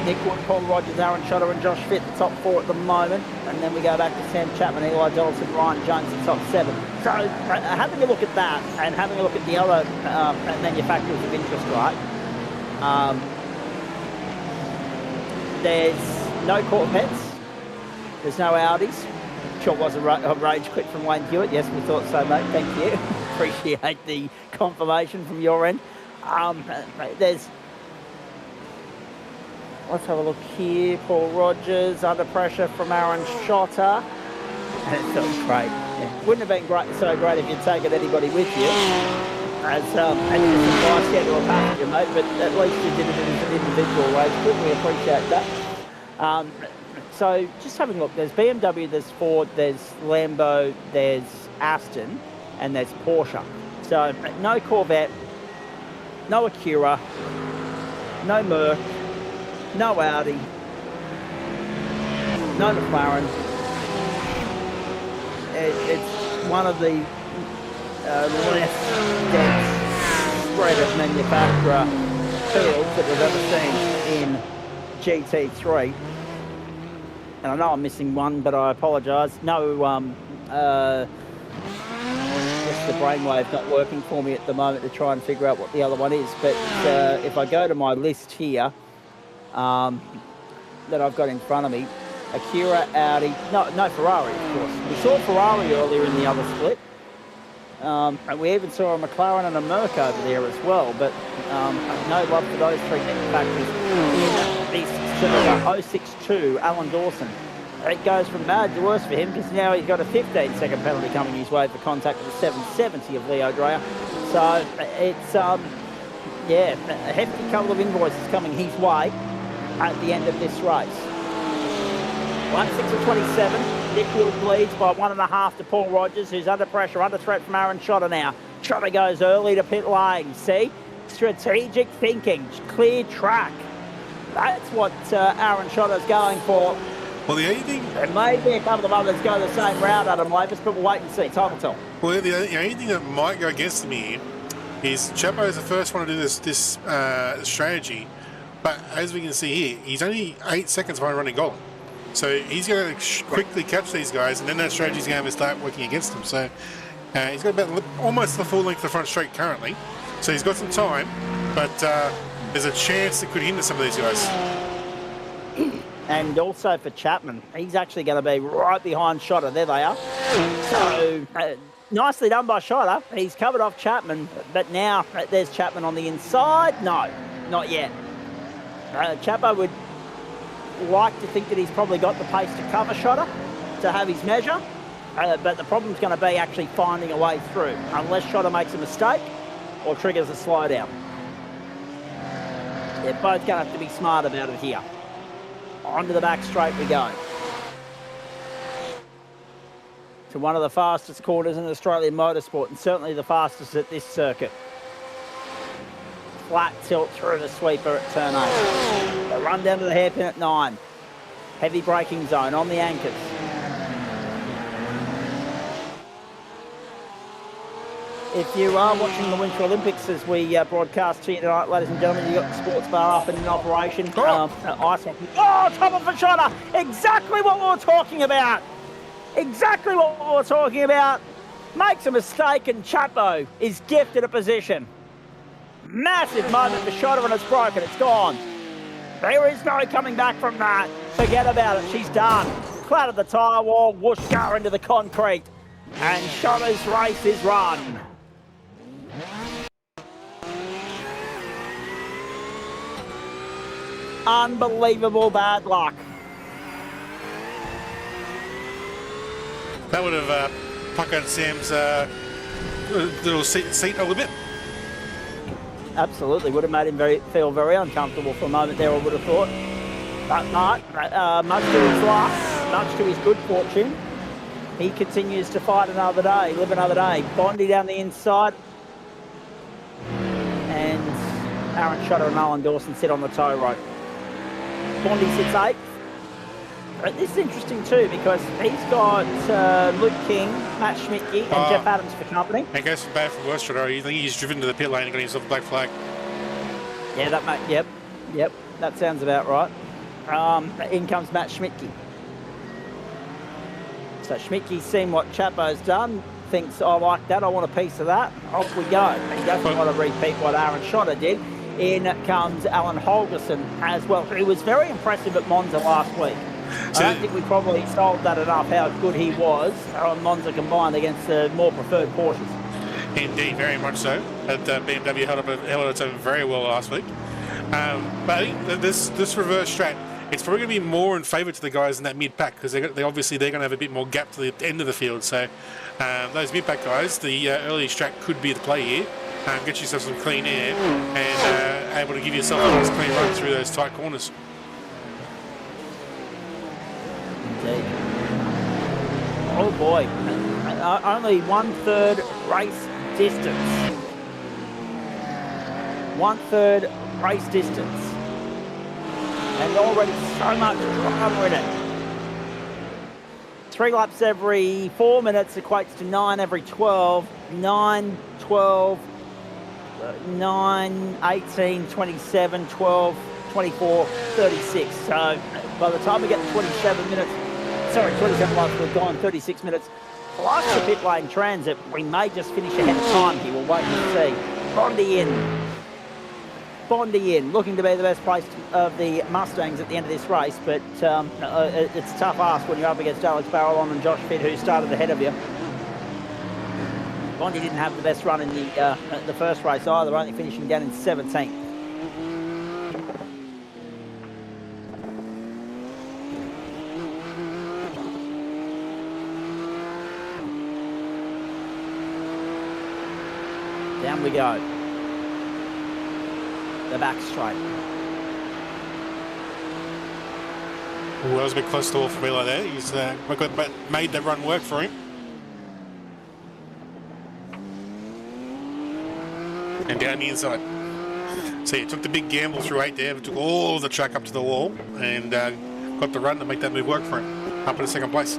Nick Wood, Paul Rogers, Aaron Schotter and Josh Fitt, the top 4 at the moment. And then we go back to Sam Chapman, Eli Donaldson, Ryan Jones, the top 7. So having a look at that and having a look at the other manufacturers of interest, right? There's no Corvettes, there's no Audis. Sure was a rage quit from Wayne Hewitt. Yes, we thought so, mate. Thank you. Appreciate the confirmation from your end. There's... Let's have a look here. Paul Rogers, under pressure from Aaron Schotter. And it felt great. Yeah. Wouldn't have been so great if you'd taken anybody with you. As just advice to a passenger, mate, but at least you did it as an individual rage quit. We appreciate that. So just having a look, there's BMW, there's Ford, there's Lambo, there's Aston, and there's Porsche. So no Corvette, no Acura, no Merc, no Audi, no McLaren. It's one of the less dense spread of manufacturer fields that we've ever seen in GT3. And I know I'm missing one, but I apologise. No, just the brainwave not working for me at the moment to try and figure out what the other one is. But if I go to my list here that I've got in front of me, Acura, Audi, no Ferrari, of course. We saw Ferrari earlier in the other split. And we even saw a McLaren and a Merc over there as well, but no love for those three manufacturers in the 062, Alan Dawson. It goes from bad to worse for him because now he's got a 15-second penalty coming his way for contact with the 770 of Leo Dreyer. So it's, yeah, a hefty couple of invoices coming his way at the end of this race. 1:06 of 27. Nick Wilk leads by 1.5 to Paul Rogers, who's under pressure, under threat from Aaron Schotter now. Schotter goes early to pit lane. See? Strategic thinking, clear track. That's what Aaron Schotter's going for. Well, the only thing... There may be a couple of others go the same route, Adam Lavis, but we'll wait and see. Time will tell. Well, the only thing that might go against me here is Chapo is the first one to do this strategy, but as we can see here, he's only 8 seconds behind running goal. So he's going to quickly catch these guys, and then that strategy's going to start working against him. So he's got about almost the full length of the front straight currently. So he's got some time, but there's a chance it could hinder some of these guys. And also for Chapman, he's actually going to be right behind Schotter. There they are. So nicely done by Schotter. He's covered off Chapman, but now there's Chapman on the inside. No, not yet. Chapo would like to think that he's probably got the pace to cover Schotter, to have his measure, but the problem's going to be actually finding a way through, unless Schotter makes a mistake or triggers a slowdown. They're both going to have to be smart about it here. Onto the back straight we go. To one of the fastest corners in Australian motorsport, and certainly the fastest at this circuit. Flat tilt through the sweeper at turn 8. They run down to the hairpin at 9. Heavy braking zone on the anchors. If you are watching the Winter Olympics as we broadcast to you tonight, ladies and gentlemen, you've got the sports bar up and in operation. Ice hockey. Oh, trouble for Schotter! Exactly what we were talking about! Exactly what we were talking about! Makes a mistake and Chapo is gifted a position. Massive moment for Schotter and it's broken. It's gone. There is no coming back from that. Forget about it. She's done. Clattered the tyre wall, whoosh, car into the concrete. And Schotter's race is run. Unbelievable bad luck. That would have puckered Sam's little seat a little bit. Absolutely, would have made him feel very uncomfortable for a moment there, I would have thought. But no, much to his luck, much to his good fortune, he continues to fight another day, live another day. Bondi down the inside. And Aaron Schotter and Alan Dawson sit on the tow rope. Bondi sits 8th. This is interesting too because he's got Luke King, Matt Schmidtke and Jeff Adams for company. And goes from bad for worse, Schotter. I think he's driven to the pit lane and got himself a black flag. Yeah, yep, that sounds about right. In comes Matt Schmidtke. So Schmidtke's seen what Chapo's done, thinks, I like that, I want a piece of that. Off we go. He doesn't want to repeat what Aaron Schotter did. In comes Alan Holgerson as well, who was very impressive at Monza last week. I don't think we probably sold that enough, how good he was on Monza combined against the more preferred Porsches. Indeed, very much so. BMW held its own very well last week. But I think this reverse strat, it's probably going to be more in favour to the guys in that mid-pack because they obviously they're going to have a bit more gap to the end of the field. So those mid-pack guys, the early strat could be the play here. Get yourself some clean air and able to give yourself a nice clean run through those tight corners. Indeed. Oh boy, only 1/3 race distance. 1/3 race distance. And already so much drama in it. 3 laps every 4 minutes equates to 9 every 12. 9, 12, 9, 18, 27, 12, 24, 36. So by the time we get to 27 laps, we've gone 36 minutes. Plus the pit lane transit, we may just finish ahead of time here. We'll wait and see. Bondi in, looking to be the best placed of the Mustangs at the end of this race, but it's a tough ask when you're up against Alex Barrelon and Josh Fitt, who started ahead of you. Bondi didn't have the best run in the first race either, only finishing down in 17th. Down we go. The back straight. Well, that was a bit close to all for me like that. He's made that run work for him. And down the inside. So he took the big gamble through 8 there, took all the track up to the wall, and got the run to make that move work for him. Up in the second place.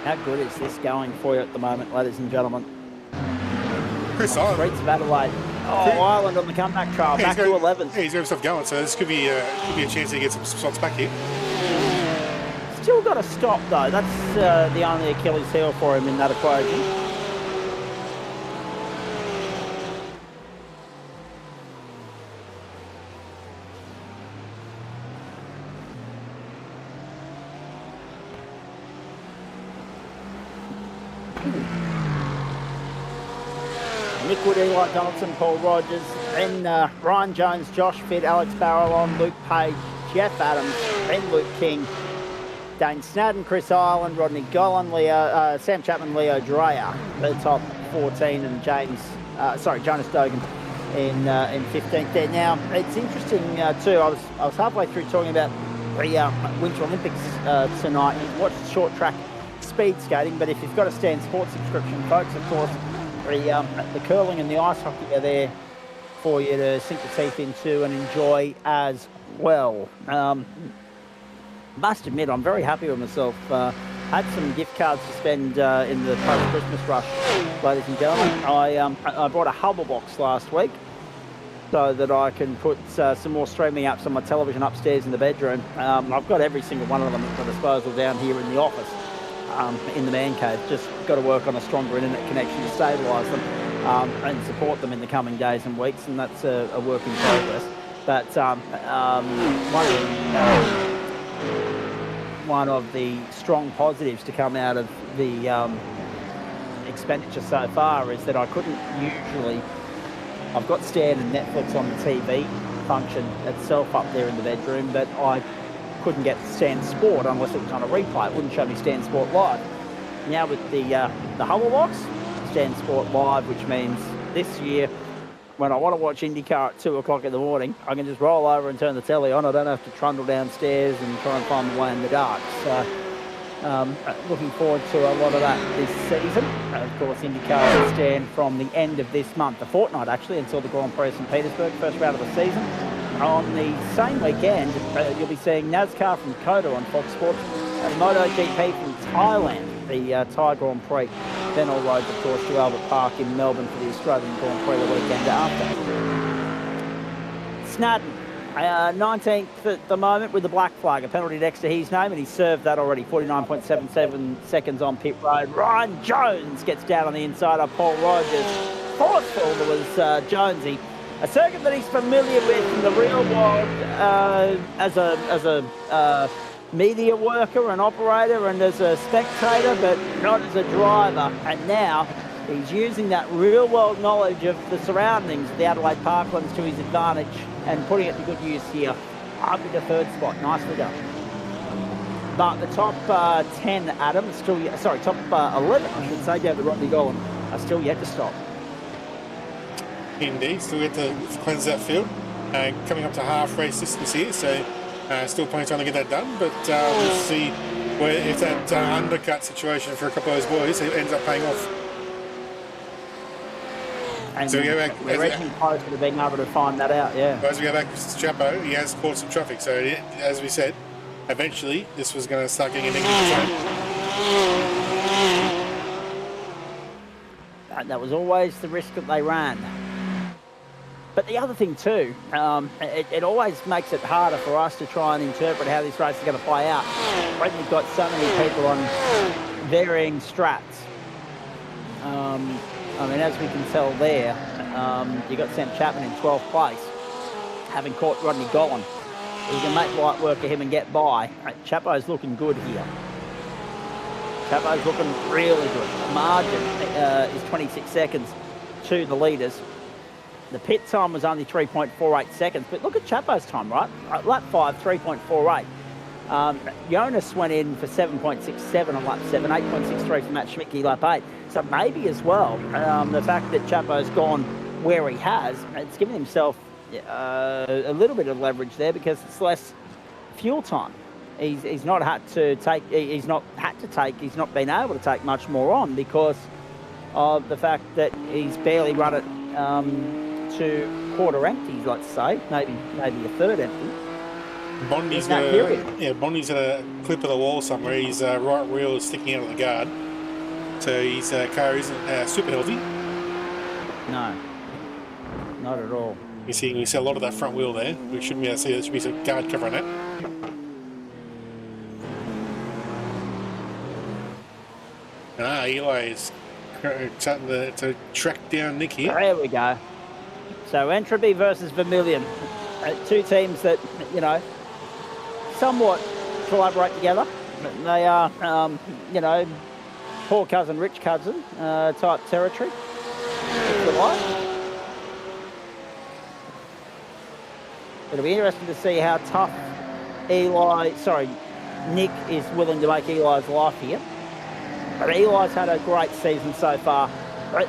How good is this going for you at the moment, ladies and gentlemen? Chris Island. Streets of Adelaide. Oh, Ireland on the comeback trail, back to 11th. Yeah, he's got himself going, so this could be a chance to get some spots back here. Still got to stop though. That's the only Achilles heel for him in that equation. Nick Wood, Eli Donaldson, Paul Rogers, then Ryan Jones, Josh Fitt, Alex Barrelon, Luke Page, Jeff Adams, then Luke King, Dane Snadden, Chris Ireland, Rodney Golan, Sam Chapman, Leo Dreyer, the top 14, and Jonas Dogan in 15th there. Now it's interesting too. I was halfway through talking about the Winter Olympics tonight. You watched short track speed skating, but if you've got a Stan Sports subscription, folks, of course, the curling and the ice hockey are there for you to sink your teeth into and enjoy as well. Must admit, I'm very happy with myself. Had some gift cards to spend in the post-Christmas rush, ladies and gentlemen. I bought a Hubble box last week so that I can put some more streaming apps on my television upstairs in the bedroom. I've got every single one of them at my disposal down here in the office, in the man cave. Just got to work on a stronger internet connection to stabilise them and support them in the coming days and weeks, and that's a work in progress. But one of the strong positives to come out of the expenditure so far is that I couldn't usually... I've got Stan and Netflix on the TV function itself up there in the bedroom, but I couldn't get Stan Sport unless it was on a replay. It wouldn't show me Stan Sport Live. Now with the Hubble box, Stan Sport Live, which means this year, when I want to watch IndyCar at 2 o'clock in the morning, I can just roll over and turn the telly on. I don't have to trundle downstairs and try and find my way in the dark. So, looking forward to a lot of that this season. Of course, IndyCar will stand from the end of this month, a fortnight actually, until the Grand Prix in St. Petersburg, first round of the season. On the same weekend, you'll be seeing NASCAR from Koto on Fox Sports, MotoGP from Thailand, the Thai Grand Prix. Then all roads, of course, to Albert Park in Melbourne for the Australian Grand Prix the weekend after. Snadden, 19th at the moment with the black flag, a penalty next to his name, and he served that already, 49.77 seconds on pit road. Ryan Jones gets down on the inside of Paul Rogers. Forceful was Jonesy. A circuit that he's familiar with in the real world as a media worker and operator and as a spectator, but not as a driver. And now he's using that real world knowledge of the surroundings of the Adelaide Parklands to his advantage and putting it to good use here. Up in the third spot, nicely done. But the top 10, Adam, top 11, I should say, down to Rodney Golan, are still yet to stop. Indeed, still get to cleanse that field. Coming up to half race distance here, so still plenty of time to get that done, but we'll see if that undercut situation for a couple of those boys ends up paying off. And so we go back. We're actually close to being able to find that out, yeah. As we go back to Chapo, he has caught some traffic, so as we said, eventually this was going to start getting a negative zone. And that was always the risk that they ran. But the other thing too, it always makes it harder for us to try and interpret how this race is going to play out when you've got so many people on varying strats. I mean, as we can tell there, you got Sam Chapman in 12th place, having caught Rodney Golan. He can make light work of him and get by. Chapo's looking good here. Chapo's looking really good. The margin is 26 seconds to the leaders. The pit time was only 3.48 seconds, but look at Chapo's time, right? Lap 5, 3.48. WnS went in for 7.67 on lap 7, 8.63 for Matt Schmidtke lap 8. So maybe as well, the fact that Chapo's gone where he has, it's given himself a little bit of leverage there because it's less fuel time. He's not been able to take much more on because of the fact that he's barely run it to quarter empty, let's say, maybe a third empty. Bondi's got a clip of the wall somewhere. His right wheel is sticking out of the guard, so his car isn't super healthy. No, not at all. You see a lot of that front wheel there. We shouldn't be able to see. There should be some guard cover on it. Eli is starting to track down Nick here. There we go. So Entropy versus Vermilion, two teams that somewhat collaborate together. They are, poor cousin, rich cousin type territory, if you like. It'll be interesting to see how tough Nick is willing to make Eli's life here. But Eli's had a great season so far.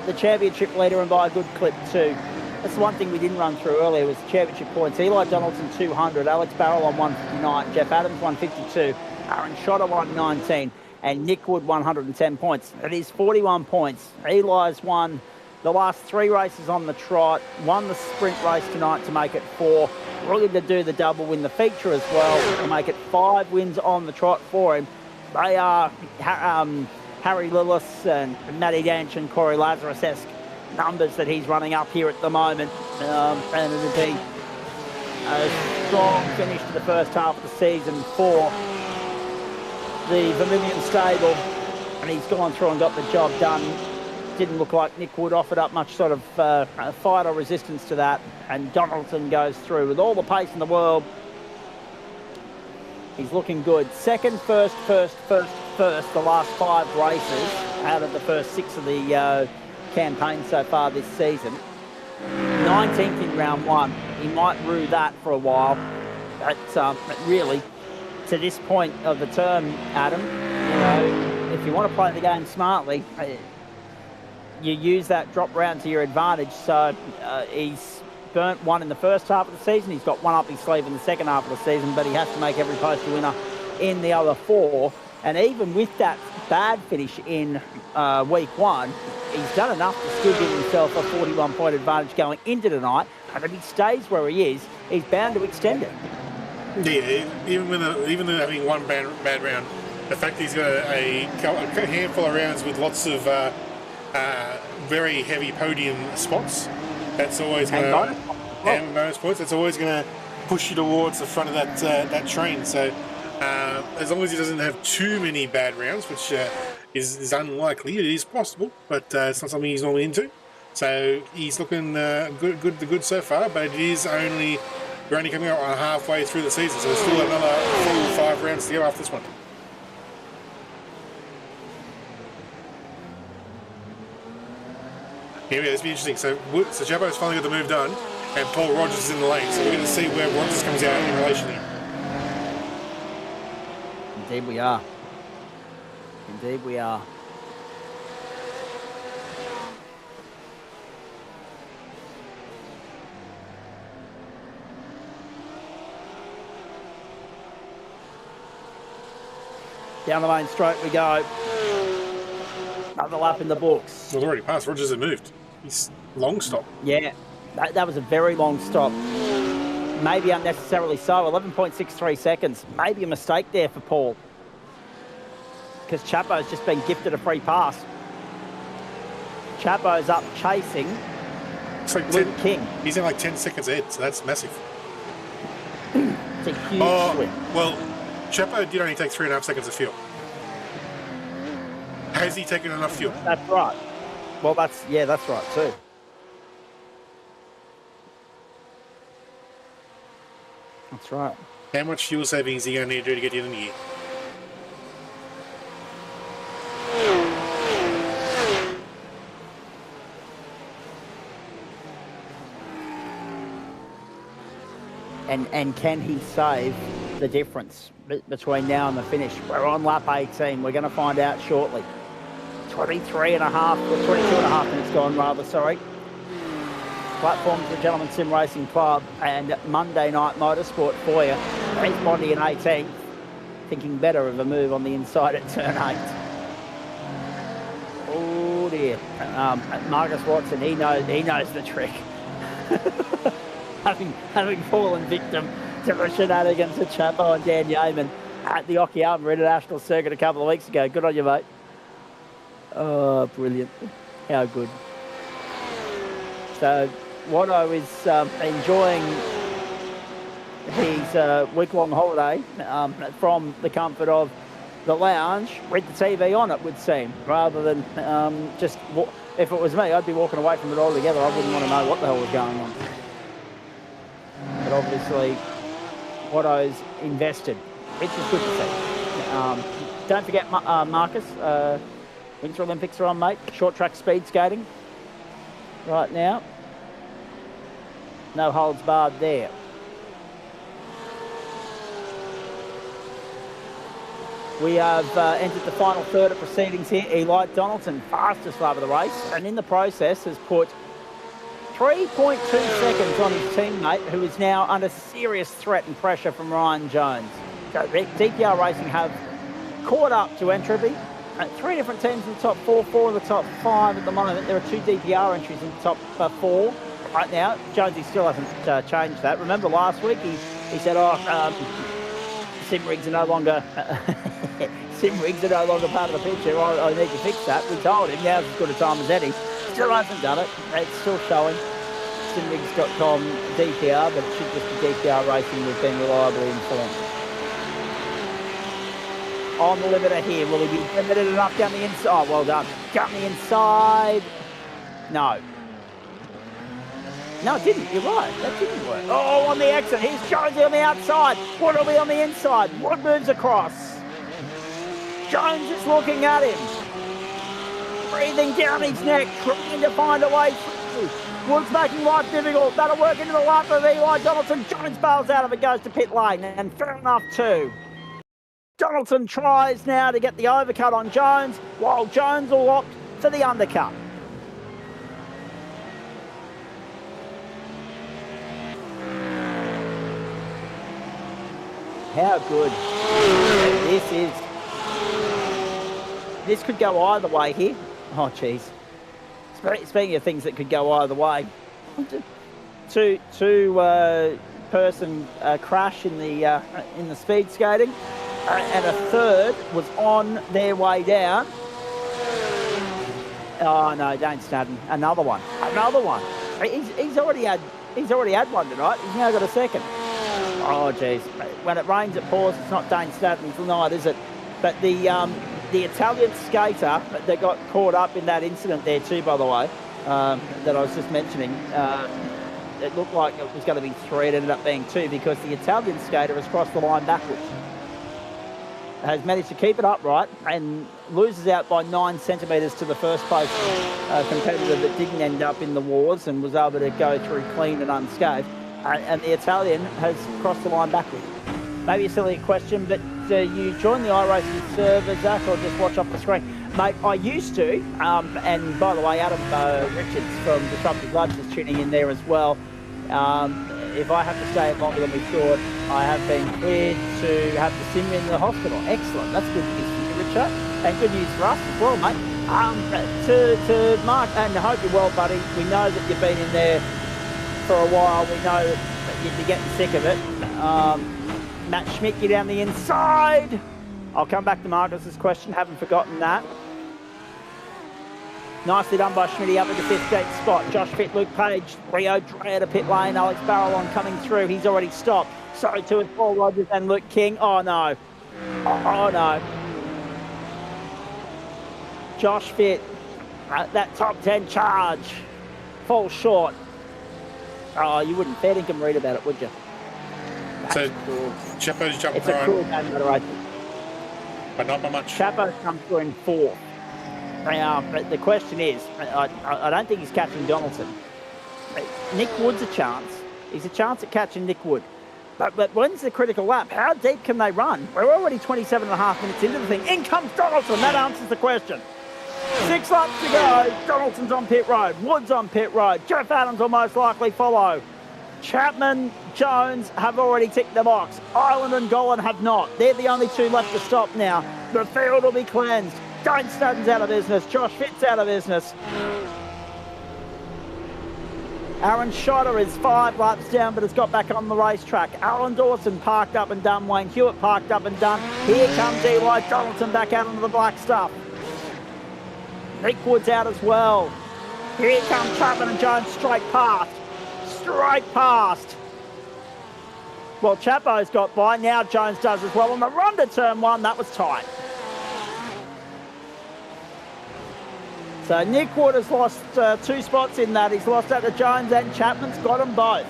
The championship leader and by a good clip too. That's the one thing we didn't run through earlier was the championship points. Eli Donaldson 200, Alex Barrell on 159, Jeff Adams 152, Aaron Schotter 119, and Nick Wood 110 points. It is 41 points. Eli's won the last 3 races on the trot, won the sprint race tonight to make it 4. Looking to do the double, win the feature as well to make it 5 wins on the trot for him. They are Harry Lillis and Matty Danch and Corey Lazarus-esque numbers that he's running up here at the moment, and it'll be a strong finish to the first half of the season for the Vermilion stable, and he's gone through and got the job done. Didn't look like Nick Wood offered up much sort of fight or resistance to that, and Donaldson goes through with all the pace in the world. He's looking good. Second, first, the last 5 races out of the first 6 of the campaign so far this season. 19th in round 1. He might rue that for a while. But really, to this point of the term, Adam, if you want to play the game smartly, you use that drop round to your advantage. So he's burnt 1 in the first half of the season. He's got 1 up his sleeve in the second half of the season, but he has to make every poster winner in the other 4. And even with that bad finish in week 1, he's done enough to still give himself a 41-point advantage going into tonight. And if he stays where he is, he's bound to extend it. Yeah, even though having 1 bad round, the fact that he's got a handful of rounds with lots of very heavy podium spots, that's always going to, and bonus points, that's always going to push you towards the front of that train. So as long as he doesn't have too many bad rounds, which is unlikely, it is possible, but it's not something he's normally into. So he's looking good so far, but we're only coming out on halfway through the season, so there's still another full 5 rounds to go after this one. Yeah, this will be interesting. So Chapo's finally got the move done, and Paul Rogers is in the lane, so we're going to see where Rogers comes out in relation to him. Indeed we are. Indeed we are. Down the main straight we go. Another lap in the books. Well, already passed. Rogers has moved. He's long stop. Yeah, that was a very long stop. Maybe unnecessarily so. 11.63 seconds. Maybe a mistake there for Paul, because Chapo's just been gifted a free pass. Chapo's up chasing Luke King. He's in like 10 seconds ahead, so that's massive. It's a huge swing. Well, Chapo did only take 3.5 seconds of fuel. Has he taken enough fuel? That's right. Well, that's right too. That's right. How much fuel saving is he going to need to do to get in the year? And can he save the difference between now and the finish? We're on lap 18. We're going to find out shortly. 23 and a half, or 22 and a half minutes gone rather, sorry. Platforms the Gentleman Sim Racing Club and Monday Night Motorsport for you. He's Bondi in 18th, thinking better of a move on the inside at turn 8. Oh dear. Marcus Watson, he knows the trick. having fallen victim to the shenanigans of Chapo and Dan Yeaman at the Okayama International Circuit a couple of weeks ago. Good on you, mate. Oh, brilliant. How good. So, Watto is enjoying his week-long holiday from the comfort of the lounge with the TV on, it would seem, rather than just... If it was me, I'd be walking away from it altogether. I wouldn't want to know what the hell was going on. But obviously, Watto's invested, which is good to see. Don't forget, Marcus, Winter Olympics are on, mate. Short track speed skating right now. No holds barred there. We have entered the final third of proceedings here. Eli Donaldson, fastest lap of the race, and in the process has put 3.2 seconds on his teammate, who is now under serious threat and pressure from Ryan Jones. So DPR Racing have caught up to Entropy. 3 different teams in the top 4, 4 in the top 5 at the moment. There are 2 DPR entries in the top 4 right now. Jonesy still hasn't changed that. Remember last week he said, sim rigs are no longer part of the picture. I need to fix that. We told him now's as good a time as any. Still hasn't done it. It's still showing. Simrigs.com DPR, but it should just be DPR Racing. We've been reliably informed. On the limiter here, will he be limited enough down the inside? Oh, well done. Down the inside. No. No, it didn't. You're right. That didn't work. Oh, on the exit. Here's Jonesy on the outside. Wood will be on the inside. Wood moves across. Jones is looking at him. Breathing down his neck, trying to find a way through. Wood's making life difficult. That'll work into the lap of Eli Donaldson. Jones bails out of it, goes to pit lane. And fair enough too. Donaldson tries now to get the overcut on Jones, while Jones will opt for the undercut. How good. This could go either way here. Oh, jeez. Speaking of things that could go either way, two person crash in the speed skating, and a third was on their way down. Oh no, Dane Snadden, another one. He's already had one tonight. He's now got a second. Oh jeez, when it rains it pours. It's not Dane Snadden tonight, is it? But the Italian skater that got caught up in that incident there too, by the way, that I was just mentioning, it looked like it was going to be 3. It ended up being 2 because the Italian skater has crossed the line backwards. Has managed to keep it upright and loses out by 9 centimetres to the first place competitor that didn't end up in the wars and was able to go through clean and unscathed. And the Italian has crossed the line backwards. Maybe a silly question, but you join the iRacing server, Zach, or just watch off the screen? Mate, I used to, and by the way, Adam Richards from Disruptive Labs is tuning in there as well. If I have to stay longer than we thought, I have been cleared to have the sim in the hospital. Excellent. That's good news for you, Richard. And good news for us as well, mate. To Mark, and I hope you're well, buddy. We know that you've been in there for a while. We know that you'd be getting sick of it. Matt Schmidt, you down the inside. I'll come back to Marcus's question. Haven't forgotten that. Nicely done by Schmitty up at the 15th spot. Josh Fitt, Luke Page, Rio Dre at a pit lane. Alex Barrelon coming through. He's already stopped. So to it, Paul Rogers and Luke King. Oh no. Oh no. Josh Fitt, that top 10 charge falls short. Oh, you wouldn't fair dinkum read about it, would you? So Chapo's jumped It's a cool game moderation. But not by much. Chapo's come through in 4th. But the question is, I don't think he's catching Donaldson. Nick Wood's a chance. He's a chance at catching Nick Wood. But when's the critical lap? How deep can they run? We're already 27.5 minutes into the thing. In comes Donaldson. That answers the question. 6 laps to go. Donaldson's on pit road. Wood's on pit road. Jeff Adams will most likely follow. Chapman, Jones have already ticked the box. Ireland and Golan have not. They're the only 2 left to stop now. The field will be cleansed. Dane Snowden's out of business. Josh Fitt's out of business. Aaron Schotter is 5 laps down, but has got back on the racetrack. Alan Dawson parked up and done. Wayne Hewitt parked up and done. Here comes Eli Donaldson back out into the black stuff. Nick Wood's out as well. Here comes Chapman and Jones straight past. Straight past. Well, Chapo's got by. Now Jones does as well. On the run to turn 1, that was tight. So Nick Wood has lost 2 spots in that. He's lost that to Jones, and Chapman's got them both.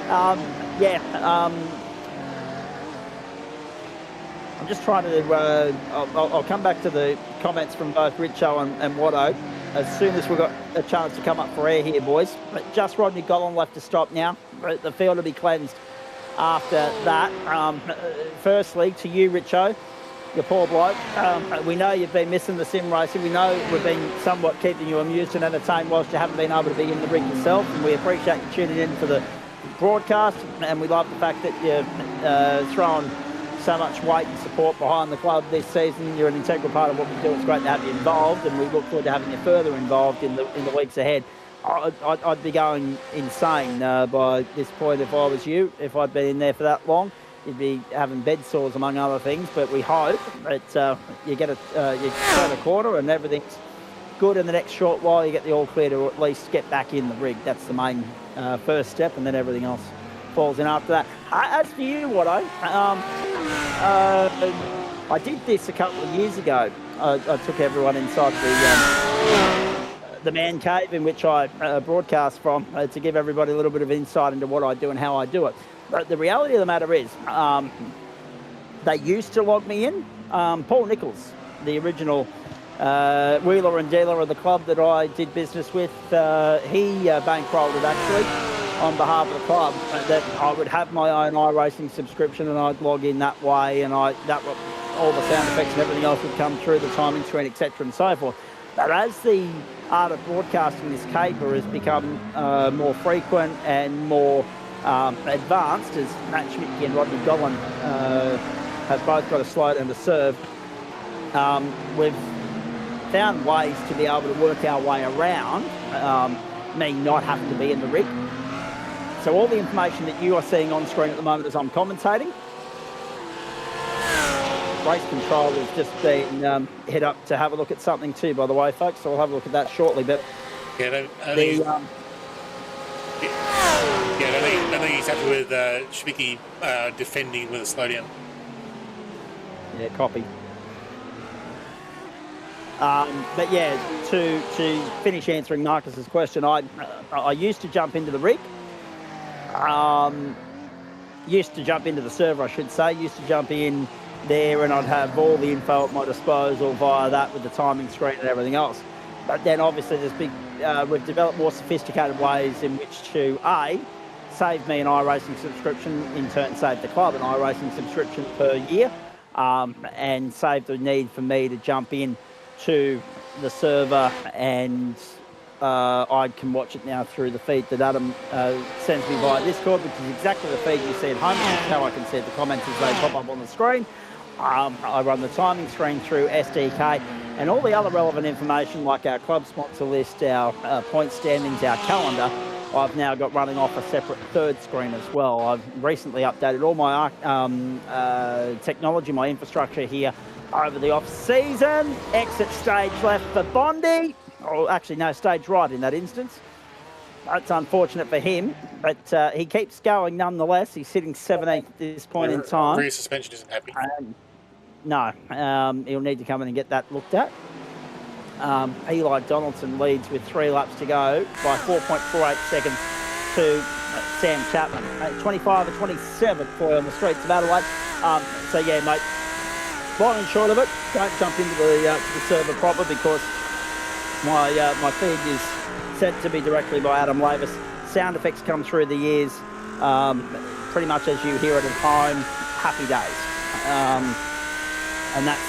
I'm just trying to... I'll come back to the comments from both Richo and Watto as soon as we've got a chance to come up for air here, boys. But just Rodney Golan left to stop now. The field will be cleansed after that. Firstly, to you, Richo, you poor bloke. We know you've been missing the sim racing. We know we've been somewhat keeping you amused and entertained whilst you haven't been able to be in the rig yourself. And we appreciate you tuning in for the broadcast. And we love the fact that you're throwing so much weight and support behind the club this season. You're an integral part of what we do. It's great to have you involved, and we look forward to having you further involved in the weeks ahead. I'd be going insane by this point if I was you. If I'd been in there for that long, you'd be having bed sores among other things. But we hope that you get you turn a corner and everything's good in the next short while. You get the all clear to at least get back in the rig. That's the main first step, and then everything else falls in after that. As for you, Watto, I did this a couple of years ago. I took everyone inside the man cave in which I broadcast from to give everybody a little bit of insight into what I do and how I do it. But the reality of the matter is, they used to log me in. Paul Nichols, the original wheeler and dealer of the club that I did business with, he bankrolled it actually on behalf of the club, that I would have my own iRacing subscription and I'd log in that way, and all the sound effects and everything else would come through the timing screen, etc. and so forth. But as the art of broadcasting this caper has become more frequent and more advanced, as Matt Schmidtke and Rodney Golan have both got a slow and a serve, we've found ways to be able to work our way around me not having to be in the rig. So all the information that you are seeing on screen at the moment as I'm commentating, race control has just been hit up to have a look at something too, by the way, folks. So we'll have a look at that shortly. But I think he's happy with Schmicke defending with a slowdown. Yeah, copy. But yeah, to finish answering Marcus's question, I used to jump into the rig. Used to jump into the server, I should say. Used to jump in there and I'd have all the info at my disposal via that with the timing screen and everything else. But then obviously we've developed more sophisticated ways in which to save me an iRacing subscription, in turn save the club an iRacing subscription per year, and save the need for me to jump in to the server, and I can watch it now through the feed that Adam sends me via Discord, which is exactly the feed you see at home, which is how I can see the comments as they pop up on the screen. I run the timing screen through SDK, and all the other relevant information like our club sponsor list, our point standings, our calendar, I've now got running off a separate third screen as well. I've recently updated all my technology, my infrastructure here over the off-season. Exit stage left for Bondi. Or actually, no, stage right in that instance. That's unfortunate for him, but he keeps going nonetheless. He's sitting 17th at this point in time. Rear suspension isn't happy. No, he'll need to come in and get that looked at. Eli Donaldson leads with 3 laps to go by 4.48 seconds to Sam Chapman. 25 or 27 for you on the streets of Adelaide. So yeah, mate, long and short of it, don't jump into the server proper, because my feed is sent to me directly by Adam Lavis sound effects come through the ears, pretty much as you hear it at home. Happy days. And that's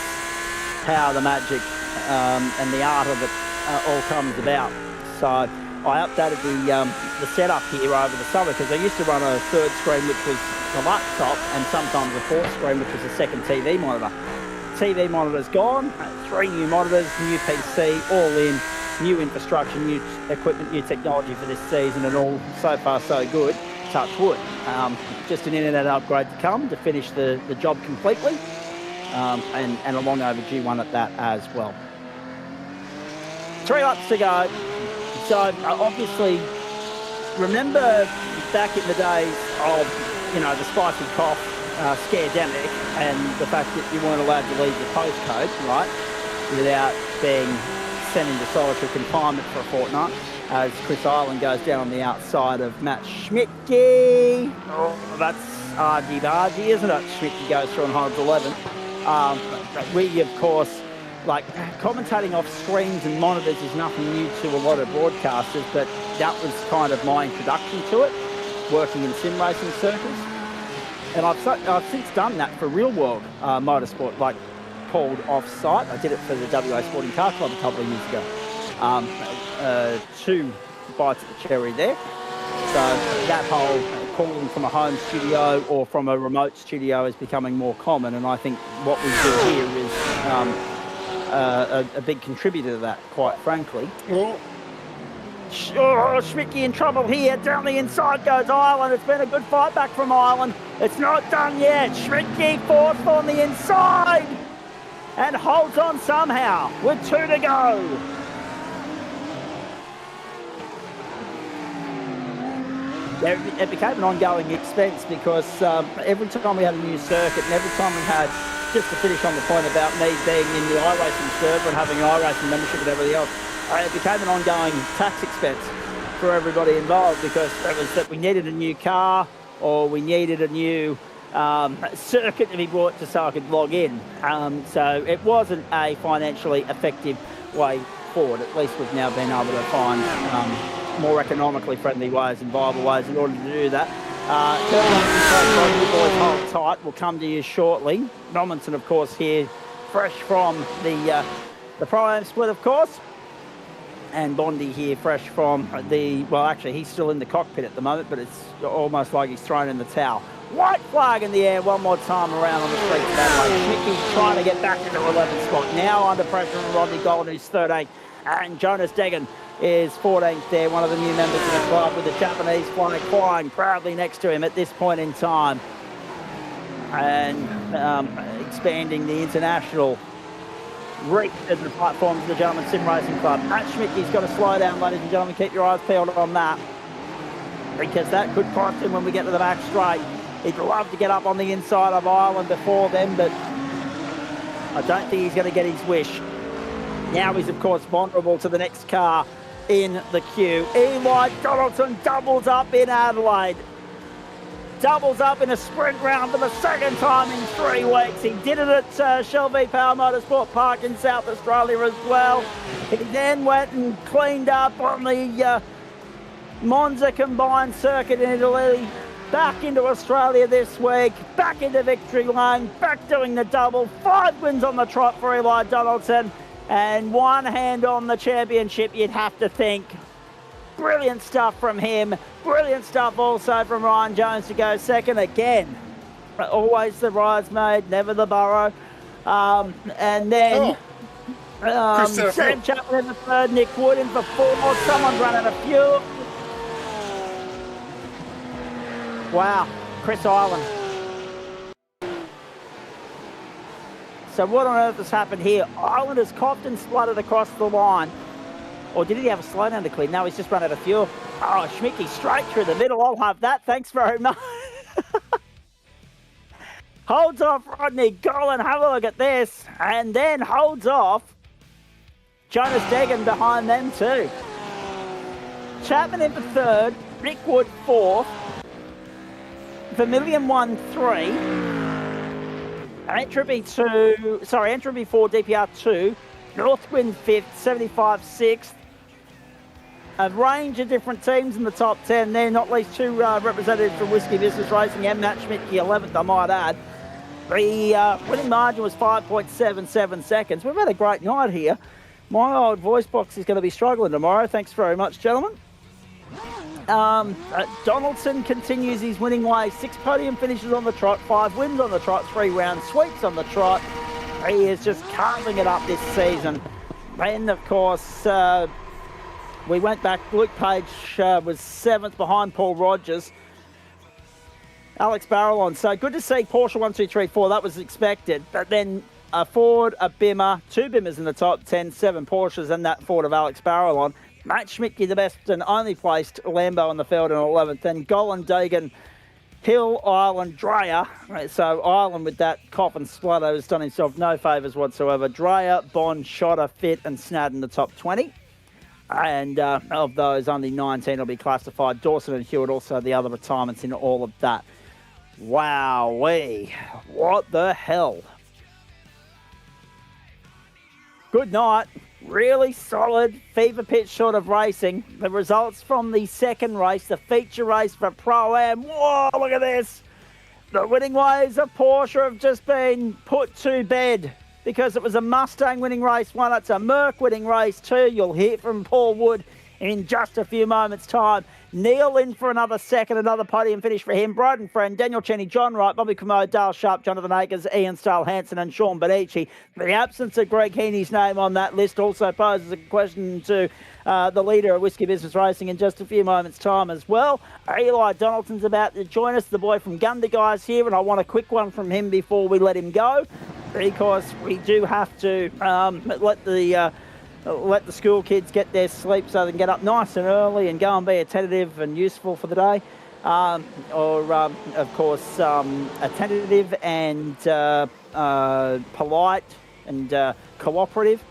how the magic and the art of it all comes about. So I updated the setup here over the summer because I used to run a third screen, which was the laptop, and sometimes a fourth screen, which was a second TV monitor. TV monitor's gone, 3 new monitors, new PC, all in, new infrastructure, new equipment, new technology for this season, and all so far so good. Touch wood. Just an internet upgrade to come to finish the job completely, and a long overdue one at that as well. 3 laps to go. So obviously, remember back in the days of, the spicy cough, scaredemic, and the fact that you weren't allowed to leave your postcode, right, without being sent into solitary confinement for a fortnight, as Chris Island goes down on the outside of Matt Schmidtke. Oh, that's argy-bargy, isn't it? Schmidtke goes through on Holmes 11. We, of course, commentating off screens and monitors is nothing new to a lot of broadcasters, but that was kind of my introduction to it, working in sim racing circles. And I've since done that for real world motorsport, called off-site. I did it for the WA Sporting Car Club a couple of years ago. 2 bites at the cherry there. So that whole calling from a home studio or from a remote studio is becoming more common, and I think what we do here is a big contributor to that, quite frankly. Schmidtke in trouble here. Down the inside goes Ireland. It's been a good fight back from Ireland. It's not done yet. Schmidtke fourth on the inside and holds on somehow with 2 to go. It became an ongoing expense because every time we had a new circuit and every time we had, just to finish on the point about me being in the iRacing server and having an iRacing membership and everything else, it became an ongoing tax expense for everybody involved because it was that we needed a new car or we needed a new circuit to be brought to so I could log in. So it wasn't a financially effective way forward. At least we've now been able to find more economically friendly ways and viable ways in order to do that. You boys hold tight. We'll come to you shortly. Robinson, of course, here, fresh from the Pro-Am split, of course. And Bondi here, fresh from actually, he's still in the cockpit at the moment, but it's almost like he's thrown in the towel. White flag in the air one more time around on the streets of Adelaide. Schmidtke's trying to get back into 11th spot. Now under pressure from Rodney Golden, who's 13th. And Jonas Deggan is 14th there, one of the new members of the club, with the Japanese flag flying proudly next to him at this point in time. And expanding the international reach of the platforms of the Gentleman Sim Racing Club. Matt Schmidtke's got to slow down, ladies and gentlemen. Keep your eyes peeled on that, because that could cost him when we get to the back straight. He'd love to get up on the inside of Ireland before then, but I don't think he's going to get his wish. Now he's, of course, vulnerable to the next car in the queue. Eli Donaldson doubles up in Adelaide. Doubles up in a sprint round for the second time in 3 weeks. He did it at Shell V Power Motorsport Park in South Australia as well. He then went and cleaned up on the Monza combined circuit in Italy. Back into Australia this week, back into victory lane, back doing the double. 5 wins on the trot for Eli Donaldson, and 1 hand on the championship, you'd have to think. Brilliant stuff from him. Brilliant stuff also from Ryan Jones to go second again. Always the bridesmaid, never the burrow. And then Sam Chapman in the third, Nick Wood in for 4. Someone's run out of fuel. Wow, Chris Island. So what on earth has happened here? Island has coughed and spluttered across the line. Or did he have a slowdown to clean? No, he's just run out of fuel. Oh, Schmidtke straight through the middle. I'll have that. Thanks very much. Holds off Rodney Gollan. Have a look at this. And then holds off Jonas Deggan behind them too. Chapman in for 3rd. Rick Wood 4th. Vermilion 1-3. Entropy 4, DPR 2. Northwind 5th, 75 6th. a range of different teams in the top 10 there, not least two representatives from Whiskey Business Racing and Matt Schmidtke 11th, I might add. The winning margin was 5.77 seconds. We've had a great night here. My old voice box is going to be struggling tomorrow. Thanks very much, gentlemen. Donaldson continues his winning way. 6 podium finishes on the trot, 5 wins on the trot, 3 round sweeps on the trot. He is just carving it up this season. Then, of course, we went back. Luke Page was 7th behind Paul Rogers. Alex Barrelon. So good to see Porsche 1, 2, 3, 4. That was expected. But then a Ford, a Bimmer, 2 Bimmers in the top 10, 7 Porsches, and that Ford of Alex Barrelon. Matt Schmidtke, the best and only placed Lambo in the field in 11th. Then Golan, Dagan, Hill, Ireland, Dreyer. So Ireland with that cough and splutter has done himself no favours whatsoever. Dreyer, Bond, Schotter, Fitt and Snad in the top 20. And of those, only 19 will be classified. Dawson and Hewitt also the other retirements in all of that. Wowee. What the hell? Good night. Really solid fever pitch sort of racing. The results from the second race, the feature race for Pro-Am. Whoa, look at this. The winning ways of Porsche have just been put to bed because it was a Mustang winning race 1. It's a Merc winning race 2. You'll hear from Paul Wood in just a few moments' time. Neil in for another second, another podium finish for him. Broden Friend, Daniel Cheney, John Wright, Bobby Commode, Dale Sharp, Jonathan Akers, Ian Stahl Hansen and Sean Benici. The absence of Greg Heaney's name on that list also poses a question to the leader of Whiskey Business Racing in just a few moments' time as well. Eli Donaldson's about to join us, the boy from Gundagai here, and I want a quick one from him before we let him go, because we do have to let the school kids get their sleep so they can get up nice and early and go and be attentive and useful for the day. Of course, attentive and polite and cooperative.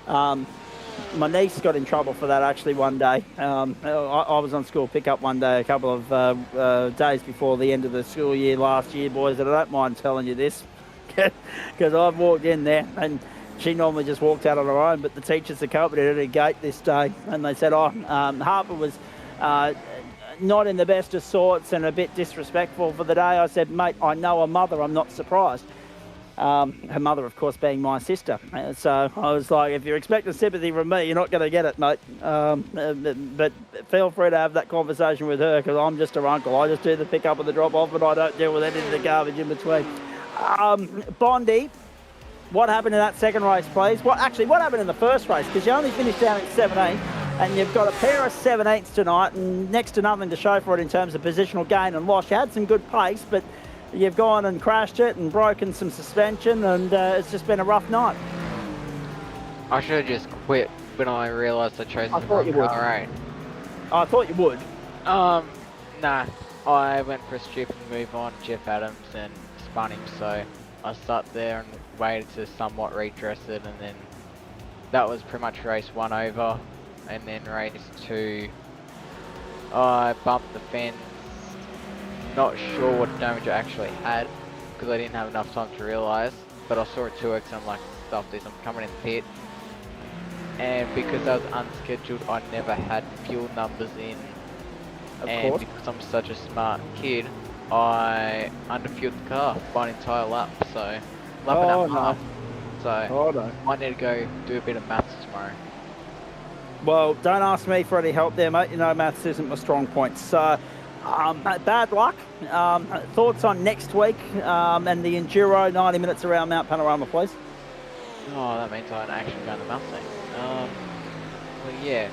My niece got in trouble for that actually one day. I was on school pickup one day a couple of days before the end of the school year last year, boys, and I don't mind telling you this because I've walked in there and she normally just walked out on her own, but the teachers accompanied her at a gate this day, and they said, Harper was not in the best of sorts and a bit disrespectful for the day. I said, mate, I know her mother, I'm not surprised. Her mother, of course, being my sister. So I was like, if you're expecting sympathy from me, you're not going to get it, mate. But feel free to have that conversation with her, because I'm just her uncle. I just do the pick up and the drop off, but I don't deal with any of the garbage in between. Bondi. What happened in that second race, please? What happened in the first race? Because you only finished down at 17, and you've got a pair of 17s tonight, and next to nothing to show for it in terms of positional gain and loss. You had some good pace, but you've gone and crashed it and broken some suspension, and it's just been a rough night. I should have just quit when I realised I chose the wrong car, right? I thought you would. Nah. I went for a stupid move on Jeff Adams and spun him, so I sat there and waited to somewhat redress it, and then that was pretty much race 1 over. And then race 2, I bumped the fence. Not sure what damage I actually had because I didn't have enough time to realise, but I saw a 2X and I'm like, stuff this, I'm coming in the pit. And because I was unscheduled, I never had fuel numbers in. And because I'm such a smart kid, I underfueled the car by an entire lap, so lap and a half. So I need to go do a bit of maths tomorrow. Well, don't ask me for any help there, mate. You know maths isn't my strong point. So bad luck. Thoughts on next week and the Enduro 90 minutes around Mount Panorama, please? Oh, that means I can actually go in the Mustang. Well, yeah,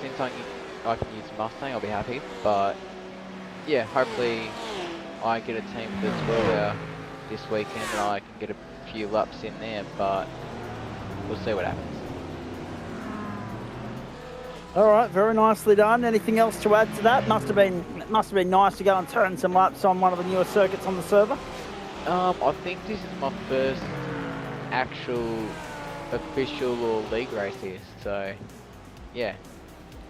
since I can use the Mustang, I'll be happy. But yeah, hopefully I get a team that's well this weekend and I can get a few laps in there. But we'll see what happens. All right, very nicely done. Anything else to add to that? Must have been nice to go and turn some laps on one of the newer circuits on the server. I think this is my first actual official or league race here, so yeah.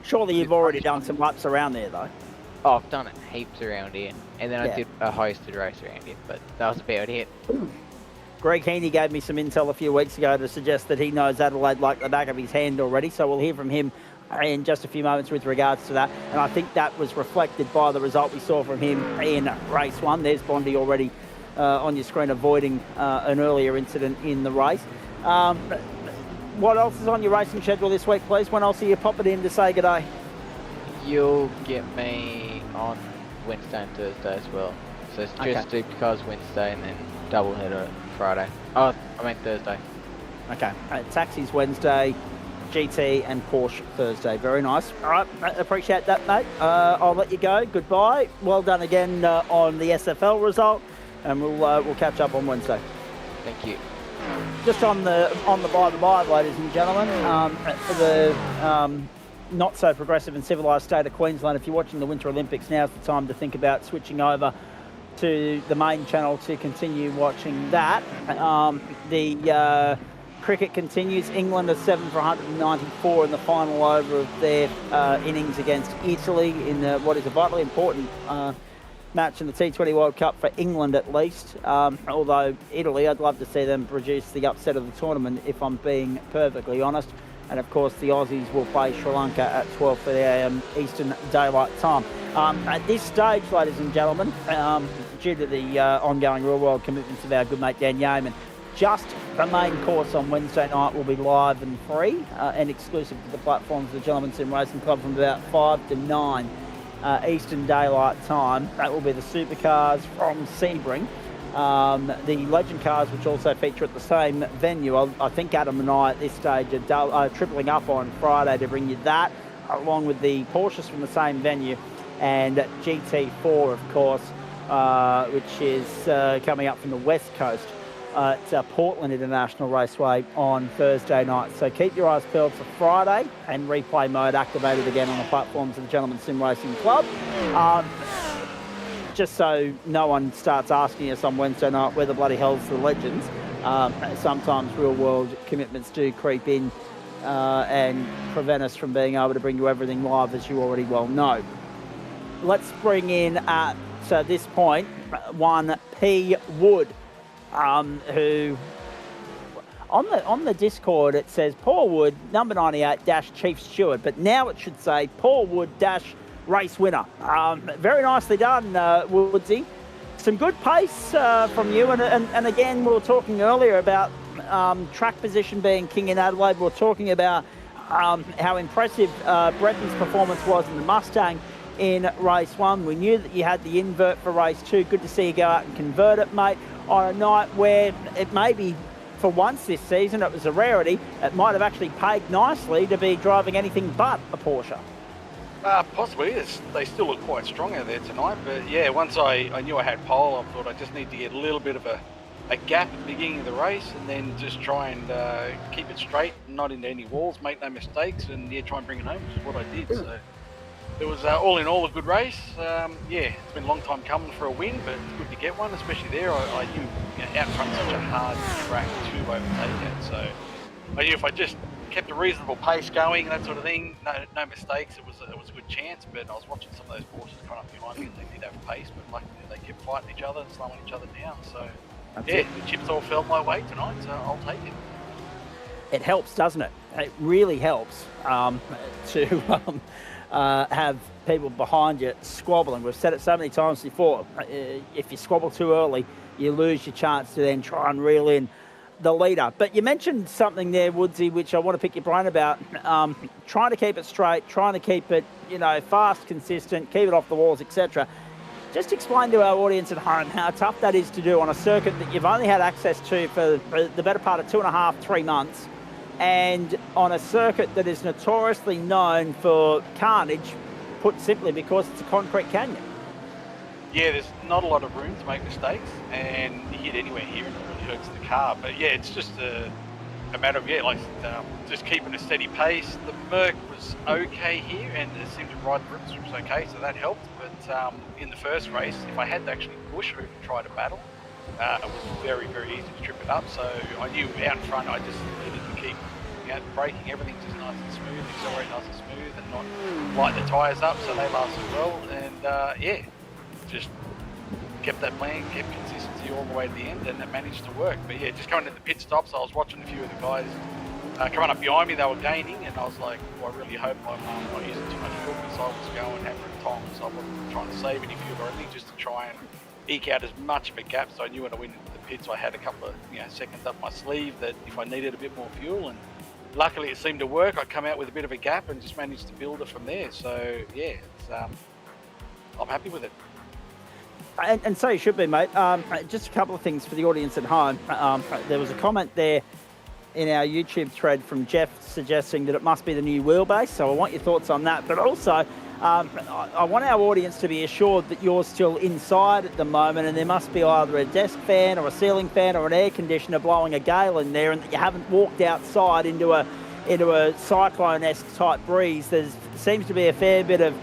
Surely you've already done some laps around there though. Oh, I've done it heaps around here, and then I did a hosted race around here, but that was about it. Greg Heaney gave me some intel a few weeks ago to suggest that he knows Adelaide like the back of his hand already, so we'll hear from him in just a few moments with regards to that. And I think that was reflected by the result we saw from him in race 1. There's Bondi already on your screen avoiding an earlier incident in the race. What else is on your racing schedule this week, please? When else are you popping in to say good day? You'll get me on Wednesday and Thursday as well. So it's just Supercars Wednesday and then double header Friday. Oh, I mean Thursday. Okay. Taxis Wednesday, GT and Porsche Thursday. Very nice. All right, appreciate that, mate. I'll let you go. Goodbye. Well done again on the SFL result, and we'll catch up on Wednesday. Thank you. Just on the by, ladies and gentlemen, for the not so progressive and civilised state of Queensland, if you're watching the Winter Olympics, now's the time to think about switching over to the main channel to continue watching that. The cricket continues. England are 7 for 194 in the final over of their innings against Italy in what is a vitally important match in the T20 World Cup for England at least. Although Italy, I'd love to see them produce the upset of the tournament, if I'm being perfectly honest. And of course, the Aussies will play Sri Lanka at 12:30 a.m. Eastern Daylight Time. At this stage, ladies and gentlemen, due to the ongoing real-world commitments of our good mate Dan Yeaman, just the main course on Wednesday night will be live and free and exclusive to the platforms of the Gentlemen's Sim Racing Club from about 5 to 9 Eastern Daylight Time. That will be the supercars from Sebring. The legend cars, which also feature at the same venue. I think Adam and I at this stage are tripling up on Friday to bring you that, along with the Porsches from the same venue, and GT4, of course, which is coming up from the West Coast at Portland International Raceway on Thursday night. So keep your eyes peeled for Friday, and replay mode activated again on the platforms of the Gentlemen's Sim Racing Club. Just so no one starts asking us on Wednesday night where the bloody hell's the legends. Sometimes real world commitments do creep in and prevent us from being able to bring you everything live, as you already well know. Let's bring in at this point one P Wood, who on the Discord it says Paul Wood number 98 Chief Steward, but now it should say Paul Wood race winner. Very nicely done, Woodsy. Some good pace from you, and again, we were talking earlier about track position being king in Adelaide. We were talking about how impressive Breton's performance was in the Mustang in race 1. We knew that you had the invert for race 2. Good to see you go out and convert it, mate, on a night where it may be, for once this season, it was a rarity. It might have actually paid nicely to be driving anything but a Porsche. Possibly. They still look quite strong out there tonight, but yeah, once I knew I had pole, I thought I just need to get a little bit of a gap at the beginning of the race, and then just try and keep it straight, not into any walls, make no mistakes, and yeah, try and bring it home, which is what I did. So it was all in all a good race. Yeah, it's been a long time coming for a win, but it's good to get one, especially there. I knew out front such a hard track to overtake it, so I knew if I just kept a reasonable pace going, that sort of thing, no mistakes, it was a good chance. But I was watching some of those Porsches coming up behind me, and they did have pace, but luckily they kept fighting each other and slowing each other down. So the chips all fell my way tonight, so I'll take it. It helps, doesn't it? It really helps to have people behind you squabbling. We've said it so many times before. If you squabble too early, you lose your chance to then try and reel in the leader. But you mentioned something there, Woodsy, which I want to pick your brain about. Trying to keep it straight, trying to keep it, fast, consistent, keep it off the walls, etc. Just explain to our audience at home how tough that is to do on a circuit that you've only had access to for the better part of 2.5, 3 months, and on a circuit that is notoriously known for carnage, put simply because it's a concrete canyon. Yeah, there's not a lot of room to make mistakes, and you hit anywhere here and it really hurts the car. But yeah, it's just a matter of just keeping a steady pace. The Merc was okay here, and it seemed to ride the rips, which was okay, so that helped. But in the first race, if I had to actually push or even try to battle, it was very, very easy to trip it up. So I knew out in front, I just needed to keep braking everything just nice and smooth, accelerate nice and smooth, and not light the tyres up so they lasted well. And just kept that plan, kept consistency all the way to the end, and it managed to work. But yeah, just going to the pit stops, I was watching a few of the guys coming up behind me, they were gaining, and I was like, well, I really hope I'm not using too much fuel, because I was going hammer and tong, so I wasn't trying to save any fuel or anything, just to try and eke out as much of a gap. So I knew when I went into the pits, I had a couple of seconds up my sleeve that if I needed a bit more fuel, and luckily it seemed to work. I come out with a bit of a gap and just managed to build it from there. So yeah, I'm happy with it. And so you should be, mate. Just a couple of things for the audience at home. There was a comment there in our YouTube thread from Jeff suggesting that it must be the new wheelbase. So I want your thoughts on that. But also, I want our audience to be assured that you're still inside at the moment, and there must be either a desk fan or a ceiling fan or an air conditioner blowing a gale in there, and that you haven't walked outside into a cyclone-esque type breeze. There seems to be a fair bit of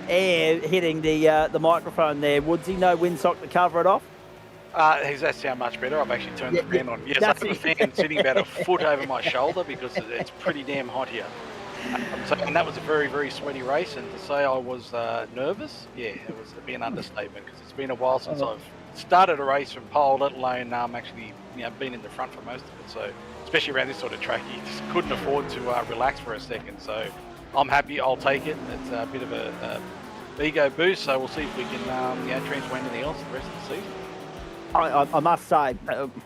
air hitting the microphone there. Woodsy, no windsock to cover it off? Does that sound much better? I've actually turned the fan on. Yes, I've got the fan sitting about a foot over my shoulder because it's pretty damn hot here. And that was a very, very sweaty race, and to say I was nervous, it'd be an understatement, because it's been a while since I've started a race from pole, let alone actually been in the front for most of it. So especially around this sort of track, you just couldn't afford to relax for a second. So I'm happy, I'll take it. It's a bit of a ego boost, so we'll see if we can transfer anything else the rest of the season. I must say,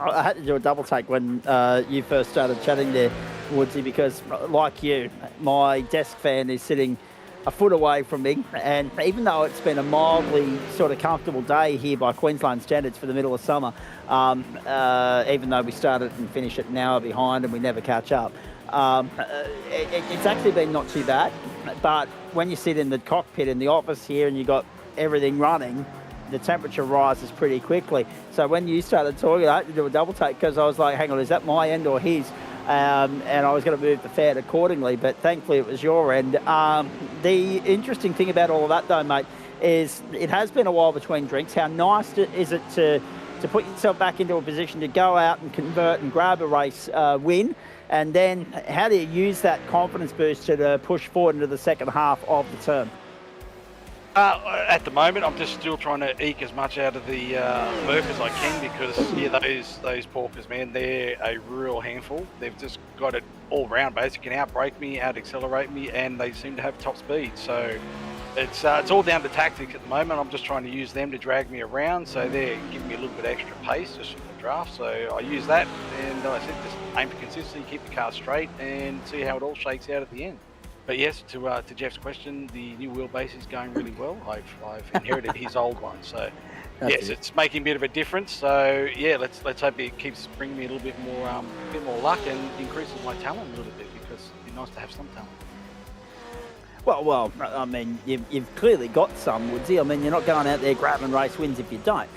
I had to do a double take when you first started chatting there, Woodsy, because like you, my desk fan is sitting a foot away from me, and even though it's been a mildly sort of comfortable day here by Queensland standards for the middle of summer, even though we started and finished it an hour behind and we never catch up, it's actually been not too bad. But when you sit in the cockpit in the office here and you got everything running, the temperature rises pretty quickly. So when you started talking, I had to do a double take because I was like, hang on, is that my end or his? And I was going to move the fan accordingly, but thankfully it was your end. The interesting thing about all of that, though, mate, is it has been a while between drinks. How nice is it to put yourself back into a position to go out and convert and grab a race win? And then how do you use that confidence booster to push forward into the second half of the term? At the moment, I'm just still trying to eke as much out of the Merc as I can, because those Porkers, man, they're a real handful. They've just got it all round, basically. Can out-brake me, out-accelerate me, and they seem to have top speed. So it's all down to tactics at the moment. I'm just trying to use them to drag me around, so they're giving me a little bit extra pace just from the draft. So I use that, and I said just aim for consistency, keep the car straight, and see how it all shakes out at the end. But yes, to Jeff's question, the new wheelbase is going really well. I've inherited his old one, so yes, it's making a bit of a difference. So yeah, let's hope it keeps bringing me a little bit more luck and increases my talent a little bit, because it'd be nice to have some talent. Well, I mean, you've clearly got some, Woodsy. I mean, you're not going out there grabbing race wins if you don't.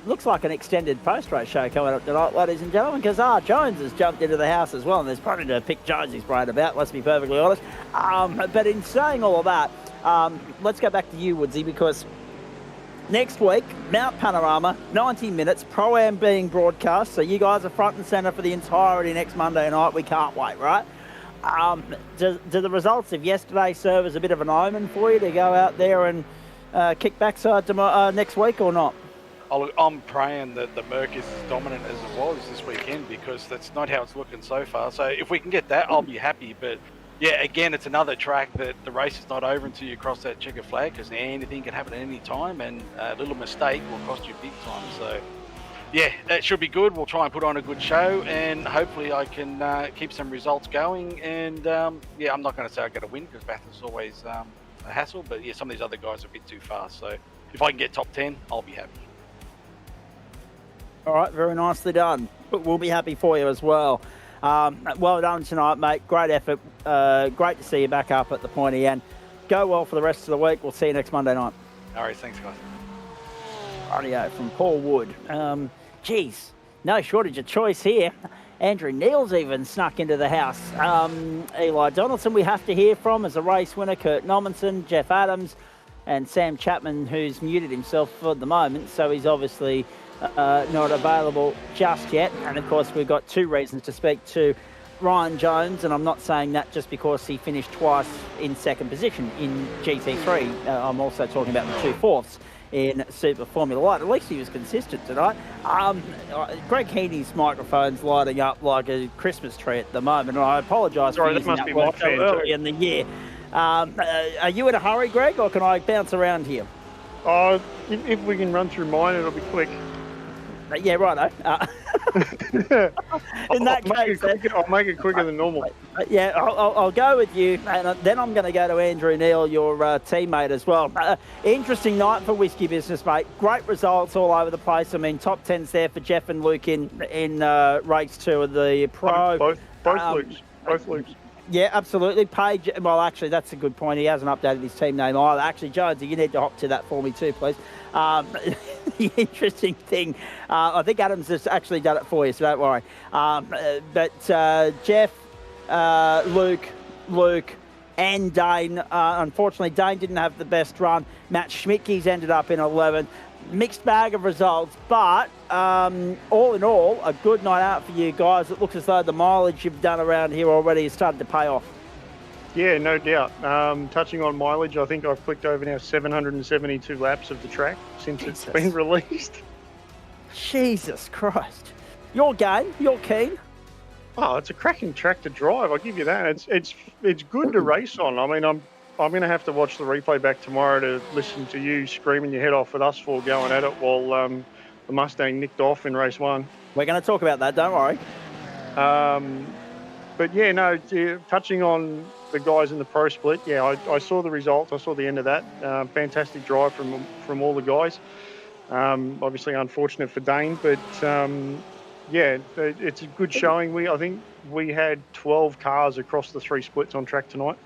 Looks like an extended post-race show coming up tonight, ladies and gentlemen, because Jones has jumped into the house as well, and there's plenty to pick Jonesy's brain about, let's be perfectly honest. But in saying all of that, let's go back to you, Woodsy, because next week, Mount Panorama, 90 minutes, Pro-Am being broadcast, so you guys are front and centre for the entirety next Monday night. We can't wait, right? Do the results of yesterday serve as a bit of an omen for you to go out there and kick backside next week or not? I'm praying that the Merc is as dominant as it was this weekend, because that's not how it's looking so far. So if we can get that, I'll be happy. But yeah, again, it's another track that the race is not over until you cross that checker flag, because anything can happen at any time, and a little mistake will cost you big time. So yeah, that should be good. We'll try and put on a good show, and hopefully I can keep some results going. And yeah, I'm not going to say I get a win, because Bathurst is always a hassle, but yeah, some of these other guys are a bit too fast. So if I can get top 10, I'll be happy. All right, very nicely done. But we'll be happy for you as well. Well done tonight, mate. Great effort. Great to see you back up at the pointy end. Go well for the rest of the week. We'll see you next Monday night. All right, thanks, guys. Rightio, from Paul Wood. Geez, no shortage of choice here. Andrew Neal's even snuck into the house. Eli Donaldson we have to hear from as a race winner. Kurt Nommensen, Jeff Adams, and Sam Chapman, who's muted himself for the moment, so he's obviously not available just yet. And of course, we've got two reasons to speak to Ryan Jones, and I'm not saying that just because he finished twice in second position in GT3. I'm also talking about the 2/4 in Super Formula One. At least he was consistent tonight. Greg Heaney's microphone's lighting up like a Christmas tree at the moment, and I apologise for using that word so early in the year. Are you in a hurry, Greg, or can I bounce around here? If we can run through mine, it'll be quick. Yeah, righto. In that case, I'll make it quicker than normal. Yeah, I'll go with you, and then I'm going to go to Andrew Neal, your teammate as well. Interesting night for Whiskey Business, mate. Great results all over the place. I mean, top 10s there for Jeff and Luke in race 2 of the Pro. Both Lukes. Yeah, absolutely. Page. Well, actually, that's a good point. He hasn't updated his team name either. Actually, Jonesy, you need to hop to that for me too, please. The interesting thing, I think Adam's has actually done it for you, so don't worry. But Jeff, Luke, and Dane. Unfortunately, Dane didn't have the best run. Matt Schmidtke's ended up in 11th. Mixed bag of results, but all in all, a good night out for you guys. It looks as though the mileage you've done around here already is starting to pay off. Yeah, no doubt. Touching on mileage, I think I've clicked over now 772 laps of the track since it's been released. Jesus Christ. Your game, you're keen. Oh, it's a cracking track to drive, I'll give you that. It's good to race on. I mean, I'm going to have to watch the replay back tomorrow to listen to you screaming your head off at us for going at it while the Mustang nicked off in race 1. We're going to talk about that, don't worry. But yeah, no, touching on the guys in the Pro Split, yeah, I saw the results. I saw the end of that. Fantastic drive from all the guys. Obviously unfortunate for Dane, but yeah, it's a good showing. I think we had 12 cars across the 3 splits on track tonight.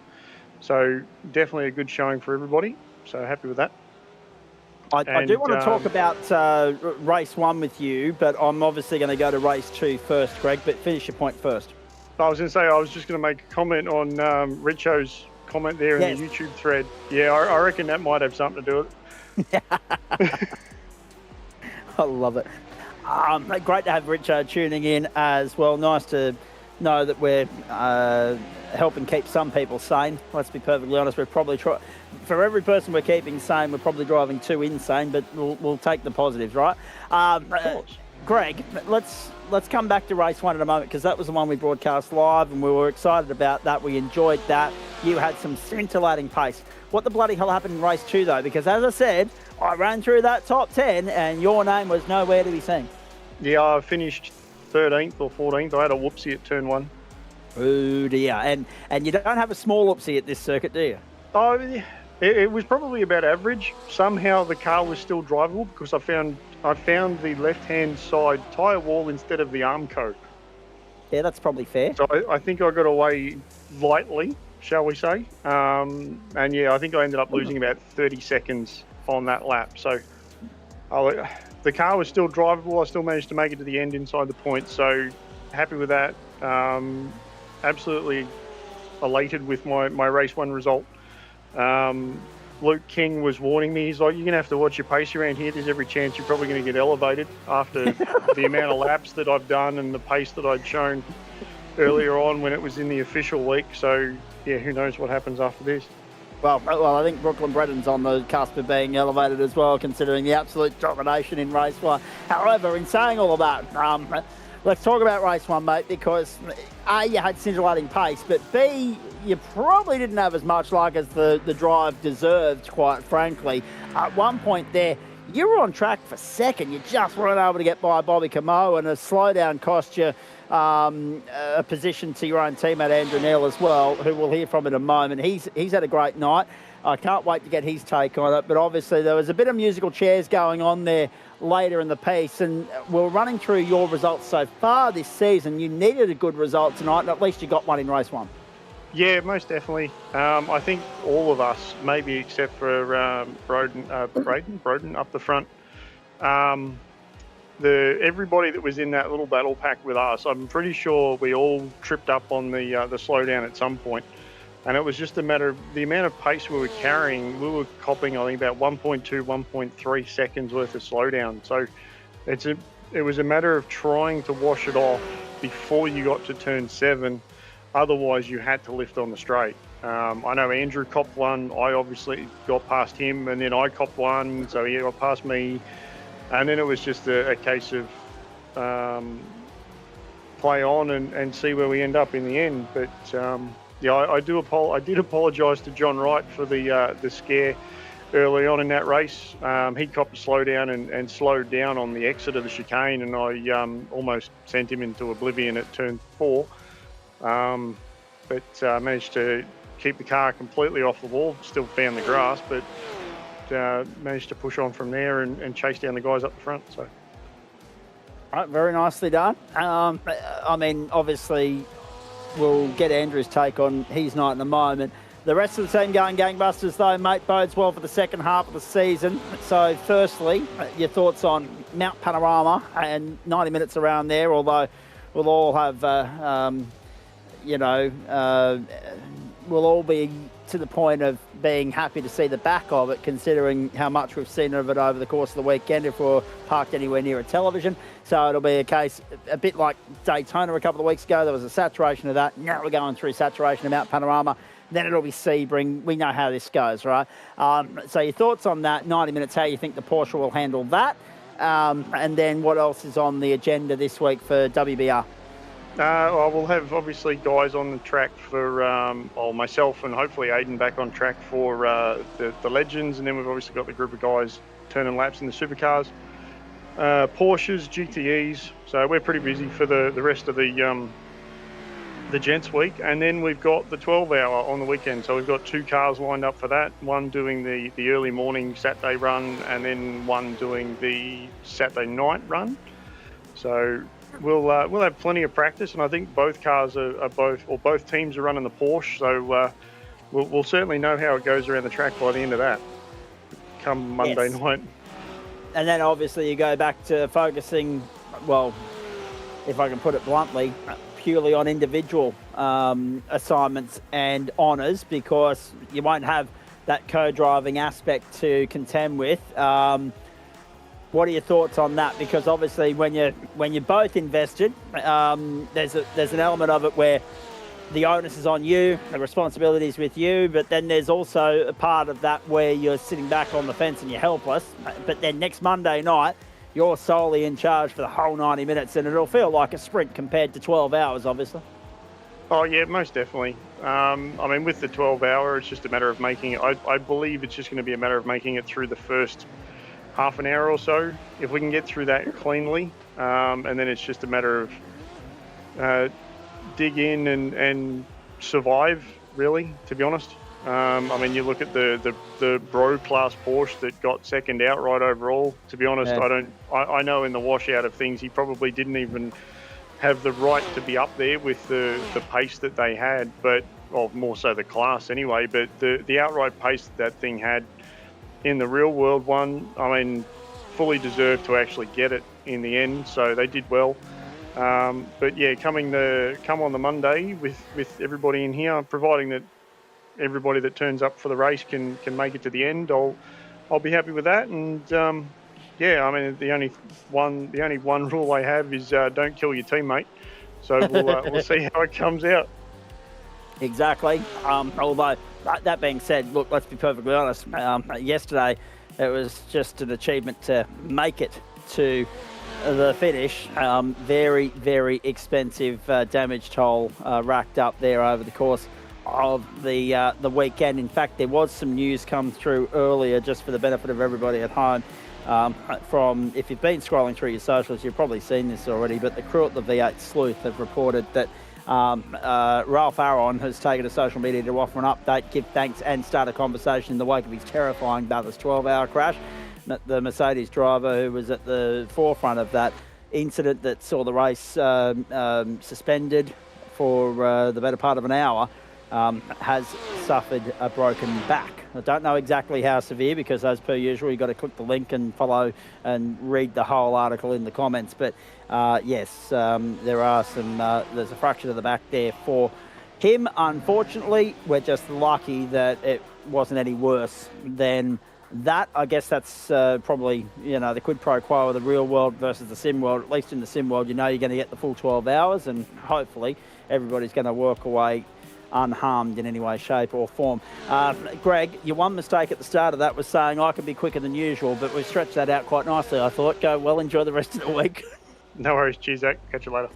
So definitely a good showing for everybody. So happy with that. I do want to talk about race 1 with you, but I'm obviously going to go to race 2 first, Greg, but finish your point first. I was going to say, I was just going to make a comment on Richo's comment there in the YouTube thread. Yeah, I reckon that might have something to do with it. I love it. Great to have Richo tuning in as well. Nice to know that we're helping keep some people sane. Let's be perfectly honest, we're probably for every person we're keeping sane, we're probably driving 2 insane, but we'll take the positives, right? Greg, let's come back to race 1 in a moment, because that was the one we broadcast live and we were excited about that. We enjoyed that. You had some scintillating pace. What the bloody hell happened in race 2 though? Because as I said, I ran through that top 10 and your name was nowhere to be seen. Yeah, I finished 13th or 14th. I had a whoopsie at turn 1. Oh dear. And you don't have a small whoopsie at this circuit, do you? Oh, it was probably about average. Somehow the car was still drivable because I found the left-hand side tyre wall instead of the arm coat. Yeah, that's probably fair. So I think I got away lightly, shall we say. And yeah, I think I ended up losing about 30 seconds on that lap. So the car was still drivable. I still managed to make it to the end inside the point. So happy with that. Absolutely elated with my race 1 result. Luke King was warning me. He's like, you're going to have to watch your pace around here. There's every chance you're probably going to get elevated after the amount of laps that I've done and the pace that I'd shown earlier on when it was in the official week. So, yeah, who knows what happens after this. Well, I think Brooklyn Bretton's on the cusp of being elevated as well, considering the absolute domination in race 1. However, in saying all of that, let's talk about race 1, mate, because A, you had scintillating pace, but B, you probably didn't have as much luck as the drive deserved, quite frankly. At one point there, you were on track for second. You just weren't able to get by Bobby Camo, and a slowdown cost you a position to your own teammate, Andrew Neal, as well, who we'll hear from in a moment. He's had a great night. I can't wait to get his take on it, but obviously there was a bit of musical chairs going on there later in the piece, and we're running through your results so far this season. You needed a good result tonight, and at least you got one in race 1. Yeah, most definitely. I think all of us, maybe except for Broden up the front, everybody that was in that little battle pack with us, I'm pretty sure we all tripped up on the slowdown at some point. And it was just a matter of the amount of pace we were carrying. We were copping, I think, about 1.2, 1.3 seconds worth of slowdown. So it was a matter of trying to wash it off before you got to turn 7. Otherwise, you had to lift on the straight. I know Andrew copped one. I obviously got past him, and then I copped one, so he got past me. And then it was just a case of play on and see where we end up in the end. But yeah, I did apologise to John Wright for the scare early on in that race. He copped a slowdown and slowed down on the exit of the chicane, and I almost sent him into oblivion at turn 4. But managed to keep the car completely off the wall, still found the grass, but managed to push on from there and chase down the guys up the front. So. Right, very nicely done. I mean, obviously, we'll get Andrew's take on his night in a moment. The rest of the team going gangbusters, though, mate, bodes well for the second half of the season. So, firstly, your thoughts on Mount Panorama and 90 minutes around there, although we'll all have, we'll all be to the point of being happy to see the back of it, considering how much we've seen of it over the course of the weekend if we're parked anywhere near a television. So it'll be a case, a bit like Daytona a couple of weeks ago, there was a saturation of that. Now we're going through saturation of Mount Panorama. Then it'll be Sebring. We know how this goes, right? So your thoughts on that, 90 minutes, how you think the Porsche will handle that, and then what else is on the agenda this week for WBR? We'll have obviously guys on the track for myself and hopefully Aiden back on track for the Legends, and then we've obviously got the group of guys turning laps in the supercars, Porsches, GTEs. So we're pretty busy for the rest of the gents week, and then we've got the 12-hour on the weekend. So we've got 2 cars lined up for that. One doing the early morning Saturday run, and then one doing the Saturday night run. So we'll have plenty of practice, and I think both cars both teams are running the Porsche, so we'll certainly know how it goes around the track by the end of that, come Monday night. And then obviously you go back to focusing, well, if I can put it bluntly, purely on individual assignments and honours, because you won't have that co-driving aspect to contend with. What are your thoughts on that? Because obviously, when you're both invested, there's an element of it where the onus is on you, the responsibility is with you, but then there's also a part of that where you're sitting back on the fence and you're helpless. But then next Monday night, you're solely in charge for the whole 90 minutes, and it'll feel like a sprint compared to 12 hours, obviously. Oh yeah, most definitely. I mean, with the 12-hour, it's just a matter of making it. I believe it's just going to be a matter of making it through the first half an hour or so. If we can get through that cleanly, and then it's just a matter of dig in and survive, really, to be honest. I mean, you look at the Bro class Porsche that got second outright overall. To be honest, yeah. I know in the washout of things, he probably didn't even have the right to be up there with the pace that they had, but, well, more so the class anyway, but the outright pace that thing had in the real world one, I mean, fully deserved to actually get it in the end, so they did well. But yeah, come on the Monday with everybody in here, providing that everybody that turns up for the race can make it to the end, I'll be happy with that. And yeah, I mean, the only one rule I have is don't kill your teammate. So we'll see how it comes out. Exactly. Although that being said, look, let's be perfectly honest. Yesterday, it was just an achievement to make it to the finish. Very, very expensive damage toll racked up there over the course of the weekend. In fact, there was some news come through earlier, just for the benefit of everybody at home. From, if you've been scrolling through your socials, you've probably seen this already, but the crew at the V8 Sleuth have reported that Ralph Aron has taken to social media to offer an update, give thanks and start a conversation in the wake of his terrifying Bathurst 12-hour crash. The Mercedes driver who was at the forefront of that incident that saw the race suspended for the better part of an hour has suffered a broken back. I don't know exactly how severe, because as per usual, you've got to click the link and follow and read the whole article in the comments. But yes, there are there's a fracture to the back there for him. Unfortunately, we're just lucky that it wasn't any worse than that. I guess that's probably, the quid pro quo of the real world versus the sim world. At least in the sim world, you're going to get the full 12 hours, and hopefully everybody's going to walk away unharmed in any way, shape or form. Greg, your one mistake at the start of that was saying I could be quicker than usual, but we stretched that out quite nicely, I thought. Go well, enjoy the rest of the week. No worries. Cheers, Zach. Catch you later.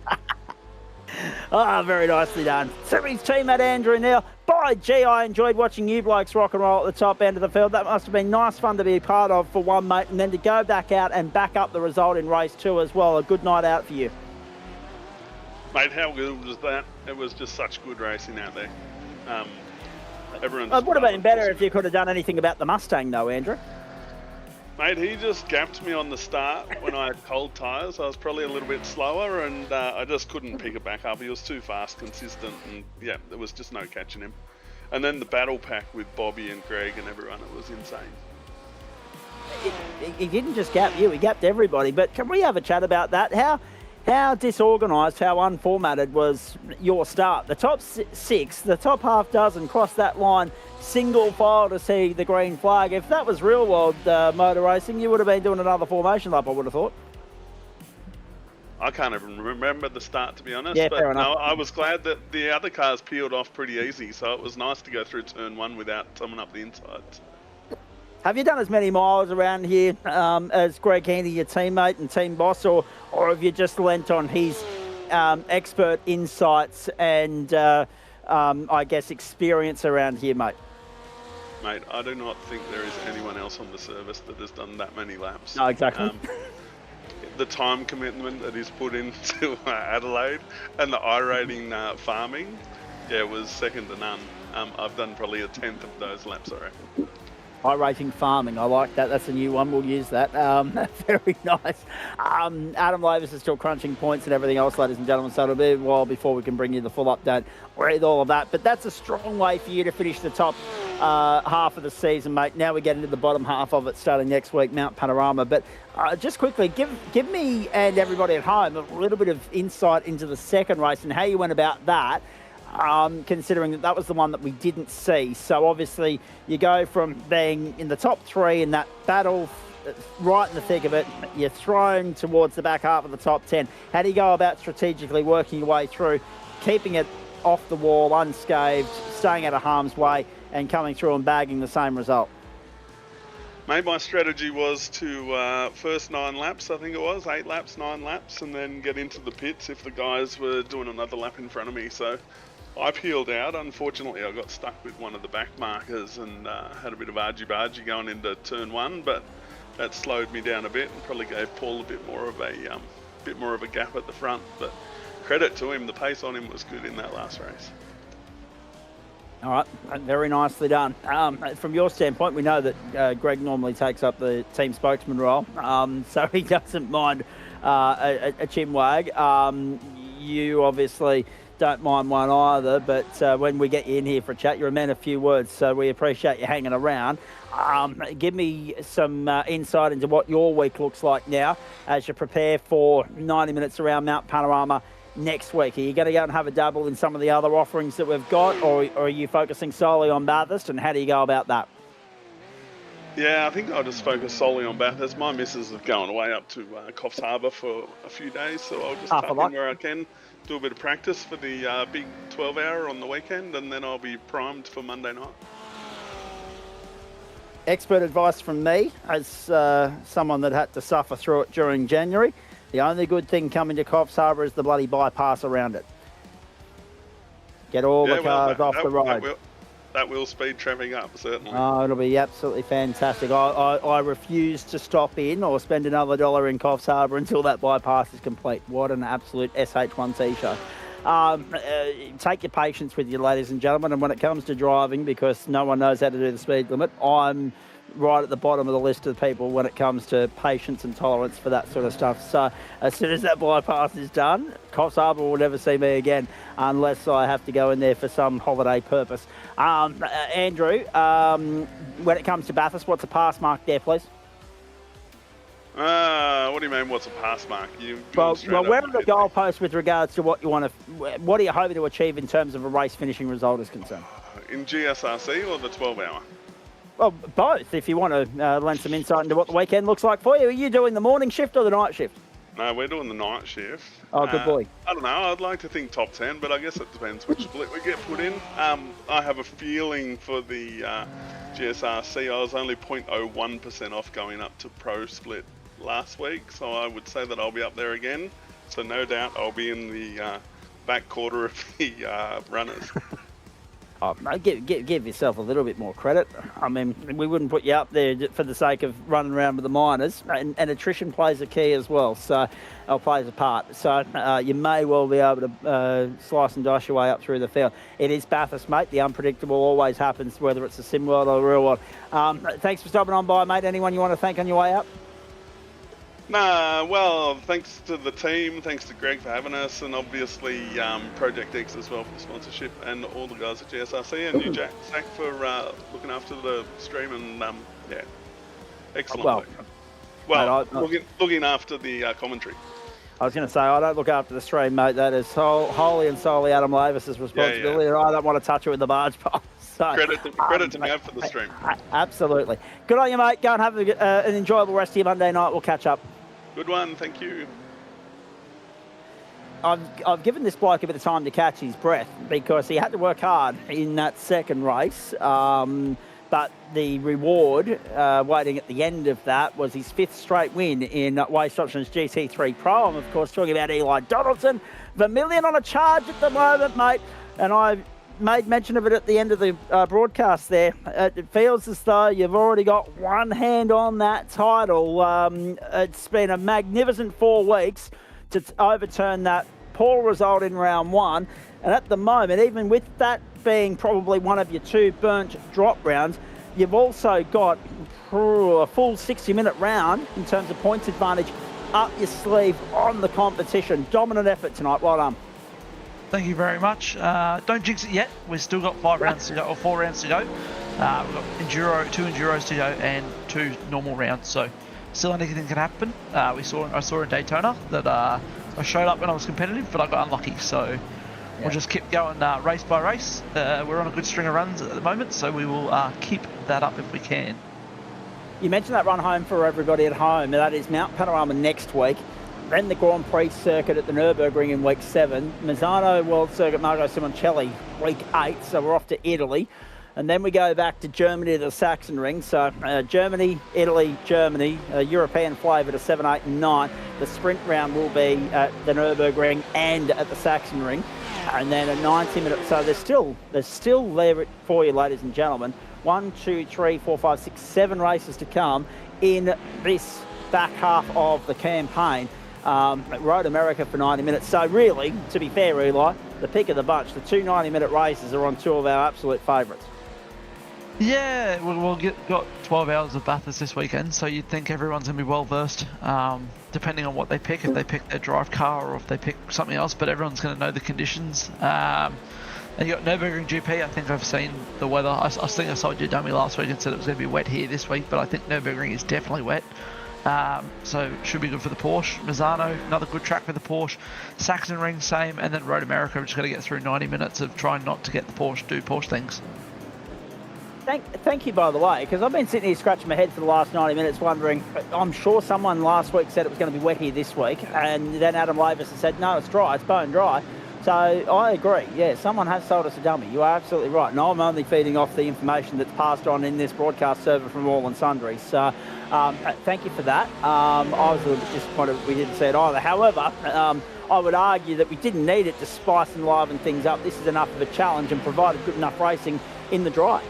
Very nicely done. Series teammate Andrew now. By gee, I enjoyed watching you blokes rock and roll at the top end of the field. That must have been nice fun to be a part of for one, mate, and then to go back out and back up the result in race 2 as well. A good night out for you. Mate, how good was that? It was just such good racing out there. Everyone. It would have been better if you could have done anything about the Mustang, though, Andrew. Mate, he just gapped me on the start when I had cold tyres. I was probably a little bit slower, and I just couldn't pick it back up. He was too fast, consistent, and yeah, there was just no catching him. And then the battle pack with Bobby and Greg and everyone, it was insane. He didn't just gap you, he gapped everybody. But can we have a chat about that? How disorganised, how unformatted was your start? The top 6, the top half dozen crossed that line single file to see the green flag. If that was real world motor racing, you would have been doing another formation lap, I would have thought. I can't even remember the start, to be honest. Yeah, but fair enough. no, I was glad that the other cars peeled off pretty easy, so it was nice to go through turn 1 without someone up the inside. Have you done as many miles around here as Greg Handy, your teammate and team boss, or have you just lent on his expert insights and, I guess, experience around here, mate? Mate, I do not think there is anyone else on the service that has done that many laps. No, exactly. The time commitment that is put into Adelaide and the I-rating farming, yeah, was second to none. I've done probably a 10th of those laps, I reckon. High-rating farming, I like that. That's a new one. We'll use that. Very nice. Adam Lavis is still crunching points and everything else, ladies and gentlemen, so it'll be a while before we can bring you the full update with all of that. But that's a strong way for you to finish the top half of the season, mate. Now we get into the bottom half of it starting next week, Mount Panorama. But just quickly, give me and everybody at home a little bit of insight into the second race and how you went about that. Considering that was the one that we didn't see. So obviously you go from being in the top 3 in that battle, right in the thick of it, you're thrown towards the back half of the top 10. How do you go about strategically working your way through, keeping it off the wall, unscathed, staying out of harm's way, and coming through and bagging the same result? Mate, my strategy was to first 9 laps, I think it was, 8 laps, 9 laps, and then get into the pits if the guys were doing another lap in front of me. So I peeled out. Unfortunately, I got stuck with one of the back markers and had a bit of argy-bargy going into turn 1, but that slowed me down a bit and probably gave Paul a bit more of a gap at the front. But credit to him, the pace on him was good in that last race. All right, very nicely done. From your standpoint, we know that Greg normally takes up the team spokesman role, so he doesn't mind a chin wag. You obviously don't mind one either, but when we get you in here for a chat, you're a man of few words, so we appreciate you hanging around. Give me some insight into what your week looks like now as you prepare for 90 minutes around Mount Panorama next week. Are you going to go and have a dabble in some of the other offerings that we've got, or are you focusing solely on Bathurst, and how do you go about that? Yeah, I think I'll just focus solely on Bathurst. My missus is going away up to Coffs Harbour for a few days, so I'll just tuck in where I can, do a bit of practice for the big 12-hour on the weekend, and then I'll be primed for Monday night. Expert advice from me as someone that had to suffer through it during January. The only good thing coming to Coffs Harbour is the bloody bypass around it. Get all the cars off the road. That will speed traffic up, certainly. Oh, it'll be absolutely fantastic. I refuse to stop in or spend another $1 in Coffs Harbour until that bypass is complete. What an absolute SH1T show. Take your patience with you, ladies and gentlemen, and when it comes to driving, because no one knows how to do the speed limit, I'm right at the bottom of the list of people when it comes to patience and tolerance for that sort of stuff. So as soon as that bypass is done, Coffs Harbour will never see me again unless I have to go in there for some holiday purpose. Andrew, when it comes to Bathurst, what's a pass mark there, please? What do you mean, what's a pass mark? Well, where are the goalposts with regards to what you want to... What are you hoping to achieve in terms of a race finishing result is concerned? In GSRC or the 12-hour? Well, both, if you want to lend some insight into what the weekend looks like for you. Are you doing the morning shift or the night shift? No, we're doing the night shift. Oh, good boy. I don't know. I'd like to think top 10, but I guess it depends which split we get put in. I have a feeling for the GSRC, I was only 0.01% off going up to pro split last week, so I would say that I'll be up there again. So no doubt I'll be in the back quarter of the runners. Oh, no, give yourself a little bit more credit. I mean, we wouldn't put you up there for the sake of running around with the minors, and attrition plays a key as well, so it plays a part. So you may well be able to slice and dice your way up through the field. It is Bathurst, mate. The unpredictable always happens, whether it's a sim world or a real world. Thanks for stopping on by, mate. Anyone you want to thank on your way up? Nah, well, thanks to the team, thanks to Greg for having us, and obviously Project X as well for the sponsorship, and all the guys at GSRC, and you, Zach, for looking after the stream, and yeah, excellent work. Well, mate, looking after the commentary. I was going to say, I don't look after the stream, mate. That is wholly and solely Adam Lavis's responsibility, and I don't want to touch it with the barge pole. So, credit to Mav for the stream. Absolutely. Good on you, mate. Go and have an enjoyable rest of your Monday night. We'll catch up. Good one, thank you. I've given this bloke a bit of time to catch his breath because he had to work hard in that second race. But the reward waiting at the end of that was his 5th straight win in Waste Options GT3 Pro. I'm, of course, talking about Eli Donaldson. Vermilion on a charge at the moment, mate. And I made mention of it at the end of the broadcast there. It feels as though you've already got one hand on that title. It's been a magnificent 4 weeks to overturn that poor result in round 1. And at the moment, even with that being probably one of your 2 burnt drop rounds, you've also got a full 60-minute round in terms of points advantage up your sleeve on the competition. Dominant effort tonight. Well done. Thank you very much. Don't jinx it yet. We've still got 5 rounds to go, or 4 rounds to go. We've got 2 enduros to go and 2 normal rounds. So still anything can happen. I saw in Daytona that I showed up when I was competitive, but I got unlucky. So we'll just keep going race by race. We're on a good string of runs at the moment, so we will keep that up if we can. You mentioned that run home for everybody at home. That is Mount Panorama next week. Then the Grand Prix circuit at the Nürburgring in week 7. Misano World Circuit Marco Simoncelli week 8, so we're off to Italy. And then we go back to Germany to the Sachsenring. So Germany, Italy, Germany, European flavour to 7, 8 and 9. The sprint round will be at the Nürburgring and at the Sachsenring. And then a 90-minute, so there's still there for you, ladies and gentlemen. 1, 2, 3, 4, 5, 6, 7 races to come in this back half of the campaign. Road America for 90 minutes. So really, to be fair, Eli, the pick of the bunch, the 2 90-minute races are on 2 of our absolute favourites. Yeah, got 12 hours of Bathurst this weekend, so you'd think everyone's going to be well versed, depending on what they pick, if they pick their drive car or if they pick something else, but everyone's going to know the conditions. And you got Nürburgring GP. I think I've seen the weather. I think I sold you a dummy last week and said it was going to be wet here this week, but I think Nürburgring is definitely wet. So it should be good for the Porsche. Misano, another good track for the Porsche. Sachsenring, same, and then Road America, we're just going to get through 90 minutes of trying not to get the Porsche do Porsche things. Thank you, by the way, because I've been sitting here scratching my head for the last 90 minutes wondering, I'm sure someone last week said it was going to be wet here this week, and then Adam Lavis has said, no, it's dry, it's bone dry. So I agree, yeah, someone has sold us a dummy. You are absolutely right. And I'm only feeding off the information that's passed on in this broadcast server from all and sundry. So thank you for that. I was a little bit disappointed we didn't see it either. However, I would argue that we didn't need it to spice and liven things up. This is enough of a challenge and provided good enough racing in the dry.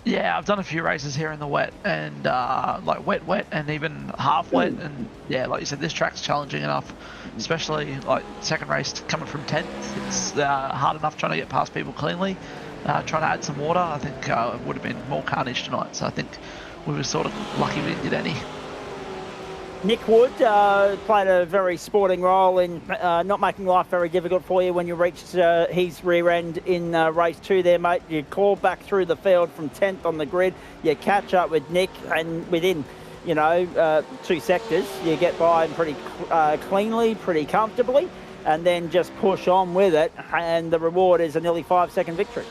Yeah, I've done a few races here in the wet, and like wet, and even half wet, and yeah, like you said, this track's challenging enough, especially like second race coming from 10th. It's hard enough trying to get past people cleanly. Trying to add some water, I think it would have been more carnage tonight, so I think we were sort of lucky we didn't get any. Nick Wood played a very sporting role in not making life very difficult for you when you reached his rear end in race 2 there, mate. You claw back through the field from 10th on the grid. You catch up with Nick, and within, 2 sectors, you get by pretty cleanly, pretty comfortably, and then just push on with it, and the reward is a nearly 5-second victory.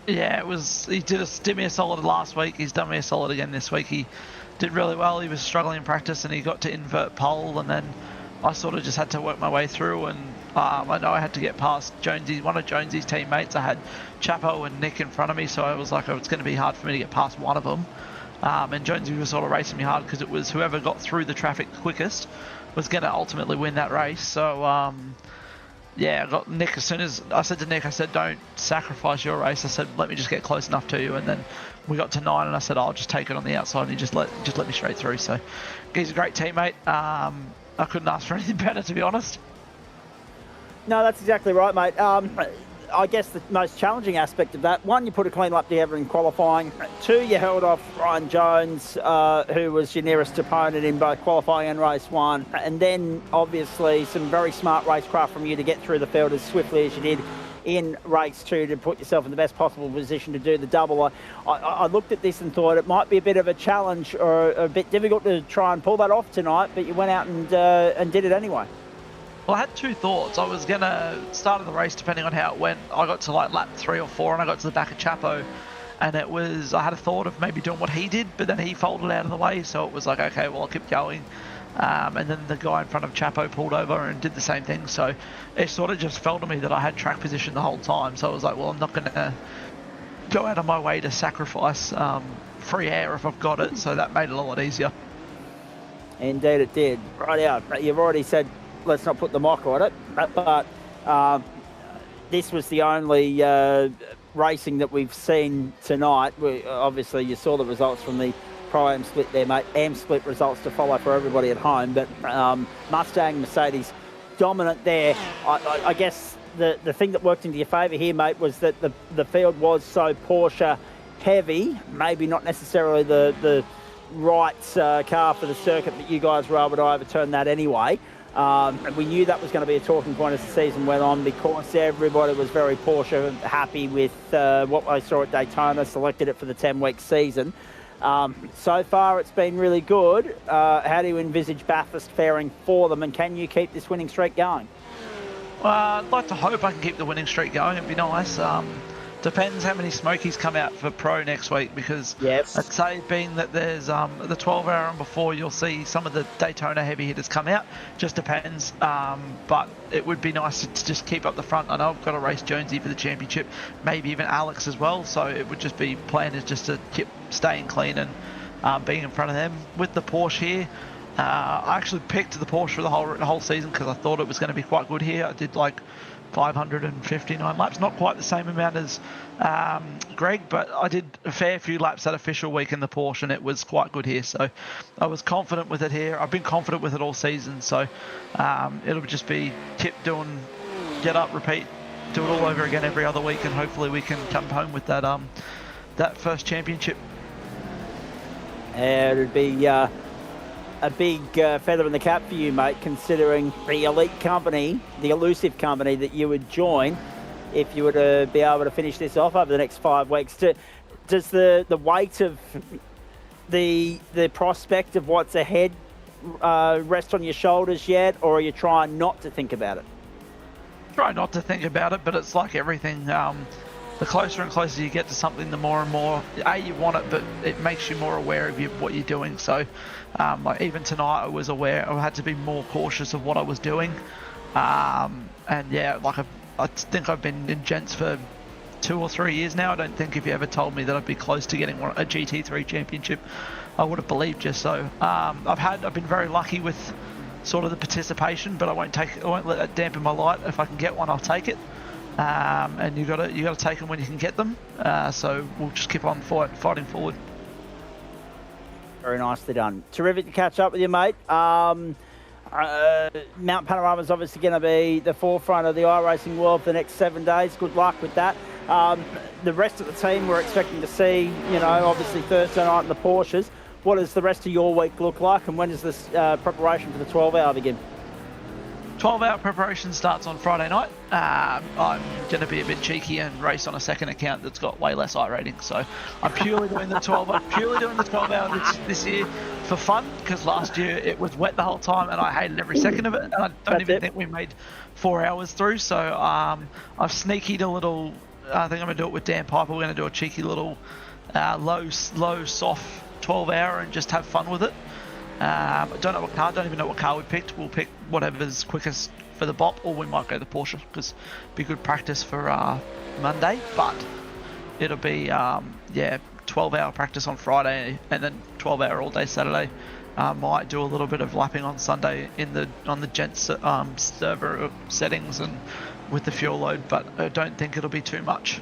Yeah, he did me a solid last week. He's done me a solid again this week. He did really well. He was struggling in practice and he got to invert pole, and then I sort of just had to work my way through, and I know I had to get past Jonesy, one of Jonesy's teammates. I had Chapo and Nick in front of me, so I was like, oh, it's going to be hard for me to get past one of them. And Jonesy was sort of racing me hard because it was whoever got through the traffic quickest was going to ultimately win that race. So yeah, I got Nick as soon as I said to Nick, I said, don't sacrifice your race. I said, let me just get close enough to you. And then we got to 9 and I said, I'll just take it on the outside, and he just let me straight through. So he's a great teammate. I couldn't ask for anything better, to be honest. No, that's exactly right, mate. I guess the most challenging aspect of that, one, you put a clean lap together in qualifying. 2, you held off Ryan Jones, who was your nearest opponent in both qualifying and race 1. And then, obviously, some very smart racecraft from you to get through the field as swiftly as you did in race 2 to put yourself in the best possible position to do the double. I looked at this and thought it might be a bit of a challenge or a bit difficult to try and pull that off tonight, but you went out and did it anyway. Well, I had 2 thoughts. I was going to start the race depending on how it went. I got to like lap 3 or 4 and I got to the back of Chapo, and I had a thought of maybe doing what he did, but then he folded out of the way, so it was like, okay, well, I'll keep going. And then the guy in front of Chapo pulled over and did the same thing, so it sort of just fell to me that I had track position the whole time, so I was like, well, I'm not going to go out of my way to sacrifice free air if I've got it, so that made it a lot easier. Indeed it did. Right out. You've already said let's not put the mocker on it, but this was the only racing that we've seen tonight. Obviously, you saw the results from the Pro-Am split there, mate. Am split results to follow for everybody at home, but Mustang, Mercedes, dominant there. I guess the thing that worked into your favour here, mate, was that the field was so Porsche heavy, maybe not necessarily the right car for the circuit, but you guys were able to overturn that anyway. And we knew that was going to be a talking point as the season went on, because everybody was very Porsche happy with what I saw at Daytona, selected it for the 10-week season. So far, it's been really good. How do you envisage Bathurst faring for them, and can you keep this winning streak going? I'd like to hope I can keep the winning streak going. It'd be nice. Depends how many Smokies come out for Pro next week, because I'd say being that there's the 12-hour and before, you'll see some of the Daytona heavy hitters come out. Just depends, but it would be nice to just keep up the front. I know I've got to race Jonesy for the championship, maybe even Alex as well, so it would just be planned is just to keep staying clean and being in front of them. With the Porsche here, I actually picked the Porsche for the whole season because I thought it was going to be quite good here. I did like 559 laps, not quite the same amount as Greg, but I did a fair few laps that official week in the Porsche, and it was quite good here, so I was confident with it here. I've been confident with it all season, so it'll just be get up, repeat, do it all over again every other week, and hopefully we can come home with that first championship. It'd be a big feather in the cap for you, mate, considering the elite company, the elusive company that you would join if you were to be able to finish this off over the next 5 weeks. Does the weight of the prospect of what's ahead rest on your shoulders yet, or are you trying not to think about it? Try not to think about it, but it's like everything. The closer and closer you get to something, the more and more you want it, but it makes you more aware of what you're doing. So like even tonight, I was aware. I had to be more cautious of what I was doing. And yeah, like I think I've been in gents for 2 or 3 years now. I don't think if you ever told me that I'd be close to getting a GT3 championship, I would have believed you. So I've been very lucky with sort of the participation, but I won't let that dampen my light. If I can get one, I'll take it. And you got to take them when you can get them. So we'll just keep on fighting forward. Very nicely done. Terrific to catch up with you, mate. Mount Panorama is obviously going to be the forefront of the iRacing world for the next 7 days. Good luck with that. The rest of the team we're expecting to see, obviously Thursday night in the Porsches. What does the rest of your week look like, and when does this preparation for the 12-hour begin? 12-hour preparation starts on Friday night. I'm going to be a bit cheeky and race on a second account that's got way less iRating. So I'm purely doing the 12-hour this year for fun, because last year it was wet the whole time and I hated every second of it. And I don't even think we made 4 hours through. So I've sneakied a little. I think I'm going to do it with Dan Piper. We're going to do a cheeky little low soft 12 hour and just have fun with it. I don't know what car, don't even know what car we picked. We'll pick whatever's quickest for the BOP, or we might go the Porsche because it'll be good practice for Monday. But it'll be 12-hour practice on Friday and then 12-hour all day Saturday. Might do a little bit of lapping on Sunday on the gents server settings and with the fuel load, but I don't think it'll be too much.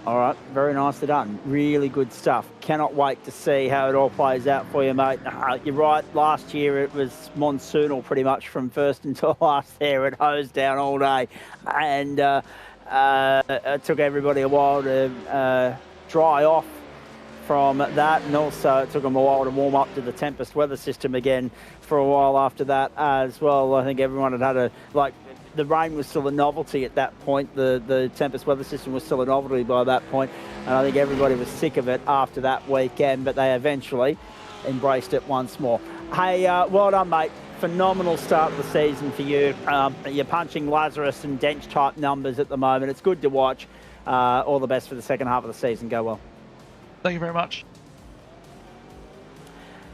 All right, very nicely done. Really good stuff. Cannot wait to see how it all plays out for you, mate. You're right, last year it was monsoonal pretty much from first until last there. It hosed down all day. And it took everybody a while to dry off from that. And also it took them a while to warm up to the Tempest weather system again for a while after that as well. I think everyone had the rain was still a novelty at that point. The Tempest weather system was still a novelty by that point, and I think everybody was sick of it after that weekend, but they eventually embraced it once more. Hey, well done, mate. Phenomenal start of the season for you. You're punching Lazarus and Dench type numbers at the moment. It's good to watch. All the best for the second half of the season. Go well. Thank you very much.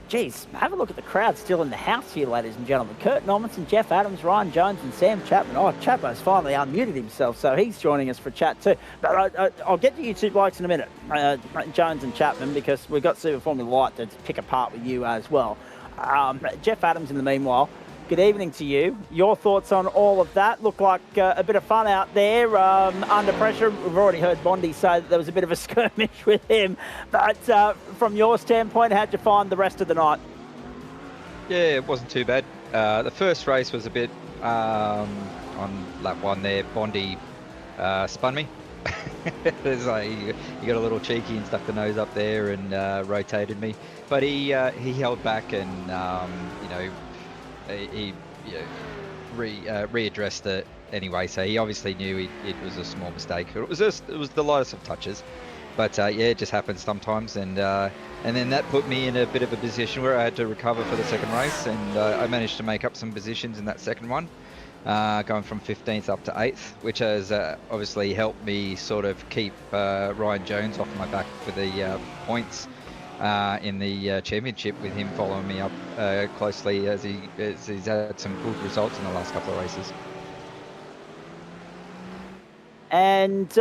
Geez, have a look at the crowd still in the house here, ladies and gentlemen. Kurt Normanson, Jeff Adams, Ryan Jones and Sam Chapman. Oh, Chapo's finally unmuted himself, so he's joining us for chat too. But I'll get to you two blokes in a minute, Jones and Chapman, because we've got Super Formula Light to pick apart with you as well. Jeff Adams, in the meanwhile, good evening to you. Your thoughts on all of that? Looked like a bit of fun out there under pressure. We've already heard Bondi say that there was a bit of a skirmish with him. But from your standpoint, how'd you find the rest of the night? Yeah, it wasn't too bad. The first race was a bit on lap one there. Bondi spun me. There's he got a little cheeky and stuck the nose up there and rotated me. But he held back and he readdressed it anyway, so he obviously knew it was a small mistake. It was the lightest of touches, but it just happens sometimes, and then that put me in a bit of a position where I had to recover for the second race, and I managed to make up some positions in that second one, going from 15th up to 8th, which has obviously helped me sort of keep Ryan Jones off my back for the points in the championship, with him following me up closely as he's had some good results in the last couple of races. And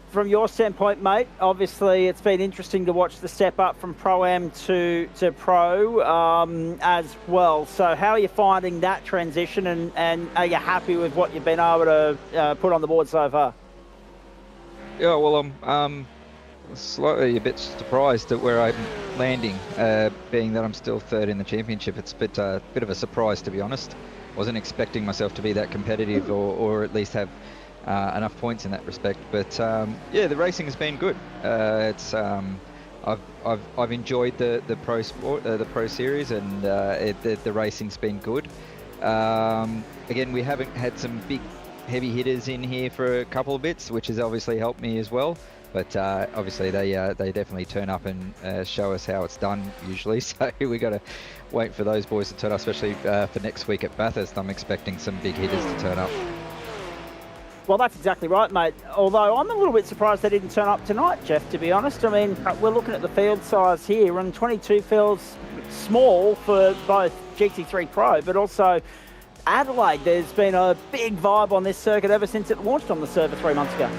from your standpoint, mate, obviously it's been interesting to watch the step up from Pro-Am to Pro as well. So how are you finding that transition, and are you happy with what you've been able to put on the board so far? Yeah, well, I'm slightly a bit surprised at where I'm landing, being that I'm still third in the championship. It's a bit of a surprise, to be honest. Wasn't expecting myself to be that competitive, or at least have enough points in that respect. But the racing has been good. I've enjoyed the pro sport, the pro series, and the racing's been good. Again, we haven't had some big heavy hitters in here for a couple of bits, which has obviously helped me as well. But obviously they definitely turn up and show us how it's done usually. So we got to wait for those boys to turn up, especially for next week at Bathurst. I'm expecting some big hitters to turn up. Well, that's exactly right, mate. Although I'm a little bit surprised they didn't turn up tonight, Jeff, to be honest. I mean, we're looking at the field size here, and 22 feels small for both GT3 Pro, but also Adelaide. There's been a big vibe on this circuit ever since it launched on the server 3 months ago.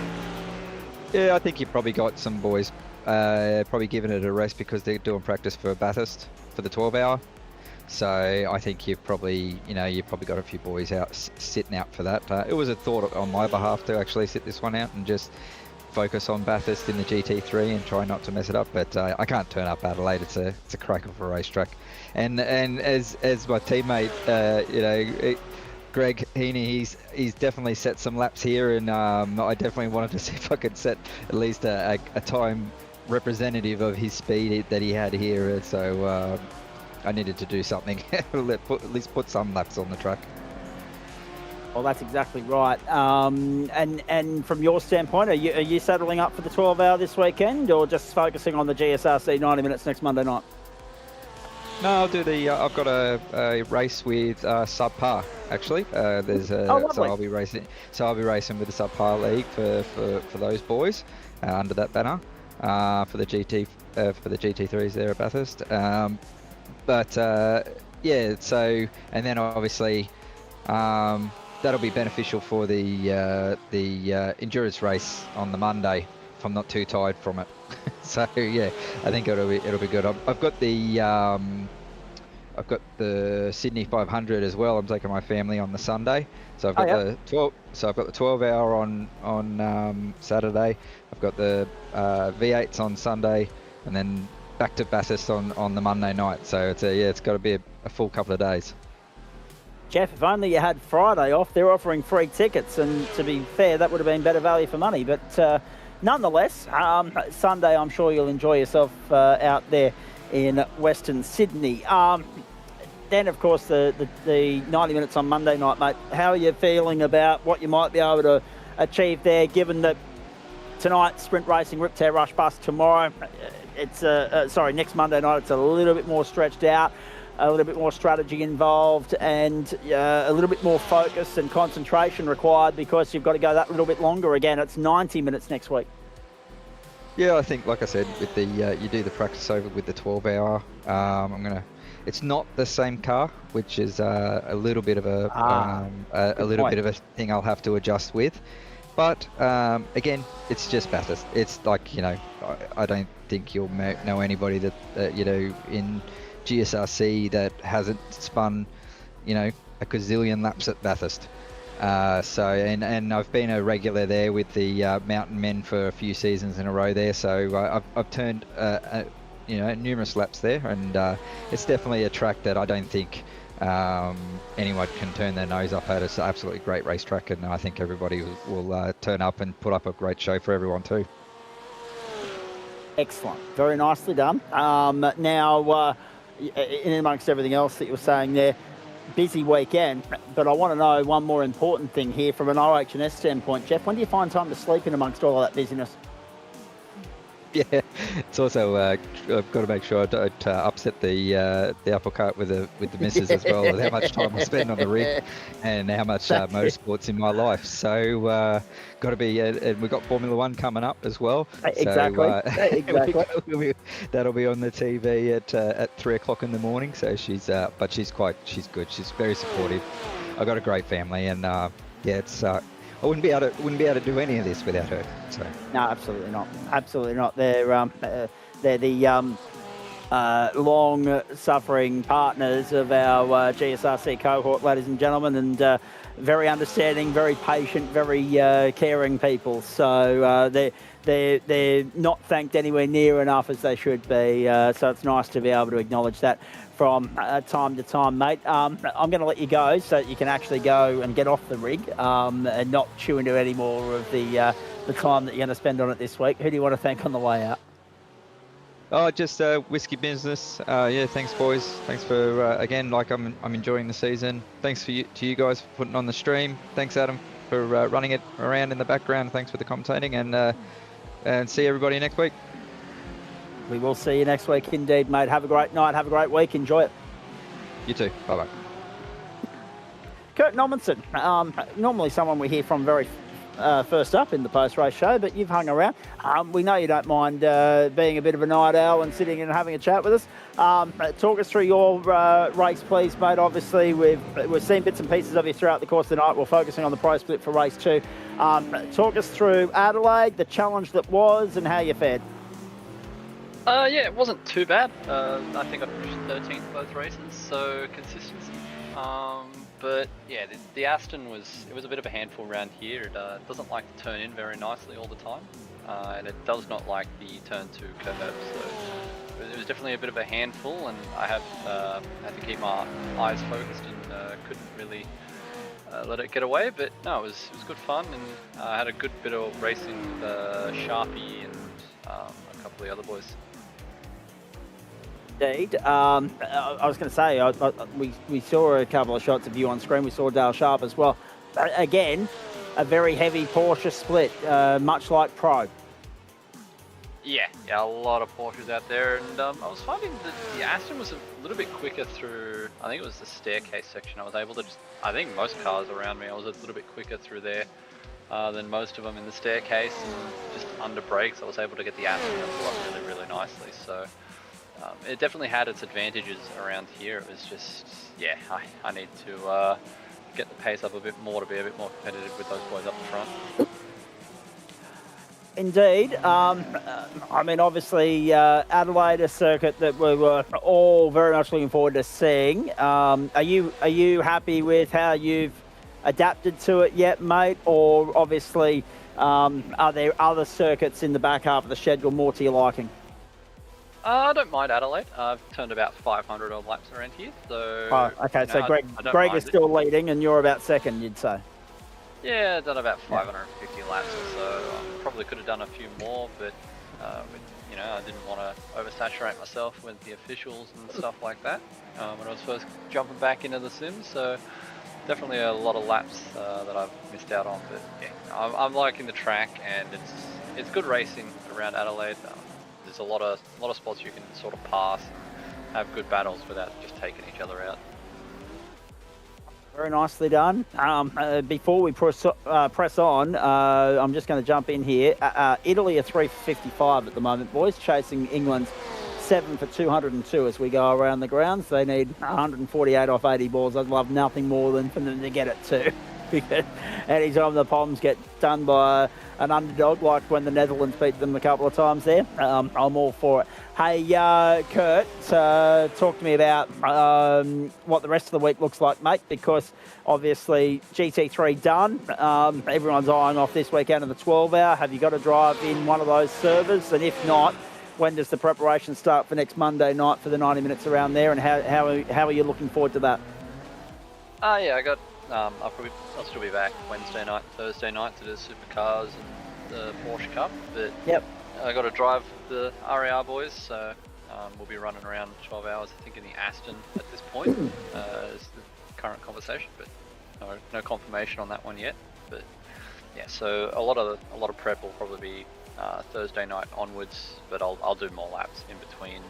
Yeah, I think you've probably got some boys probably giving it a rest because they're doing practice for Bathurst for the 12-hour. So I think you've probably got a few boys out sitting out for that. It was a thought on my behalf to actually sit this one out and just focus on Bathurst in the GT3 and try not to mess it up. But I can't turn up Adelaide. It's a crack of a racetrack. And as my teammate, Greg Heaney, he's definitely set some laps here, and I definitely wanted to see if I could set at least a time representative of his speed that he had here. So I needed to do something, at least put some laps on the track. Well, that's exactly right. And from your standpoint, are you settling up for the 12-hour this weekend, or just focusing on the GSRC 90 minutes next Monday night? No, I'll do I've got a race with Subpar actually. So I'll be racing. So I'll be racing with the Subpar League for those boys under that banner. for the GT3s there at Bathurst. Yeah, so, and then obviously that'll be beneficial for the endurance race on the Monday if I'm not too tired from it. So yeah, I think it'll be good. I've got the Sydney 500 as well. I'm taking my family on the Sunday, so I've got the 12. So I've got the 12-hour on Saturday. I've got the V8s on Sunday, and then back to Bathurst on the Monday night. So it's got to be a full couple of days. Jeff, if only you had Friday off. They're offering free tickets, and to be fair, that would have been better value for money. But nonetheless, Sunday, I'm sure you'll enjoy yourself out there in Western Sydney. Then, of course, the 90 minutes on Monday night, mate. How are you feeling about what you might be able to achieve there, given that tonight, sprint racing, Rip Tear Rush Bus, tomorrow, it's next Monday night, it's a little bit more stretched out, a little bit more strategy involved, and a little bit more focus and concentration required because you've got to go that little bit longer again. It's 90 minutes next week. Yeah, I think, like I said, with the you do the practice over with the 12-hour. It's not the same car, which is a little bit of a bit of a thing I'll have to adjust with. But again, it's just Bathurst. It's like, I don't think you'll know anybody that in GSRC that hasn't spun, a gazillion laps at Bathurst. And I've been a regular there with the Mountain Men for a few seasons in a row there. So I've turned numerous laps there, and it's definitely a track that I don't think anyone can turn their nose up at. It's an absolutely great racetrack, and I think everybody will turn up and put up a great show for everyone too. Excellent. Very nicely done. Now, in amongst everything else that you were saying there, busy weekend, but I want to know one more important thing here from an OHS standpoint. Jeff, when do you find time to sleep in amongst all of that busyness? Yeah, it's also I've got to make sure I don't upset the apple cart with the missus as well, with how much time I spend on the rig and how much motorsport's in my life. So got to be, and we've got Formula One coming up as well. Exactly. So, exactly. that'll be on the TV at 3 o'clock in the morning. So she's good. She's very supportive. I've got a great family, and it's. I wouldn't be able to do any of this without her. So. No, absolutely not. Absolutely not. They're the long-suffering partners of our GSRC cohort, ladies and gentlemen, and very understanding, very patient, very caring people. So they're not thanked anywhere near enough as they should be. So it's nice to be able to acknowledge that from time to time, mate. I'm going to let you go so that you can actually go and get off the rig and not chew into any more of the time that you're going to spend on it this week. Who do you want to thank on the way out? Oh, just Whiskey Business. Yeah, thanks, boys. Thanks for again. I'm enjoying the season. Thanks to you guys for putting on the stream. Thanks, Adam, for running it around in the background. Thanks for the commentating, and see everybody next week. We will see you next week indeed, mate. Have a great night. Have a great week. Enjoy it. You too. Bye-bye. Kurt Normanson, normally someone we hear from very first up in the post-race show, but you've hung around. We know you don't mind being a bit of a night owl and sitting and having a chat with us. Talk us through your race, please, mate. Obviously, we've seen bits and pieces of you throughout the course of the night. We're focusing on the pro split for race 2. Talk us through Adelaide, the challenge that was, and how you fared. Yeah, it wasn't too bad. I think I finished 13th both races, so consistency. But yeah, the Aston was a bit of a handful around here. It doesn't like to turn in very nicely all the time, and it does not like the turn to curve. So it was definitely a bit of a handful, and I had to keep my eyes focused and couldn't really let it get away. But no, it was good fun, and I had a good bit of racing with Sharpie and a couple of the other boys. Indeed. I was going to say, we saw a couple of shots of you on screen. We saw Dale Sharp as well. Again, a very heavy Porsche split, much like Pro. Yeah, a lot of Porsches out there, and I was finding that the Aston was a little bit quicker through, I think it was the staircase section. I was able to I think most cars around me, I was a little bit quicker through there. than most of them in the staircase, and just under brakes I was able to get the Aston to pull up really, really nicely. So it definitely had its advantages around here. It was just, yeah, I need to get the pace up a bit more to be a bit more competitive with those boys up the front. Indeed. I mean, obviously, Adelaide, a circuit that we were all very much looking forward to seeing. Are you happy with how you've adapted to it yet, mate? Or obviously, are there other circuits in the back half of the schedule more to your liking? I don't mind Adelaide. I've turned about 500 odd laps around here, so... Oh, okay, so Greg is still leading and you're about second, you'd say? Yeah, I've done about 550 laps or so. Probably could have done a few more, but you know, I didn't want to oversaturate myself with the officials and stuff like that when I was first jumping back into the sim. So definitely a lot of laps that I've missed out on. But yeah, I'm liking the track, and it's good racing around Adelaide. There's a lot of spots you can sort of pass and have good battles without just taking each other out. Very nicely done. Before we press on, I'm just going to jump in here. Italy are 355 at the moment, boys, chasing England's 7 for 202 as we go around the grounds. They need 148 off 80 balls. I'd love nothing more than for them to get it too. Because anytime the Poms get done by an underdog, like when the Netherlands beat them a couple of times there, I'm all for it. Hey, Kurt, talk to me about what the rest of the week looks like, mate, because obviously GT3 done. Everyone's eyeing off this weekend of the 12-hour. Have you got to drive in one of those servers? And if not, when does the preparation start for next Monday night for the 90 minutes around there? And how are you looking forward to that? Yeah, I got... I'll still be back Wednesday night, Thursday night to do the Supercars and the Porsche Cup, but yep. I got to drive the RAR boys, so we'll be running around 12 hours, I think, in the Aston at this point, is the current conversation, but no confirmation on that one yet. But yeah, so a lot of prep will probably be Thursday night onwards, but I'll do more laps in between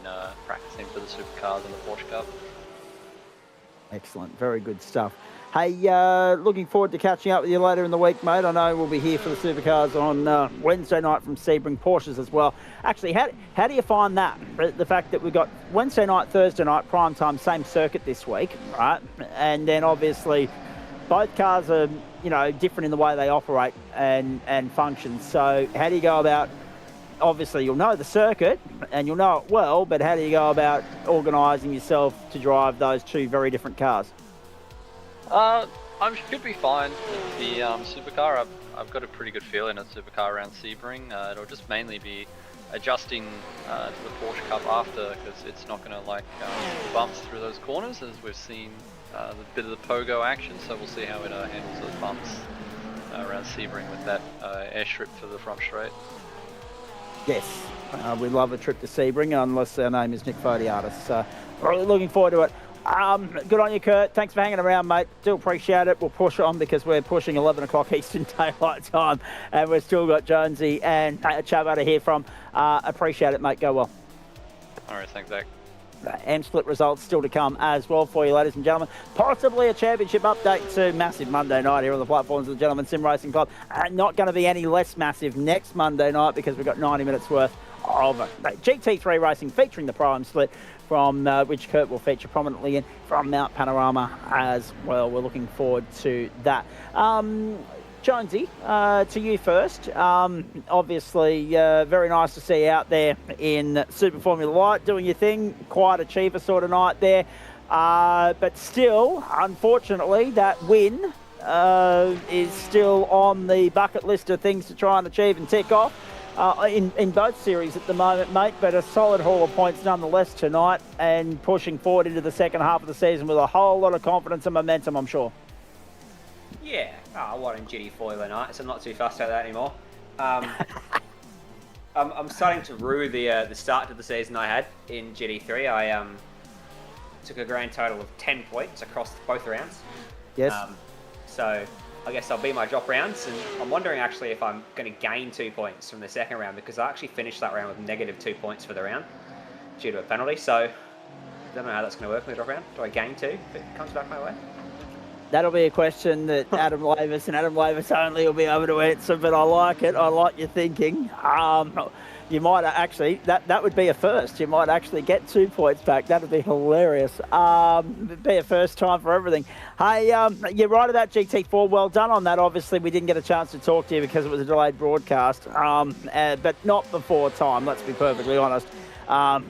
practicing for the Supercars and the Porsche Cup. Excellent, very good stuff. Hey, looking forward to catching up with you later in the week, mate. I know we'll be here for the Supercars on Wednesday night from Sebring, Porsches as well. Actually, how do you find that? The fact that we've got Wednesday night, Thursday night, prime time, same circuit this week, right? And then obviously both cars are, you know, different in the way they operate and function. So how do you go about, obviously you'll know the circuit and you'll know it well, but how do you go about organising yourself to drive those two very different cars? I should be fine with the supercar. I've got a pretty good feeling of supercar around Sebring. It'll just mainly be adjusting to the Porsche Cup after, because it's not going to like bumps through those corners as we've seen the bit of the pogo action. So we'll see how it handles those bumps around Sebring with that airstrip for the front straight. Yes, we love a trip to Sebring, unless our name is Nick Fodiatis. So really looking forward to it. Good on you, Kurt. Thanks for hanging around, mate. Do appreciate it. We'll push on because we're pushing 11 o'clock Eastern Daylight Time, and we've still got Jonesy and Chavo to hear from. Appreciate it, mate. Go well. All right, thanks, Zach. M-split results still to come as well for you, ladies and gentlemen. Possibly a championship update too. Massive Monday night here on the platforms of the Gentleman Sim Racing Club. Not going to be any less massive next Monday night because we've got 90 minutes worth of GT3 racing featuring the Prime Split, from which Kurt will feature prominently in, from Mount Panorama as well. We're looking forward to that. Jonesy, to you first. Obviously, very nice to see you out there in Super Formula Light doing your thing. Quite achiever sort of night there. But still, unfortunately, that win is still on the bucket list of things to try and achieve and tick off. In both series at the moment, mate, but a solid haul of points nonetheless tonight, and pushing forward into the second half of the season with a whole lot of confidence and momentum, I'm sure. Yeah, I won in GT4 the night, so I'm not too fussed about that anymore. I'm starting to rue the start to the season I had in GT3. I took a grand total of 10 points across both rounds. Yes. So I guess I'll be my drop rounds, and I'm wondering actually if I'm going to gain 2 points from the second round, because I actually finished that round with -2 points for the round due to a penalty. So I don't know how that's going to work in the drop round. Do I gain 2 if it comes back my way? That'll be a question that Adam Lavis and Adam Lavis only will be able to answer, but I like it. I like your thinking. You might actually, that would be a first. You might actually get 2 points back. That would be hilarious. It'd be a first time for everything. Hey, you're right about GT4. Well done on that. Obviously, we didn't get a chance to talk to you because it was a delayed broadcast, but not before time, let's be perfectly honest.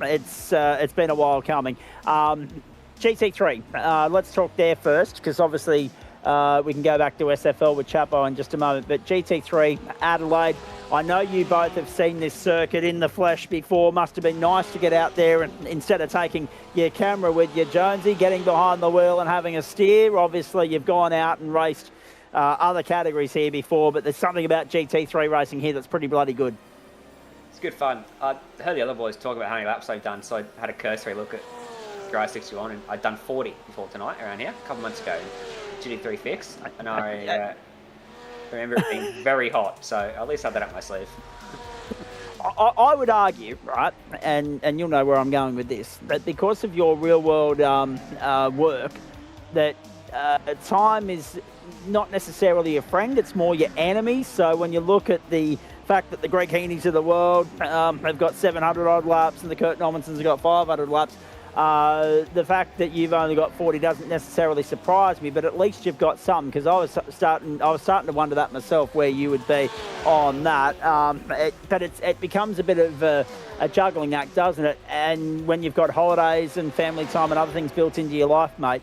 It's been a while coming. GT3, let's talk there first, because obviously we can go back to SFL with Chapo in just a moment. But GT3, Adelaide, I know you both have seen this circuit in the flesh before. Must have been nice to get out there and instead of taking your camera with you, Jonesy, getting behind the wheel and having a steer. Obviously, you've gone out and raced other categories here before, but there's something about GT3 racing here that's pretty bloody good. It's good fun. I heard the other boys talk about how many laps they've done, so I had a cursory look at Drive 61, and I'd done 40 before tonight around here, a couple months ago. GT3 fixed, and I remember it being very hot, so at least I had that up my sleeve. I would argue, right, and you'll know where I'm going with this, that because of your real-world work, that time is not necessarily your friend, it's more your enemy. So when you look at the fact that the Greg Heaney's of the world have got 700-odd laps and the Kurt Normansons have got 500 laps, the fact that you've only got 40 doesn't necessarily surprise me, but at least you've got some, because I was starting to wonder that myself, where you would be on that. But it becomes a bit of a juggling act, doesn't it? And when you've got holidays and family time and other things built into your life, mate,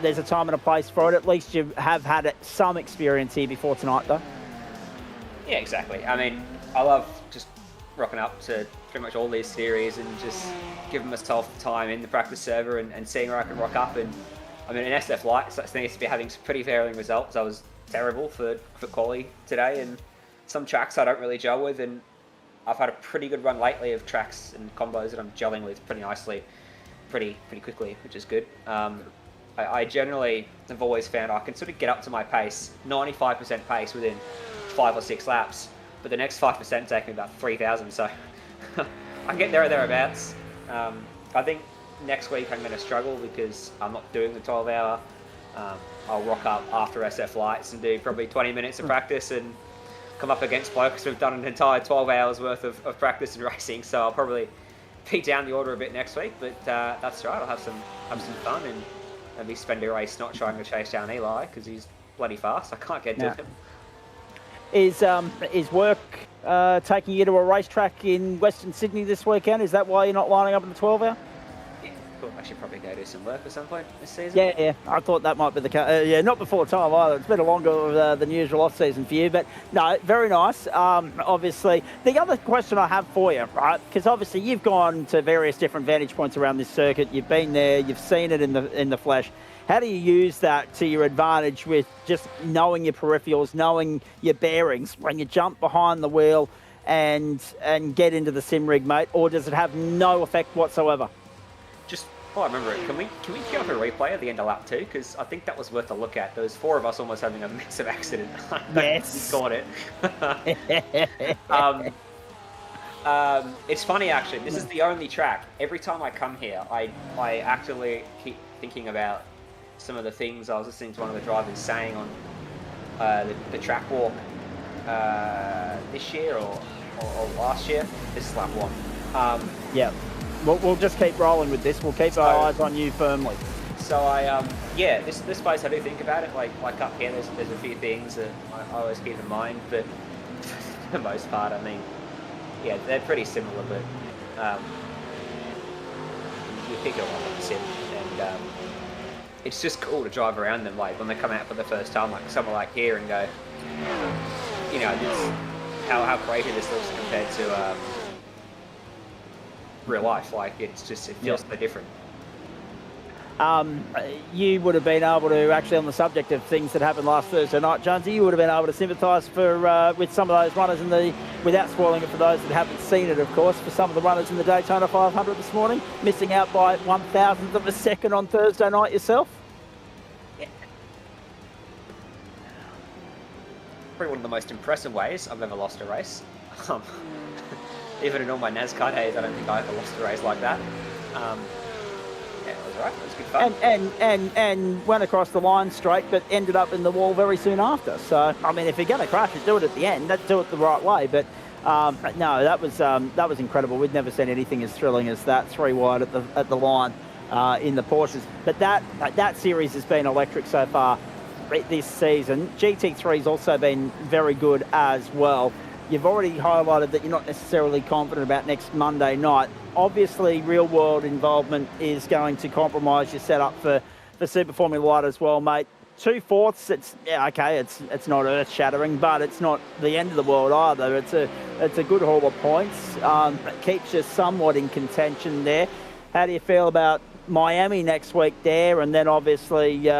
there's a time and a place for it. At least you have had some experience here before tonight, though. Yeah, exactly. I mean, I love just rocking up to pretty much all these series and just giving myself time in the practice server and seeing where I can rock up. And I mean, in SF Light, so it seems to be having some pretty varying results. I was terrible for Quali today, and some tracks I don't really gel with, and I've had a pretty good run lately of tracks and combos that I'm gelling with pretty nicely, pretty quickly, which is good. I generally have always found I can sort of get up to my pace, 95% pace within 5 or 6 laps, but the next 5% take me about 3,000, so I can get there or thereabouts. I think next week I'm going to struggle because I'm not doing the 12-hour. I'll rock up after SF Lights and do probably 20 minutes of practice and come up against blokes who've done an entire 12 hours worth of practice and racing, so I'll probably be down the order a bit next week, but that's right, I'll have some fun and maybe spend a race not trying to chase down Eli because he's bloody fast. I can't get to him. Is work taking you to a racetrack in Western Sydney this weekend? Is that why you're not lining up in the 12-hour? Yeah, cool. I should probably go do some work at some point this season. Yeah. I thought that might be the case. Yeah, not before time either. It's been a longer than usual off season for you, but no, very nice. Obviously, the other question I have for you, right? Because obviously you've gone to various different vantage points around this circuit. You've been there. You've seen it in the flesh. How do you use that to your advantage with just knowing your peripherals, knowing your bearings when you jump behind the wheel and get into the sim rig, mate? Or does it have no effect whatsoever? I remember it. Can we queue up a replay at the end of lap 2? Because I think that was worth a look at. There was 4 of us almost having a massive accident. Yes. Caught it. It's funny actually. This is the only track. Every time I come here, I actually keep thinking about some of the things I was listening to one of the drivers saying on the track walk this year or last year. This is lap 1. Yeah. We'll just keep rolling with this. We'll keep our eyes on you firmly. So this place I do think about it. Like up here, there's a few things that I always keep in mind, but for the most part, I mean, yeah, they're pretty similar, but you pick it up on the sim, and it's just cool to drive around them, like when they come out for the first time, like somewhere like here, and go, you know, this, how crazy this looks compared to real life. Like it feels so different. You would have been able to, actually on the subject of things that happened last Thursday night, Jonesy, you would have been able to sympathise with some of those runners without spoiling it for those that haven't seen it, of course, for some of the runners in the Daytona 500 this morning, missing out by 1,000th of a second on Thursday night yourself. Yeah. Probably one of the most impressive ways I've ever lost a race. Even in all my NASCAR days, I don't think I ever lost a race like that. Yeah, it was alright. It was good fun. And went across the line straight, but ended up in the wall very soon after. So I mean, if you're going to crash it, do it at the end. Do it the right way. But no, that was incredible. We'd never seen anything as thrilling as that 3 wide at the line in the Porsches. But that series has been electric so far this season. GT3's also been very good as well. You've already highlighted that you're not necessarily confident about next Monday night. Obviously, real-world involvement is going to compromise your setup for Super Formula Light as well, mate. 2/4, it's not earth-shattering, but it's not the end of the world either. It's a good haul of points. It keeps you somewhat in contention there. How do you feel about Miami next week there? And then obviously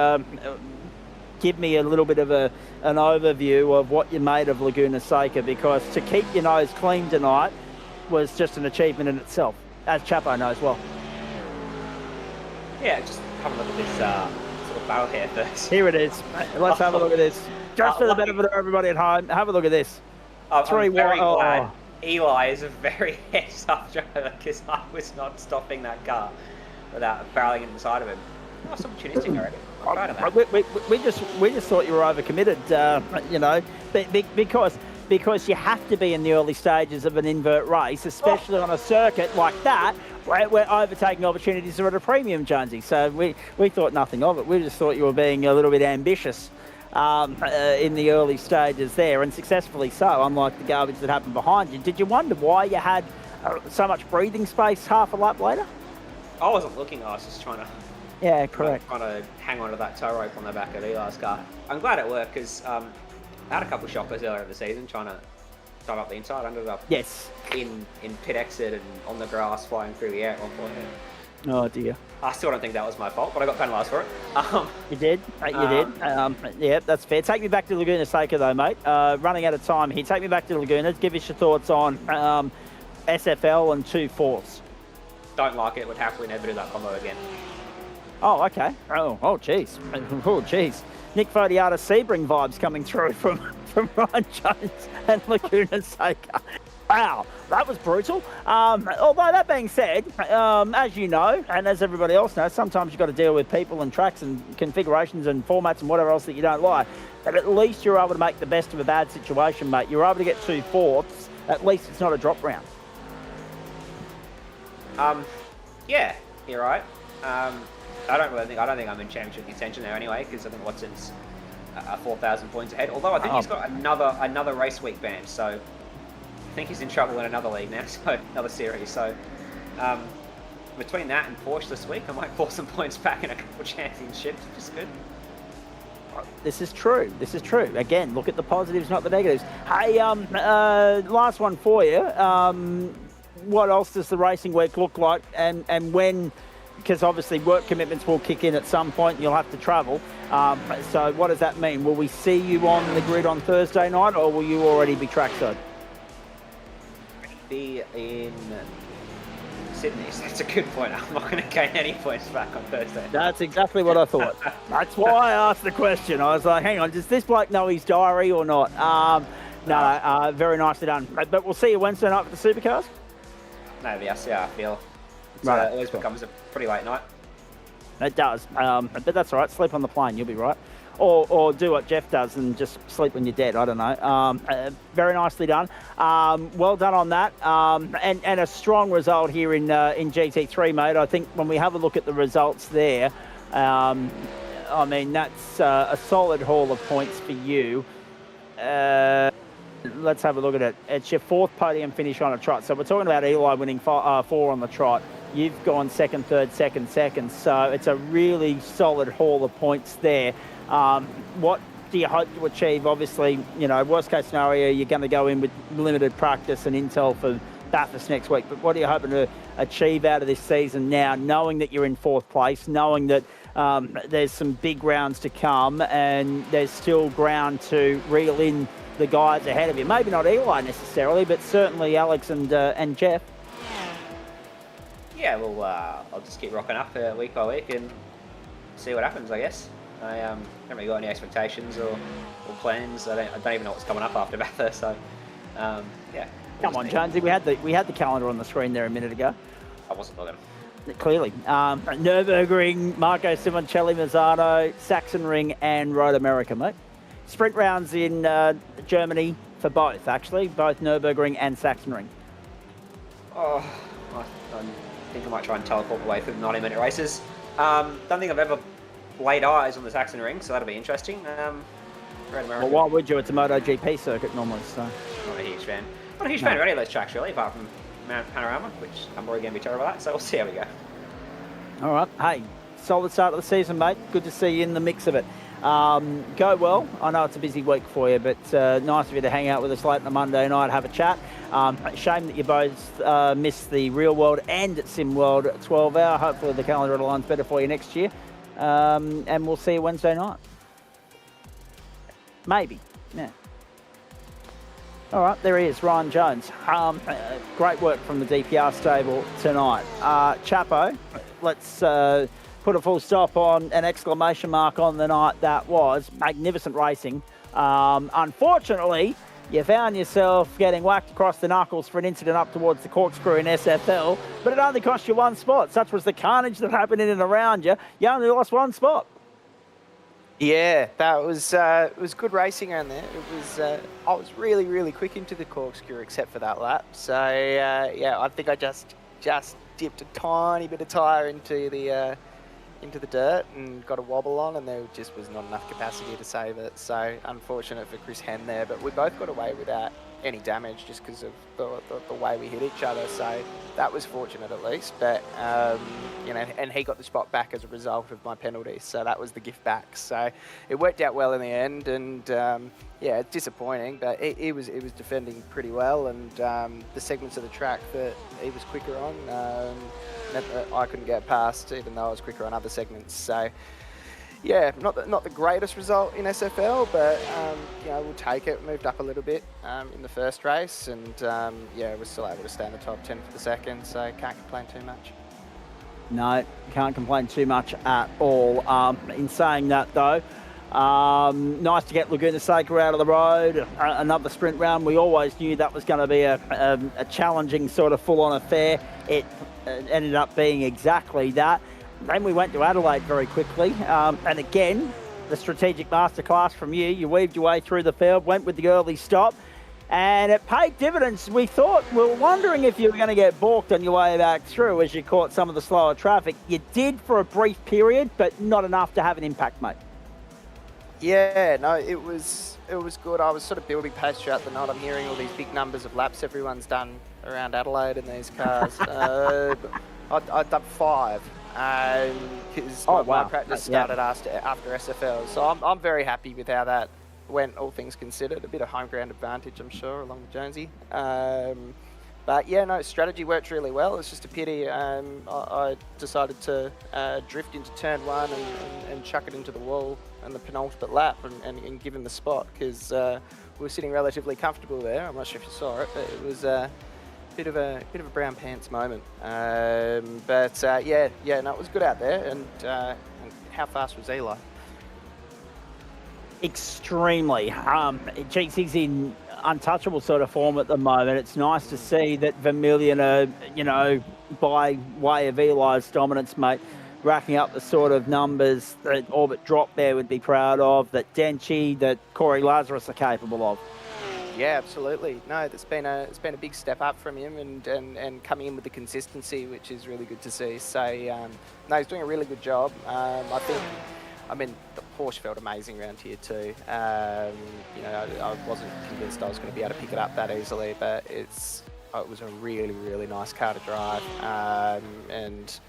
give me a little bit of an overview of what you made of Laguna Seca, because to keep your nose clean tonight was just an achievement in itself, as Chapo knows well. Yeah, just have a look at this sort of barrel here first. Here it is. Let's have a look at this. Just for the benefit of everybody at home, have a look at this. I'm very glad Eli is a very heads-up driver, because I was not stopping that car without barreling in the side of him. Oh, it's opportunistic already. I'm proud of that. We just thought you were overcommitted, because you have to be in the early stages of an invert race, especially on a circuit like that, where overtaking opportunities are at a premium, Jonesy. So we thought nothing of it. We just thought you were being a little bit ambitious in the early stages there, and successfully so, unlike the garbage that happened behind you. Did you wonder why you had so much breathing space half a lap later? I wasn't looking, I was just trying to... Yeah, correct. Trying to hang on to that tow rope on the back of Eli's car. I'm glad it worked, because I had a couple of shockers earlier in the season trying to drive up the inside. I ended up in pit exit and on the grass flying through the air at one point. Oh dear. I still don't think that was my fault, but I got penalised for it. You did. You did. Yeah, that's fair. Take me back to Laguna Seca though, mate. Running out of time here. Take me back to Laguna. Give us your thoughts on SFL and 2/4. Don't like it. Would happily never do that combo again. Oh, okay. Oh, jeez. Oh, jeez. Nick Fodiata Sebring vibes coming through from Ryan Jones and Laguna Seca. Wow, that was brutal. Although that being said, as you know, and as everybody else knows, sometimes you've got to deal with people and tracks and configurations and formats and whatever else that you don't like. But at least you're able to make the best of a bad situation, mate. You're able to get 2/4. At least it's not a drop round. Yeah, you're right. I don't think I'm in championship contention there anyway, because I think Watson's 4,000 points ahead. Although I think he's got another race week ban, so I think he's in trouble in another league now, so another series. So between that and Porsche this week, I might pull some points back in a couple of championships, which is good. This is true. This is true. Again, look at the positives, not the negatives. Hey, last one for you. What else does the racing week look like, and when? Because obviously work commitments will kick in at some point and you'll have to travel. So what does that mean? Will we see you on the grid on Thursday night, or will you already be trackside? Be in Sydney. So that's a good point. I'm not going to gain any points back on Thursday. That's exactly what I thought. That's why I asked the question. I was like, hang on, does this bloke know his diary or not? No, very nicely done. But we'll see you Wednesday night for the Supercars? Maybe, I see how I feel. It always becomes a pretty late night. It does, but that's all right. Sleep on the plane, you'll be right. Or do what Jeff does and just sleep when you're dead. I don't know. Very nicely done. Well done on that. And a strong result here in GT3, mate. I think when we have a look at the results there, I mean, that's a solid haul of points for you. Let's have a look at it. It's your 4th podium finish on a trot. So we're talking about Eli winning 4 on the trot. You've gone 2nd, 3rd, 2nd. So it's a really solid haul of points there. What do you hope to achieve? Obviously, you know, worst case scenario, you're going to go in with limited practice and intel for Bathurst next week. But what are you hoping to achieve out of this season now, knowing that you're in 4th place, knowing that there's some big rounds to come and there's still ground to reel in the guys ahead of you? Maybe not Eli necessarily, but certainly Alex and Jeff. Yeah, well, I'll just keep rocking up week by week and see what happens, I guess. I haven't really got any expectations or plans. I don't even know what's coming up after Bathurst, so yeah. Come on, Jonesy, we had the calendar on the screen there a minute ago. I wasn't looking. clearly. Nürburgring, Marco Simoncelli, Mazzano, Sachsenring and Road America, mate. Sprint rounds in Germany for both, actually, both Nürburgring and Sachsenring. Oh, I think I might try and teleport away for the 90-minute races. Don't think I've ever laid eyes on the Sachsenring, so that'll be interesting. Road America. Well, why would you? It's a MotoGP circuit normally, so. Not a huge fan. Not a huge fan of any of those tracks, really, apart from Mount Panorama, which I'm probably going to be terrible at, so we'll see how we go. All right. Hey, solid start of the season, mate. Good to see you in the mix of it. Go well. I know it's a busy week for you, but nice of you to hang out with us late on a Monday night, have a chat. Shame that you both missed the Real World and Sim World 12-hour. Hopefully the calendar aligns better for you next year. And we'll see you Wednesday night. Maybe. Yeah. All right, there he is, Ryan Jones. Great work from the DPR stable tonight. Chapo, let's put a full stop on an exclamation mark on the night that was. Magnificent racing. Unfortunately, you found yourself getting whacked across the knuckles for an incident up towards the corkscrew in SFL, but it only cost you one spot. Such was the carnage that happened in and around you. You only lost one spot. Yeah, that was it was good racing around there. It was I was really quick into the corkscrew except for that lap. So yeah, I think I just dipped a tiny bit of tyre into the dirt and got a wobble on, and there just was not enough capacity to save it. So unfortunate for Chris Henn there, but we both got away without any damage just because of the way we hit each other. So that was fortunate at least, but you know, and he got the spot back as a result of my penalty, so that was the gift back. So it worked out well in the end, and yeah, it's disappointing, but he was defending pretty well, and the segments of the track that he was quicker on, meant that I couldn't get past, even though I was quicker on other segments. So yeah, not the greatest result in SFL, but you know, we'll take it. Moved up a little bit in the first race, and yeah, we're still able to stay in the top 10 for the second, so can't complain too much. No, can't complain too much at all. In saying that, though, nice to get Laguna Seca out of the road. Another sprint round. We always knew that was going to be a challenging sort of full-on affair. It ended up being exactly that. Then we went to Adelaide very quickly, and again, the strategic masterclass from you. You weaved your way through the field, went with the early stop, and it paid dividends. We were wondering if you were going to get balked on your way back through as you caught some of the slower traffic. You did for a brief period, but not enough to have an impact, mate. Yeah, no, it was good. I was sort of building pace throughout the night. I'm hearing all these big numbers of laps everyone's done around Adelaide in these cars. I'd done 5. Because my practice started after SFL, so I'm very happy with how that went, all things considered. A bit of home ground advantage, I'm sure, along with Jonesy. But yeah, no, strategy worked really well. It's just a pity I decided to drift into turn 1 and chuck it into the wall in the penultimate lap and give him the spot, because we were sitting relatively comfortable there. I'm not sure if you saw it, but it was bit of a brown pants moment, but yeah, no, it was good out there. And how fast was Eli? Extremely. GC's in untouchable sort of form at the moment. It's nice to see that Vermilion are, you know, by way of Eli's dominance, mate, racking up the sort of numbers that Orbit Drop there would be proud of, that Denchi, that Corey Lazarus are capable of. Yeah, absolutely. No, it's been a big step up from him, and coming in with the consistency, which is really good to see. So no, he's doing a really good job. I mean, the Porsche felt amazing around here too. You know, I wasn't convinced I was going to be able to pick it up that easily, but it was a really nice car to drive, and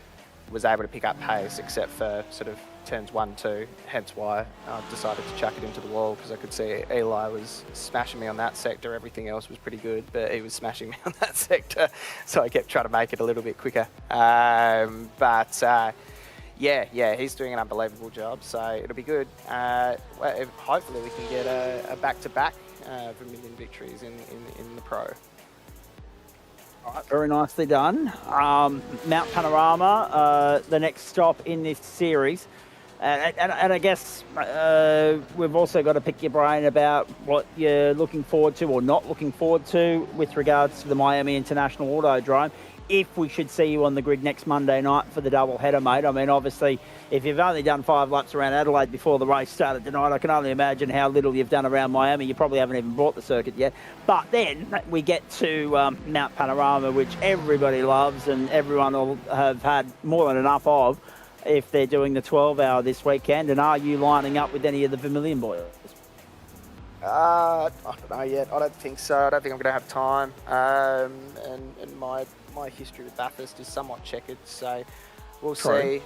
was able to pick up pace except for sort of turns 1, 2, hence why I decided to chuck it into the wall, because I could see Eli was smashing me on that sector. Everything else was pretty good, but he was smashing me on that sector, so I kept trying to make it a little bit quicker. Yeah, he's doing an unbelievable job, so it'll be good. Hopefully we can get a back-to-back Vermilion victories in the Pro. All right, very nicely done. Mount Panorama, the next stop in this series. And I guess we've also got to pick your brain about what you're looking forward to or not looking forward to with regards to the Miami International Autodrome. if we should see you on the grid next Monday night for the double header, mate. I mean, obviously, if you've only done 5 laps around Adelaide before the race started tonight, I can only imagine how little you've done around Miami. You probably haven't even brought the circuit yet. But then we get to Mount Panorama, which everybody loves and everyone will have had more than enough of if they're doing the 12-hour this weekend. And are you lining up with any of the Vermilion boys? I don't know yet. I don't think so. I don't think I'm going to have time. And my history with Bathurst is somewhat checkered, so we'll see.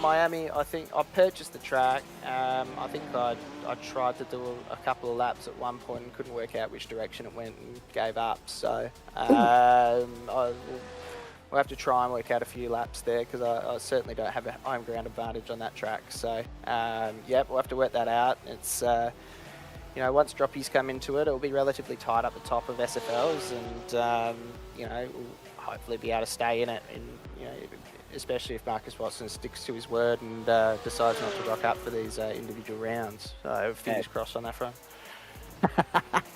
Miami, I think I purchased the track. I think I tried to do a couple of laps at one point and couldn't work out which direction it went and gave up. So we'll have to try and work out a few laps there because I certainly don't have a home ground advantage on that track. So yeah, we'll have to work that out. It's you know, once droppies come into it, it'll be relatively tight up the top of SFLs, and you know, we'll hopefully be able to stay in it. And you know, especially if Marcus Watson sticks to his word and decides not to rock up for these individual rounds. So fingers crossed on that front.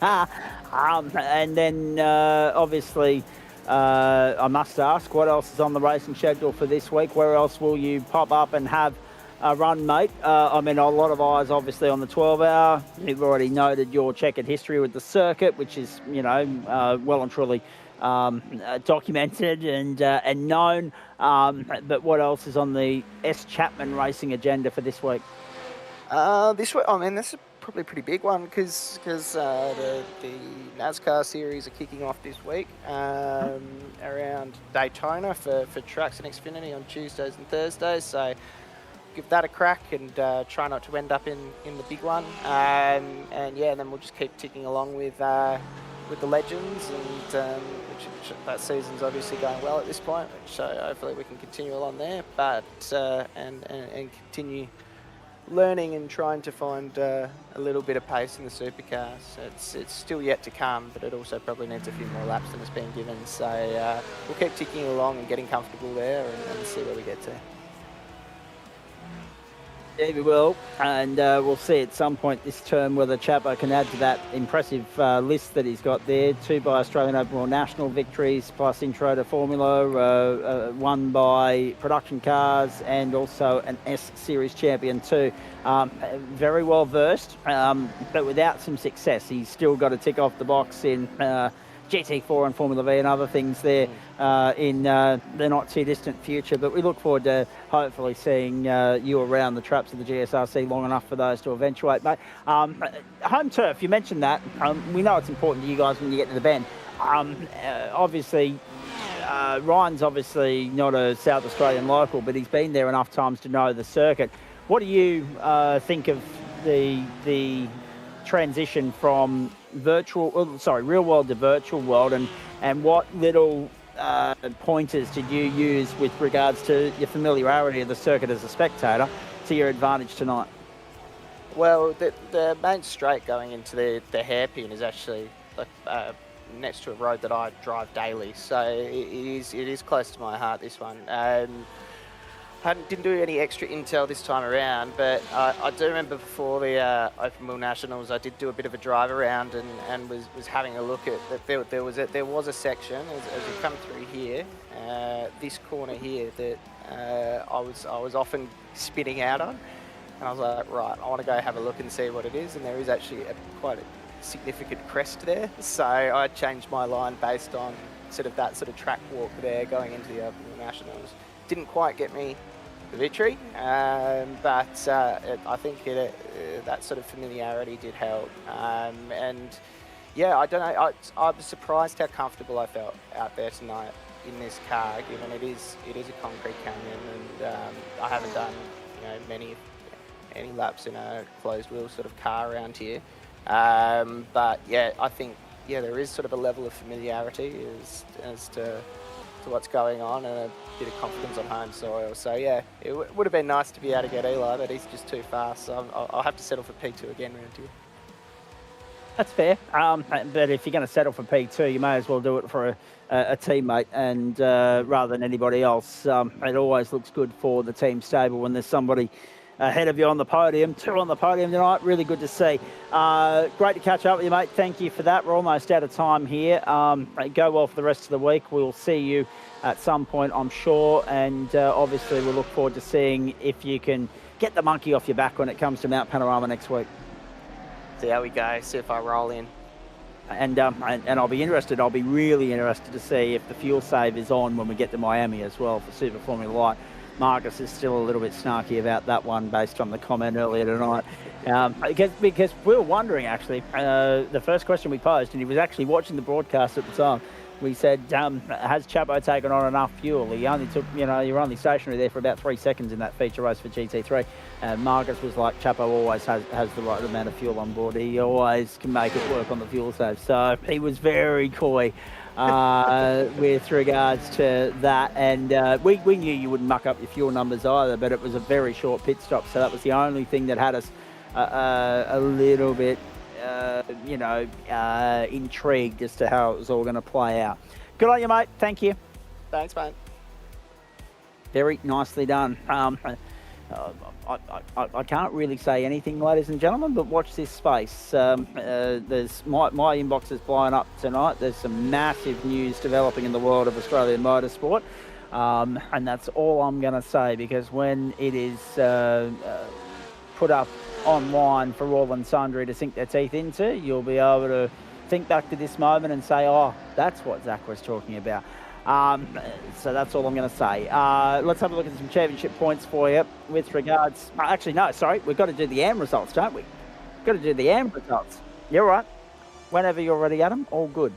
And then obviously, I must ask, what else is on the racing schedule for this week? Where else will you pop up and have a run, mate? I mean, a lot of eyes obviously on the 12-hour. You've already noted your checkered history with the circuit, which is, you know, well and truly documented and known. But what else is on the S. Chapman racing agenda for this week? This week, I mean, this is probably a pretty big one because the NASCAR series are kicking off this week around Daytona for Trucks and Xfinity on Tuesdays and Thursdays. So give that a crack and try not to end up in the big one. And yeah, then we'll just keep ticking along with the Legends, and which that season's obviously going well at this point. So hopefully we can continue along there, but and continue learning and trying to find a little bit of pace in the supercars. It's still yet to come, but it also probably needs a few more laps than it's been given. So we'll keep ticking along and getting comfortable there and see where we get to. Yeah, we will, and we'll see at some point this term whether Chapo can add to that impressive list that he's got there. 2 by Australian Open World National victories, plus intro to Formula, 1 by production cars, and also an S Series champion too. Very well versed, but without some success. He's still got to tick off the box in GT3 and Formula V and other things there in the not too distant future. But we look forward to hopefully seeing you around the traps of the GSRC long enough for those to eventuate, mate. Home turf, you mentioned that. We know it's important to you guys when you get to the bend. Obviously, Ryan's obviously not a South Australian local, but he's been there enough times to know the circuit. What do you think of the transition from real world to virtual world, and what little pointers did you use with regards to your familiarity of the circuit as a spectator to your advantage tonight? Well, the main straight going into the hairpin is actually next to a road that I drive daily, so it is close to my heart, this one. Didn't do any extra intel this time around, but I do remember before the Open Wheel Nationals, I did do a bit of a drive around and was having a look at that. There was a section as you come through here, this corner here, that I was often spinning out on, and I was like, right, I want to go have a look and see what it is, and there is actually quite a significant crest there, so I changed my line based on that sort of track walk there going into the Open Wheel Nationals. Didn't quite get me the victory, but I think that sort of familiarity did help. And yeah, I don't know. I was surprised how comfortable I felt out there tonight in this car, given it is a concrete canyon, and I haven't done any laps in a closed wheel sort of car around here. But yeah, I think there is sort of a level of familiarity as to what's going on, and a bit of confidence on home soil. So yeah, it would have been nice to be able to get Eli, but he's just too fast. So I'll have to settle for P2 again round here. That's fair. But if you're going to settle for P2, you may as well do it for a teammate, and rather than anybody else. It always looks good for the team stable when there's somebody ahead of you on the podium. 2 on the podium tonight. Really good to see. Great to catch up with you, mate. Thank you for that. We're almost out of time here. Go well for the rest of the week. We'll see you at some point, I'm sure. And obviously, we'll look forward to seeing if you can get the monkey off your back when it comes to Mount Panorama next week. See how we go. See if I roll in. And I'll be interested. I'll be really interested to see if the fuel save is on when we get to Miami as well for Super Formula Light. Marcus is still a little bit snarky about that one based on the comment earlier tonight. Because we were wondering, actually, the first question we posed, and he was actually watching the broadcast at the time, we said, has Chapo taken on enough fuel? He only took, you were only stationary there for about 3 seconds in that feature race for GT3. Marcus was like, Chapo always has the right amount of fuel on board. He always can make it work on the fuel save. So he was very coy with regards to that. And we knew you wouldn't muck up your fuel numbers either, but it was a very short pit stop. So that was the only thing that had us a little bit intrigued as to how it was all going to play out. Good on you, mate. Thank you. Thanks, mate. Very nicely done. I can't really say anything, ladies and gentlemen, but watch this space. There's my inbox is blowing up tonight. There's some massive news developing in the world of Australian motorsport, and that's all I'm going to say, because when it is put up online for all and sundry to sink their teeth into, you'll be able to think back to this moment and say, oh, that's what Zach was talking about. So that's all I'm going to say. Let's have a look at some championship points for you with regards... actually, no, sorry. We've got to do the AM results, don't we? We've got to do the AM results. You're right. Whenever you're ready, Adam, all good.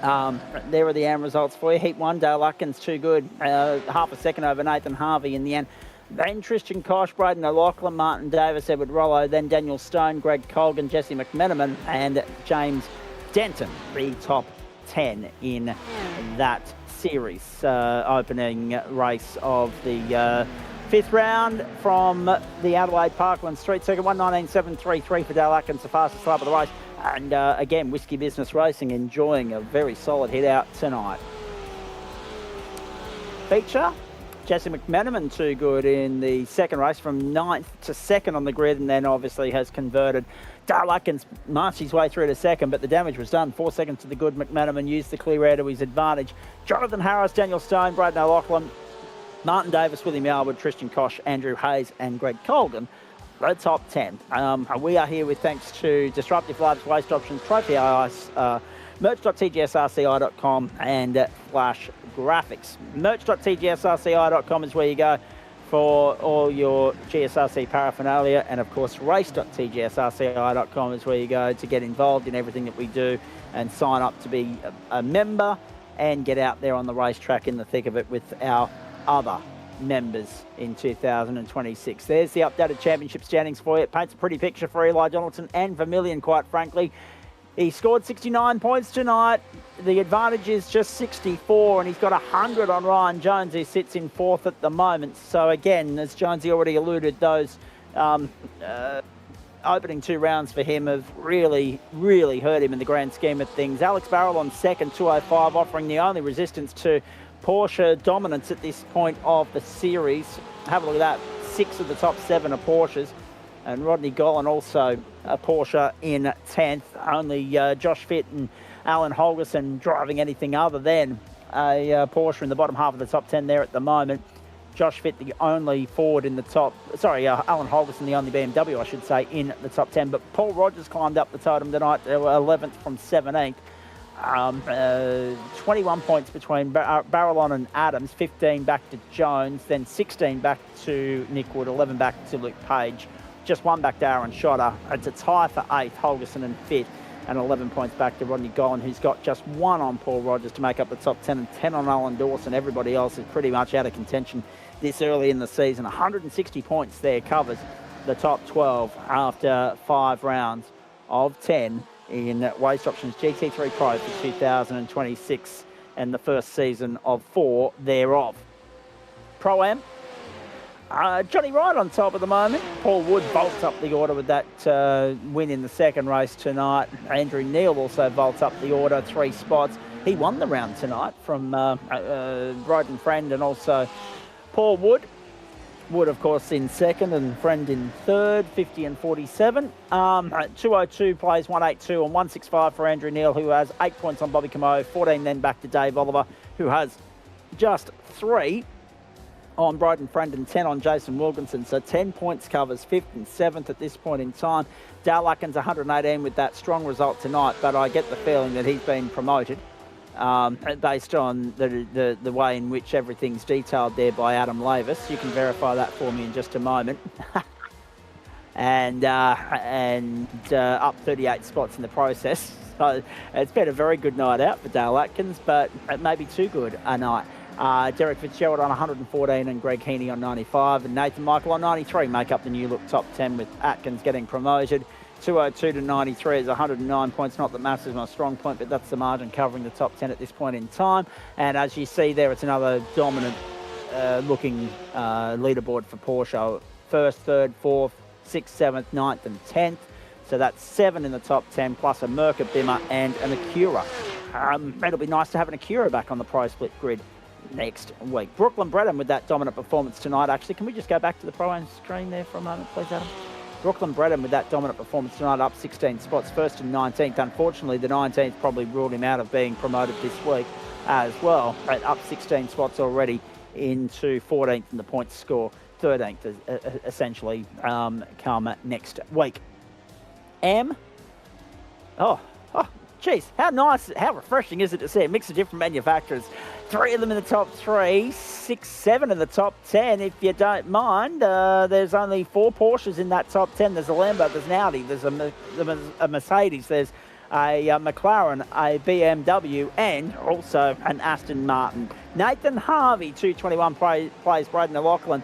There are the AM results for you. Heat 1, Dale Atkins, too good. Half a second over Nathan Harvey in the end. Then Tristan Koch, Braden O'Loughlin, Martin Davis, Edward Rollo, then Daniel Stone, Greg Colgan, Jesse McMenamin, and James Denton, the top 10 in that series. Opening race of the 5th round from the Adelaide Parkland Street Circuit, 1:19.733 for Dale Atkins, the fastest lap of the race. And again, Whiskey Business Racing enjoying a very solid hit out tonight. Feature. Jesse McMenamin, too good in the second race from 9th to 2nd on the grid, and then obviously has converted. Dale Atkins marched his way through to 2nd, but the damage was done. 4 seconds to the good. McMenamin used the clear air to his advantage. Jonathan Harris, Daniel Stone, Braden O'Loughlin, Martin Davis, William Yarwood, Tristan Koch, Andrew Hayes, and Greg Colgan, the top 10. We are here with thanks to Disruptive Labs, Waste Options, Trophy Ice, merch.tgsrci.com, and Flash Graphics. Merch.tgsrci.com is where you go for all your GSRC paraphernalia, and of course race.tgsrci.com is where you go to get involved in everything that we do and sign up to be a member and get out there on the racetrack in the thick of it with our other members in 2026. There's the updated championship standings for you. It paints a pretty picture for Eli Donaldson and Vermillion, quite frankly. He scored 69 points tonight. The advantage is just 64, and he's got 100 on Ryan Jones, who sits in 4th at the moment. So again, as Jonesy already alluded, those opening 2 rounds for him have really, really hurt him in the grand scheme of things. Alex Barrel on 2nd, 205, offering the only resistance to Porsche dominance at this point of the series. Have a look at that. 6 of the top 7 are Porsches. And Rodney Gollan also a Porsche in 10th. Only Josh Fitt and Alan Holgerson driving anything other than a Porsche in the bottom half of the top 10 there at the moment. Josh Fitt, the only Ford in the top... Alan Holgerson, the only BMW, I should say, in the top 10. But Paul Rogers climbed up the totem tonight. They were 11th from 17th. 21 points between Barrelon and Adams, 15 back to Jones, then 16 back to Nick Wood, 11 back to Luke Page. Just 1 back to Aaron Schotter. It's a tie for 8th, Holgerson and Fitt, and 11 points back to Rodney Gollan, who's got just 1 on Paul Rogers to make up the top 10 and 10 on Alan Dawson. Everybody else is pretty much out of contention this early in the season. 160 points there covers the top 12 after 5 rounds of 10 in Waste Options GT3 Pro for 2026 and the first season of 4 thereof. Pro-Am. Johnny Wright on top at the moment. Paul Wood bolts up the order with that win in the second race tonight. Andrew Neal also bolts up the order 3 spots. He won the round tonight from Broden Friend and also Paul Wood. Wood, of course, in second and Friend in third, 50 and 47. 202 plays 182 and 165 for Andrew Neal, who has 8 points on Bobby Camo, 14 then back to Dave Oliver, who has just 3 on Bryden Friend and 10 on Jason Wilkinson. So 10 points covers 5th and 7th at this point in time. Dale Atkins 118 with that strong result tonight, but I get the feeling that he's been promoted based on the way in which everything's detailed there by Adam Lavis. You can verify that for me in just a moment. and up 38 spots in the process. So it's been a very good night out for Dale Atkins, but it may be too good a night. Derek Fitzgerald on 114 and Greg Heaney on 95 and Nathan Michael on 93 make up the new look top 10 with Atkins getting promoted. 202 to 93 is 109 points. Not that maths is my strong point, but that's the margin covering the top 10 at this point in time. And as you see there, it's another dominant looking leaderboard for Porsche. 1st, 3rd, 4th, 6th, 7th, 9th and 10th. So that's 7 in the top 10 plus a Merca Bimmer and an Acura. It'll be nice to have an Acura back on the Pro Split grid next week. Brooklyn Bredham with that dominant performance tonight. Actually, can we just go back to the Pro-Am screen there for a moment, please, Adam? Brooklyn Bredham with that dominant performance tonight, up 16 spots, 1st and 19th. Unfortunately, the 19th probably ruled him out of being promoted this week as well. But up 16 spots already into 14th in the points score. 13th essentially come next week. Geez, how nice, how refreshing is it to see a mix of different manufacturers? 3 of them in the top 3, 6, 7 in the top 10. If you don't mind, there's only 4 Porsches in that top 10. There's a Lambo, there's an Audi, there's a Mercedes, there's a McLaren, a BMW, and also an Aston Martin. Nathan Harvey, 221 plays Braden O'Loughlin.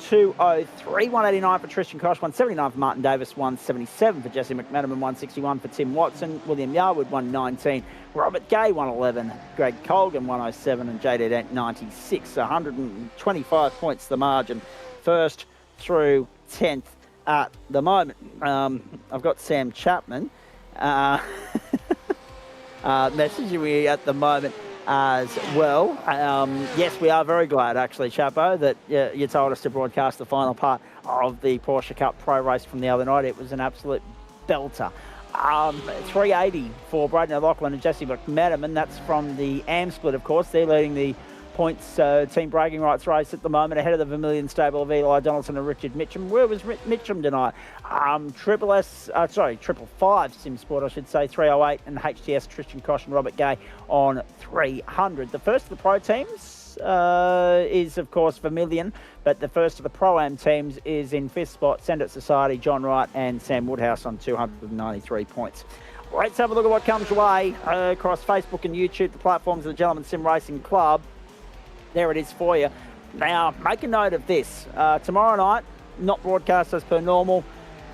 203, 189 for Tristan Koch, 179 for Martin Davis, 177 for Jesse McManaman, 161 for Tim Watson, William Yarwood, 119, Robert Gay, 111, Greg Colgan, 107, and JD Dent, 96. 125 points the margin, 1st through 10th at the moment. I've got Sam Chapman messaging me at the moment as well. Yes, we are very glad, actually, Chapo, that you told us to broadcast the final part of the Porsche Cup Pro race from the other night. It was an absolute belter. 380 for Braden O'Loughlin and Jesse McManaman. That's from the AM split, of course. They're leading the points team bragging rights race at the moment, ahead of the Vermilion stable of Eli Donaldson and Richard Mitchum. Where was Mitchum tonight? Triple Five Sim Sport, I should say, 308, and HTS Tristan Koch and Robert Gay on 300. The first of the pro teams is, of course, Vermilion, but the first of the Pro-Am teams is in 5th spot, Send Society, John Wright and Sam Woodhouse on 293 points. Let's have a look at what comes your way across Facebook and YouTube, the platforms of the Gentleman Sim Racing Club. There it is for you. Now, make a note of this. Tomorrow night, not broadcast as per normal.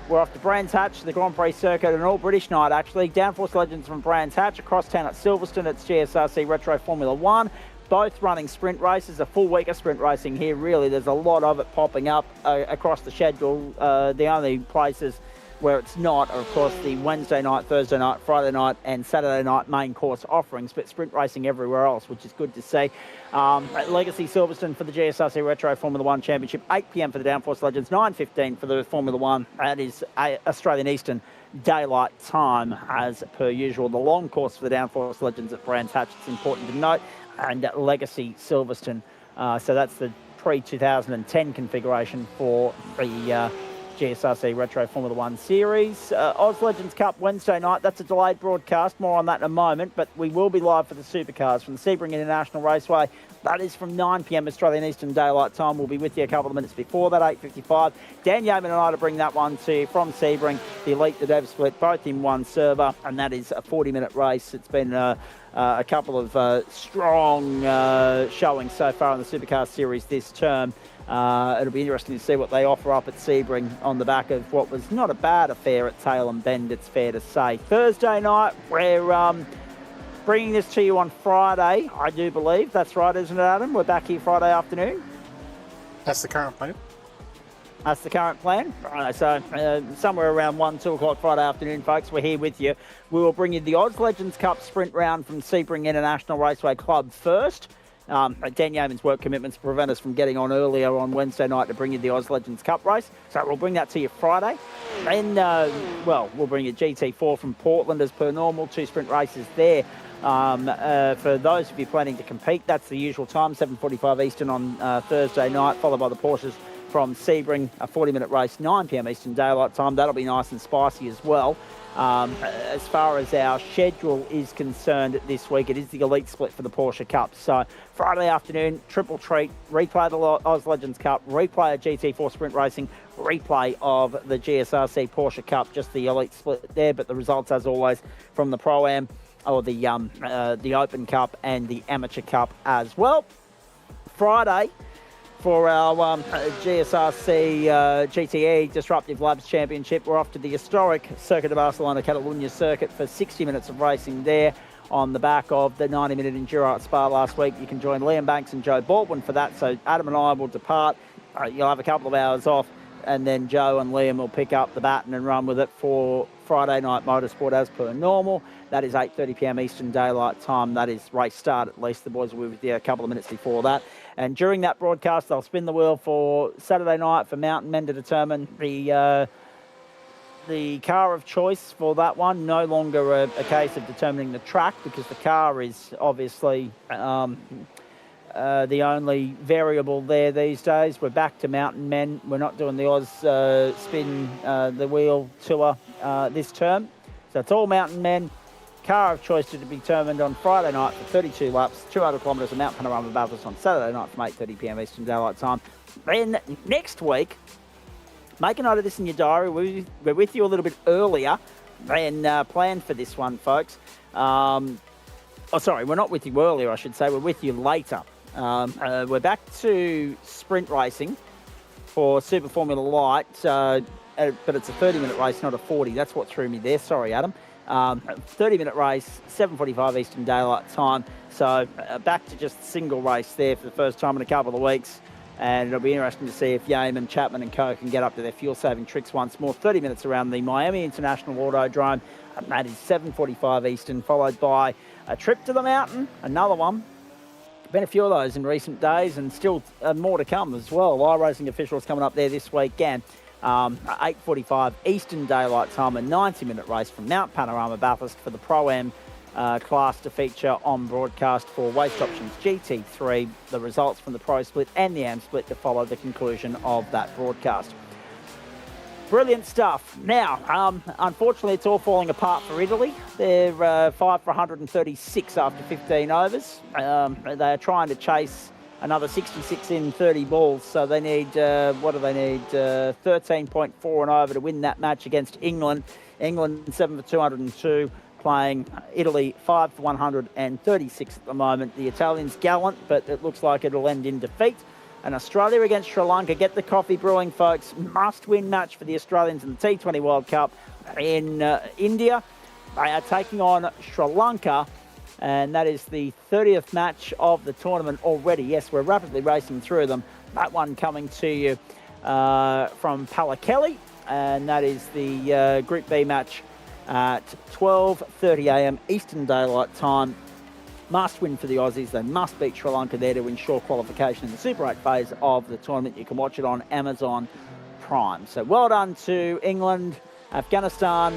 We're off to Brands Hatch, the Grand Prix circuit, an all-British night, actually. Downforce Legends from Brands Hatch, across town at Silverstone. It's GSRC Retro Formula 1. Both running sprint races, a full week of sprint racing here, really. There's a lot of it popping up across the schedule. The only places where it's not are, of course, the Wednesday night, Thursday night, Friday night and Saturday night main course offerings, but sprint racing everywhere else, which is good to see. At Legacy Silverstone for the GSRC Retro Formula 1 Championship, 8 p.m. for the Downforce Legends, 9:15 for the Formula 1. That is Australian Eastern Daylight Time, as per usual. The long course for the Downforce Legends at Brands Hatch, it's important to note, and at Legacy Silverstone. So that's the pre-2010 configuration for the GSRC Retro Formula 1 Series. Oz Legends Cup Wednesday night. That's a delayed broadcast. More on that in a moment. But we will be live for the Supercars from the Sebring International Raceway. That is from 9 p.m. Australian Eastern Daylight Time. We'll be with you a couple of minutes before that, 8:55. Dan Yeaman and I to bring that one to you from Sebring. The Elite, the Dev Split, both in one server. And that is a 40-minute race. It's been a couple of strong showings so far in the Supercar Series this term. It'll be interesting to see what they offer up at Sebring on the back of what was not a bad affair at Tail and Bend, it's fair to say. Thursday night, we're bringing this to you on Friday, I do believe. That's right, isn't it, Adam? We're back here Friday afternoon. That's the current plan. That's the current plan. Right, so somewhere around 1, 2 o'clock Friday afternoon, folks, we're here with you. We will bring you the Oz Legends Cup sprint round from Sebring International Raceway Club first. Dan Yeaman's work commitments prevent us from getting on earlier on Wednesday night to bring you the Oz Legends Cup race. So we'll bring that to you Friday. Then, we'll bring you GT4 from Portland as per normal. 2 sprint races there. For those of you planning to compete, that's the usual time, 7:45 Eastern on Thursday night, followed by the Porsches from Sebring, a 40-minute race, 9 p.m. Eastern Daylight Time. That'll be nice and spicy as well. As far as our schedule is concerned this week, it is the elite split for the Porsche Cup. So Friday afternoon, triple treat, replay of the Oz Legends Cup, replay of GT4 Sprint Racing, replay of the GSRC Porsche Cup, just the elite split there, but the results, as always, from the Pro-Am, or the Open Cup and the Amateur Cup as well. Friday, for our GSRC GTE Disruptive Labs Championship, we're off to the historic Circuit de Barcelona Catalunya circuit for 60 minutes of racing there on the back of the 90-minute Enduro at Spa last week. You can join Liam Banks and Joe Baldwin for that. So Adam and I will depart. You'll have a couple of hours off, and then Joe and Liam will pick up the baton and run with it for Friday night motorsport as per normal. That is 8:30 p.m. Eastern Daylight Time. That is race start at least. The boys will be with you a couple of minutes before that. And during that broadcast, they'll spin the wheel for Saturday night for Mountain Men to determine the car of choice for that one. No longer a case of determining the track, because the car is obviously the only variable there these days. We're back to Mountain Men. We're not doing the Oz spin the wheel tour this term. So it's all Mountain Men. Car of choice to be determined on Friday night for 32 laps, 200 kilometres of Mount Panorama Bathurst on Saturday night from 8:30 p.m. Eastern Daylight Time. Then next week, make a note of this in your diary. We're with you a little bit earlier than planned for this one, folks. We're not with you earlier, I should say. We're with you later. We're back to sprint racing for Super Formula Light, but it's a 30-minute race, not a 40. That's what threw me there. Sorry, Adam. 30-minute race, 7:45 Eastern Daylight Time. So back to just single race there for the first time in a couple of weeks. And it'll be interesting to see if Yeaman, Chapman and Co can get up to their fuel-saving tricks once more. 30 minutes around the Miami International Autodrome. And that is 7:45 Eastern, followed by a trip to the mountain, another one. Been a few of those in recent days, and still more to come as well. iRacing officials coming up there this weekend. 8:45 Eastern Daylight Time, a 90-minute race from Mount Panorama Bathurst for the Pro-Am class to feature on broadcast for Waste Options GT3, the results from the Pro Split and the Am Split to follow the conclusion of that broadcast. Brilliant stuff. Now, unfortunately, it's all falling apart for Italy. They're 5 for 136 after 15 overs. They are trying to chase another 66 in 30 balls, so they need, 13.4 and over to win that match against England. England 7 for 202, playing Italy 5 for 136 at the moment. The Italians gallant, but it looks like it'll end in defeat. And Australia against Sri Lanka. Get the coffee brewing, folks. Must-win match for the Australians in the T20 World Cup in India. They are taking on Sri Lanka, and that is the 30th match of the tournament already. Yes, we're rapidly racing through them. That one coming to you from Pallekele, and that is the Group B match at 12:30 a.m. Eastern Daylight Time. Must win for the Aussies. They must beat Sri Lanka there to ensure qualification in the Super 8 phase of the tournament. You can watch it on Amazon Prime. So well done to England. Afghanistan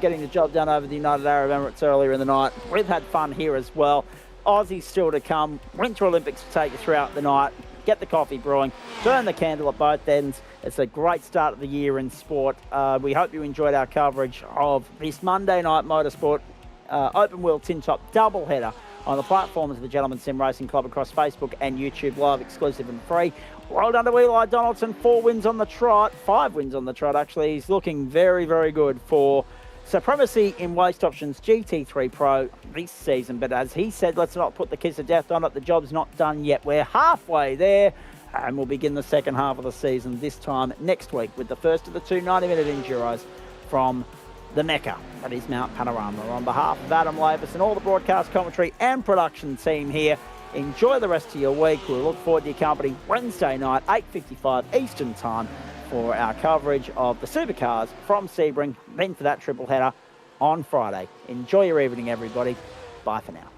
getting the job done over the United Arab Emirates earlier in the night. We've had fun here as well. Aussies still to come. Winter Olympics to take you throughout the night. Get the coffee brewing. Burn the candle at both ends. It's a great start of the year in sport. We hope you enjoyed our coverage of this Monday night motorsport open wheel tin top doubleheader on the platforms of the Gentleman Sim Racing Club across Facebook and YouTube Live, exclusive and free. Well done to Eli Donaldson, 4 wins on the trot, 5 wins on the trot actually. He's looking very, very good for supremacy in Waste Options GT3 Pro this season. But as he said, let's not put the kiss of death on it. The job's not done yet. We're halfway there, and we'll begin the second half of the season this time next week with the first of the 2 90-minute Enduros from the Mecca, that is Mount Panorama. On behalf of Adam Lavis and all the broadcast commentary and production team here, enjoy the rest of your week. We'll look forward to your company Wednesday night, 8:55 Eastern Time, for our coverage of the supercars from Sebring, then for that triple header on Friday. Enjoy your evening, everybody. Bye for now.